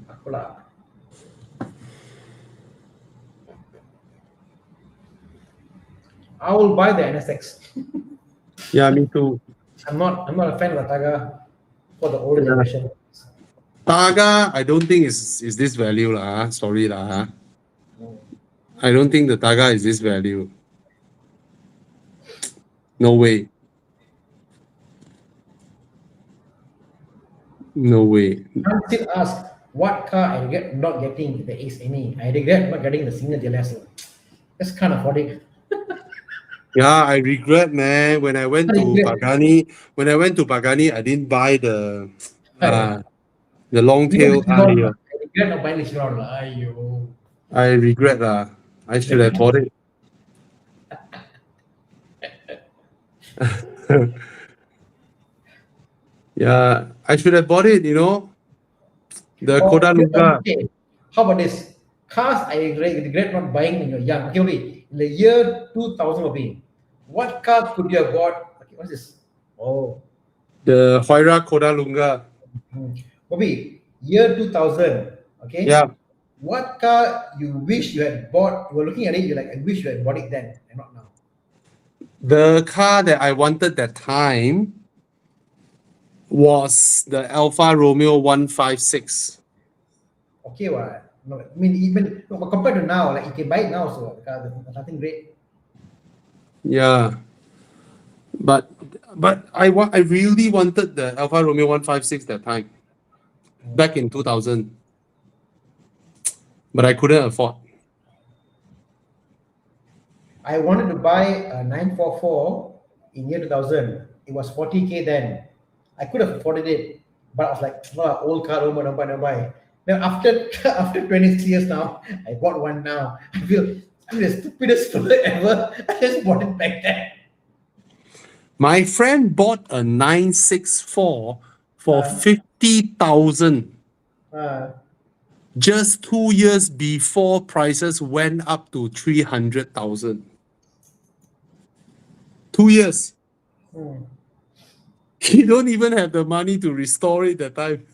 Akulah. I will buy the NSX. Yeah, me too. I'm not a fan of the Targa for the older Yeah. generation. Targa, I don't think is this value lah. Sorry lah. I don't think the Targa is this value. No way. No way. I'm still asked what car I regret not getting the Ace NE. I regret not getting the single DLS. Just can't afford it. Yeah, I regret, man. When I went I to regret. Pagani, I didn't buy the Hey, long even tail Lichron, area. I regret not buying Lichron. Aiyo. I regret lah. I should have bought it. Yeah, I should have bought it, you know. The Or, Koda Lunga. okay, how about this? Cars I regret not buying when you're young. Okay, okay. In the year 2000, okay, what car could you have bought? Okay, what's this? Oh, The Huayra Koda Lunga. Bobby, year 2000, okay? Yeah. What car you wish you had bought? You were looking at it, you're like, I wish you had bought it then and not now. The car that I wanted that time was the Alfa Romeo 156. Okay, what? No, I mean, even no, but compared to now, like you can buy it now, so the car, there's nothing great. Yeah. But I really wanted the Alfa Romeo 156 that time. Back in 2000. But I couldn't afford. I wanted to buy a 944 in year 2000. It was 40K then. I could have afforded it, but I was like, oh, old car, don't buy. Now after after 26 years now, I bought one now. I feel I'm the stupidest fool ever. I just bought it back then. My friend bought a 964 for Uh. 50,000 Uh, just 2 years before prices went up to 300,000. 2 years. He don't even have the money to restore it that time.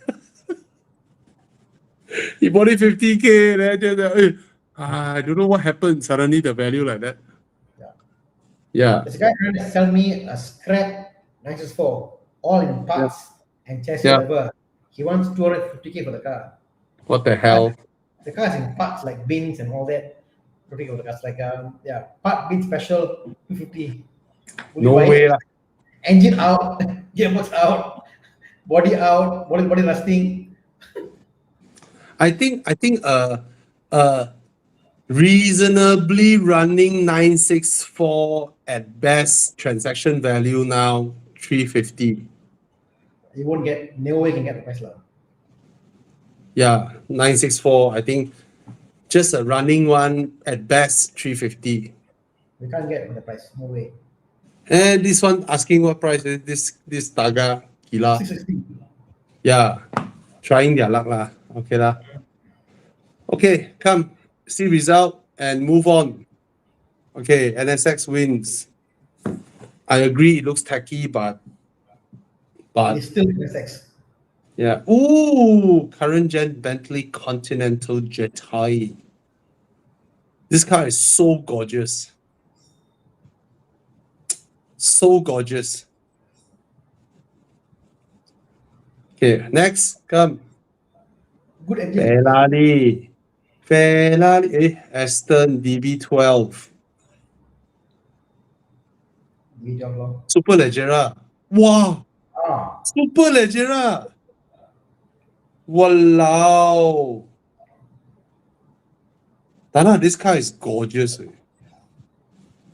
He bought it 50K, then I don't know what happened. Suddenly the value like that. yeah. Yeah. This guy trying to sell me a scrap 964, all in parts and chassis Yeah. whatever. He wants 250K for the car. What the hell? The car is in parts like bins and all that. 250K for the car. It's like part bin special 250. No way lah. Engine out, gearbox out, body out, body rusting. I think reasonably running 964 at best transaction value now 350. You won't get, no way you can get the price low. Yeah, 964. I think just a running one at best 350. We can't get it for the price. No way. And this one asking what price is this Targa Gila. 660. Yeah, trying their luck lah. Okay lah. Okay, come see result and move on. Okay, NSX wins. I agree it looks tacky, but It's still NSX. yeah. Ooh, current gen Bentley Continental Jetour. This car is so gorgeous. So gorgeous. Okay, next, come. Good engine. Ferrari, Aston DB12. Super Leggera. Wow, Super Leggera. Walao. Dana, this car is gorgeous.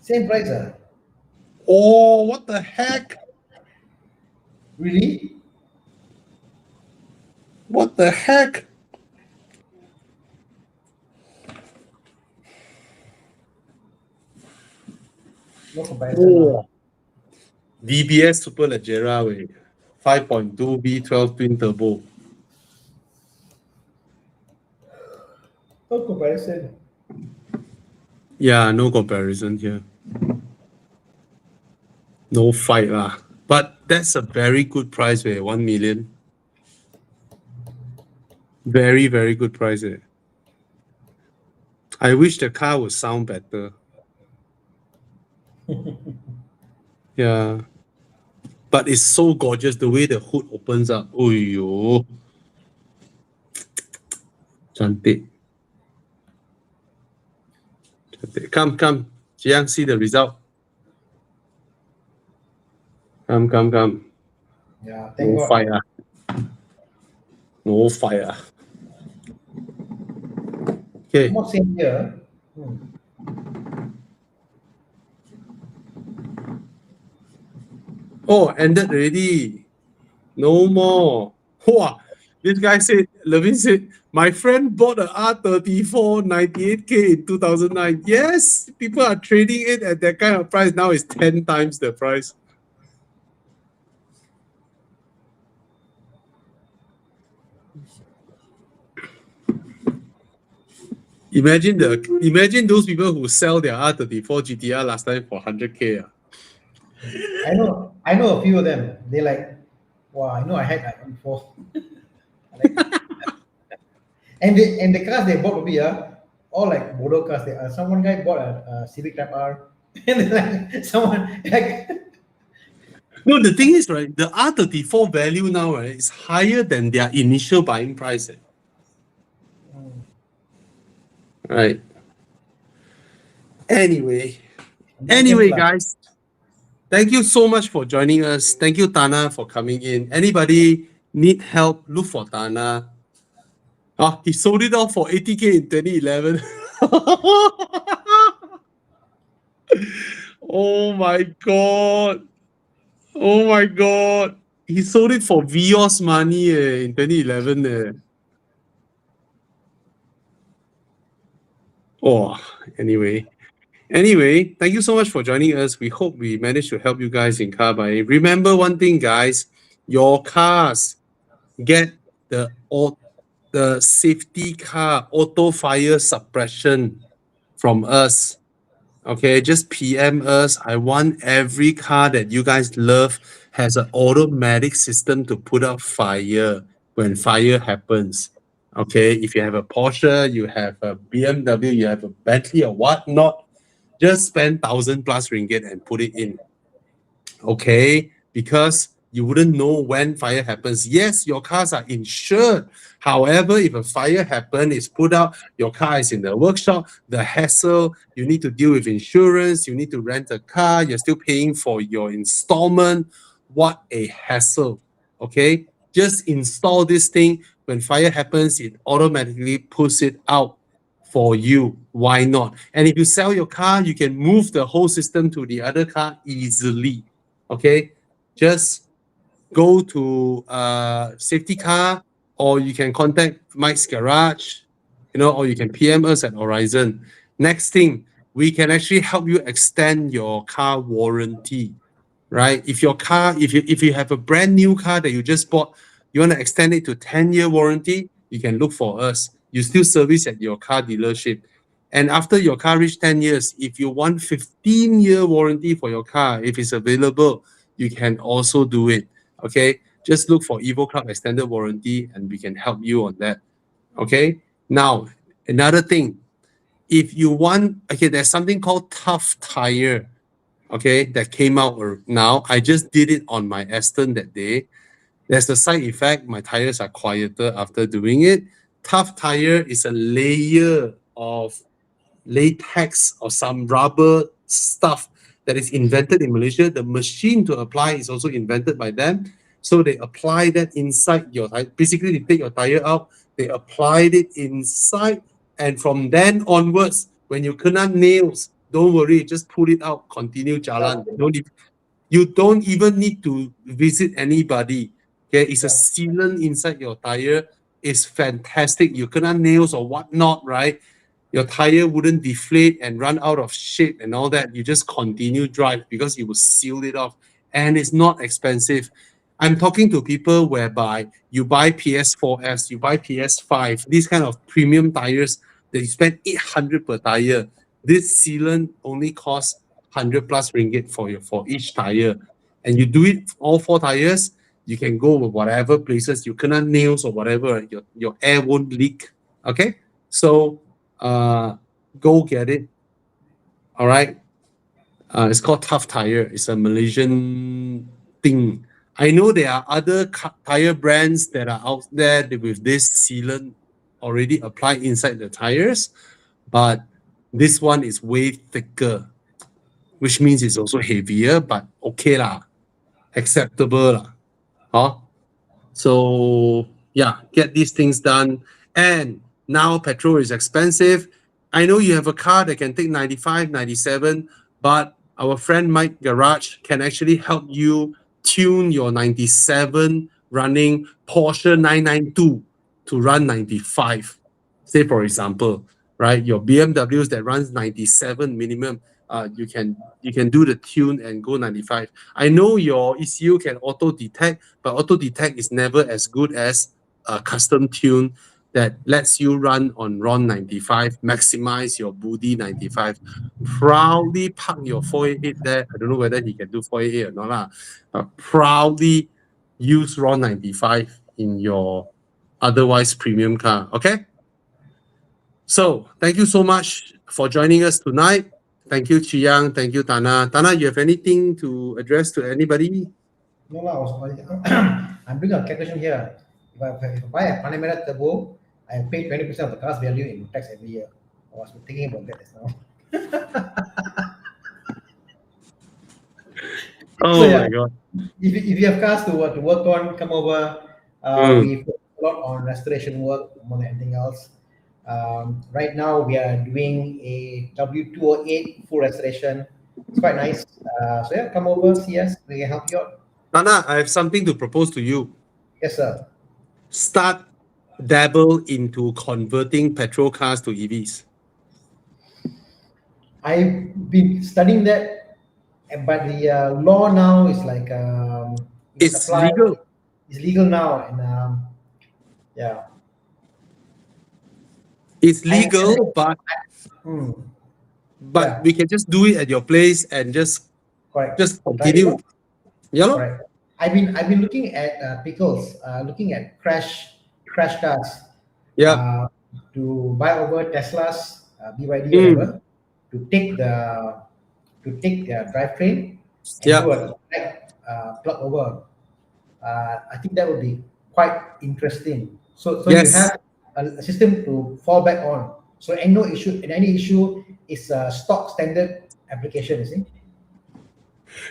Same price, Oh, what the heck? Really? What the heck? No comparison. Oh. DBS Superleggera with 5.2 V12 twin turbo. No comparison. Yeah, no comparison here. No fight lah. But that's a very good price, 1 million. Very, very good price. I wish the car would sound better. Yeah. But it's so gorgeous, the way the hood opens up. Oh, yo. Cantik. Come. Jiang, see the result. Come. Yeah, thank No God. fire. No fire. Okay. Not same here. Oh, ended already. No more. Wow. This guy said, Levin said, my friend bought a R34 98K in 2009. Yes, people are trading it at that kind of price. Now it's 10 times the price. Imagine those people who sell their R34 GTR last time for 100K. I know a few of them. They like, wow, I know I had that before. and the cars they bought will be all like model cars. Someone guy bought a Civic Type R, and like someone like. No, the thing is, right, the R34 value now, right, is higher than their initial buying price. Right. Anyway, guys, thank you so much for joining us. Thank you, Tana, for coming in. Anybody need help, look for Tana. He sold it off for 80K in 2011. Oh my God. He sold it for Vios money in 2011. Oh, anyway, thank you so much for joining us. We hope we managed to help you guys in car buying. Remember one thing, guys, your cars get the safety car auto fire suppression from us. Okay, just PM us. I want every car that you guys love has an automatic system to put out fire when fire happens. Okay, if you have a Porsche, you have a BMW, you have a Bentley or whatnot, just spend 1,000+ ringgit and put it in. Okay, because you wouldn't know when fire happens. Yes, your cars are insured. However, if a fire happens, it's put out, your car is in the workshop, the hassle, you need to deal with insurance, you need to rent a car, you're still paying for your installment. What a hassle. Okay, just install this thing. When fire happens, it automatically puts it out for you. Why not? And if you sell your car, you can move the whole system to the other car easily. Okay, just go to safety car, or you can contact Mike's Garage, or you can PM us at Horizon. Next thing, we can actually help you extend your car warranty, right? If your car, if you have a brand new car that you just bought, you want to extend it to 10-year warranty, you can look for us. You still service at your car dealership. And after your car reach 10 years, if you want 15-year warranty for your car, if it's available, you can also do it. Okay, just look for Evo Club Extended Warranty and we can help you on that. Okay, now another thing, if you want, okay, there's something called Tough Tire. Okay, that came out now. I just did it on my Aston that day. There's a side effect. My tires are quieter after doing it. Tough Tire is a layer of latex or some rubber stuff that is invented in Malaysia. The machine to apply is also invented by them. So they apply that inside your tire. Basically, they take your tire out, they applied it inside, and from then onwards, when you kena nails, don't worry, just pull it out, continue jalan. You don't even need to visit anybody. Okay, it's a sealant inside your tire. It's fantastic. You kena nails or whatnot, right? your tire wouldn't deflate and run out of shape and all that. You just continue drive because it will seal it off, and it's not expensive. I'm talking to people whereby you buy PS4S, you buy PS5, these kind of premium tires that you spend 800 per tire. This sealant only costs 100 plus ringgit for each tire, and you do it all 4 tires. You can go with whatever places you cannot nails or whatever. Your air won't leak. Okay, so go get it. All right. It's called Tough Tire. It's a Malaysian thing. I know there are other tire brands that are out there with this sealant already applied inside the tires, but this one is way thicker, which means it's also heavier, but okay lah, acceptable lah. Huh? So yeah, get these things done. And now petrol is expensive. I know you have a car that can take 95, 97, but our friend Mike Garage can actually help you tune your 97 running Porsche 992 to run 95. Say for example, right? Your BMWs that runs 97 minimum, you can do the tune and go 95. I know your ECU can auto detect, but auto detect is never as good as a custom tune that lets you run on RON 95, maximize your booty 95. Proudly park your 488 there. I don't know whether he can do 488 or not, but proudly use RON 95 in your otherwise premium car. Okay? So thank you so much for joining us tonight. Thank you, Chi Yang. Thank you, Tana. Tana, you have anything to address to anybody? No, I'm doing a calculation here. If I buy a Panamera Turbo, I pay 20% of the car's value in tax every year. I was thinking about that just now. Oh So, yeah, my God. if you have cars to work on, come over. We put a lot on restoration work more than anything else. Right now, we are doing a W208 full restoration. It's quite nice. So yeah, come over, see us. We can help you out. Tana, I have something to propose to you. Yes, sir. Start dabble into converting petrol cars to EVs. I've been studying that, but the law now is like It's legal. It's legal now, and yeah, It's legal, but yeah, we can just do it at your place and just correct. continue. Right. Yeah, lor? Correct. I've been looking at pickles, looking at crash cars. Yeah. To buy over Teslas, BYD, whatever, to take their drivetrain and Yeah. do a direct plug over. I think that would be quite interesting. So Yes. you have a system to fall back on. So any issue is a stock standard application, you see.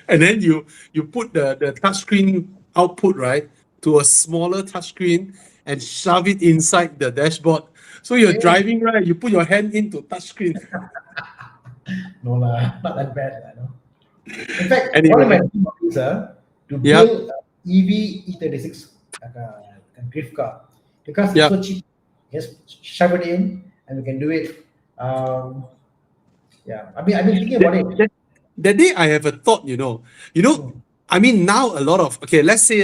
And then you put the touchscreen output, right, to a smaller touchscreen and shove it inside the dashboard. So you're driving, right? You put your hand into touchscreen. No lah, not that bad, lah, no. In fact, Anyway. one of my dreams, to build EV E36 like a drift car, because it's so cheap. Just shove it in and we can do it. Yeah, I've been thinking about it. That day I have a thought, I mean, now a lot of, okay, let's say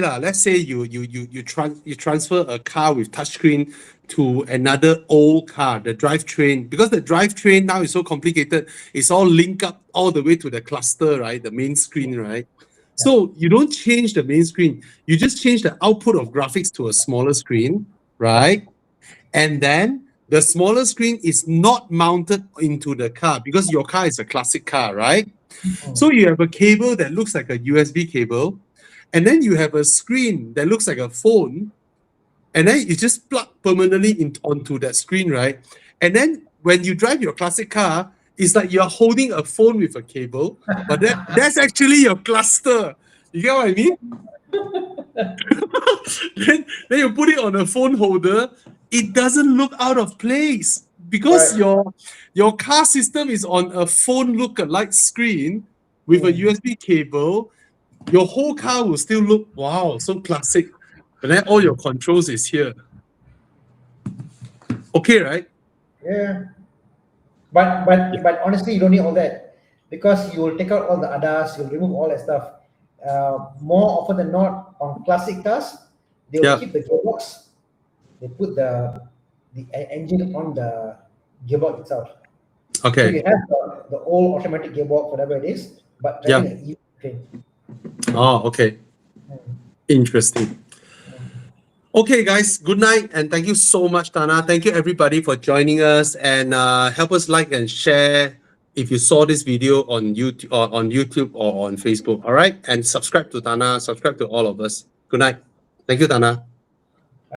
you transfer a car with touchscreen to another old car, the drivetrain, because the drivetrain now is so complicated. It's all linked up all the way to the cluster, right? The main screen, right? Yeah. So you don't change the main screen. You just change the output of graphics to a smaller screen, right? And then the smaller screen is not mounted into the car because your car is a classic car, right? So you have a cable that looks like a USB cable, and then you have a screen that looks like a phone, and then you just plug permanently onto that screen, right? And then when you drive your classic car, it's like you're holding a phone with a cable, but that's actually your cluster. You get what I mean? then you put it on a phone holder. It doesn't look out of place because your car system is on a phone look-alike screen with a USB cable. Your whole car will still look, wow, so classic. But then all your controls is here. Okay, right? Yeah. But honestly, you don't need all that because you will take out all the ADAS, you'll remove all that stuff. More often than not, on classic cars, they will Yeah. keep the gearbox. They put the engine on the gearbox itself. So Okay. you have the old automatic gearbox, whatever it is, but Yeah. running an EV train. Oh, okay. Interesting. Okay, guys, good night. And thank you so much, Tana. Thank you, everybody, for joining us. And help us like and share if you saw this video on YouTube or on Facebook. All right. And subscribe to Tana, subscribe to all of us. Good night. Thank you, Tana.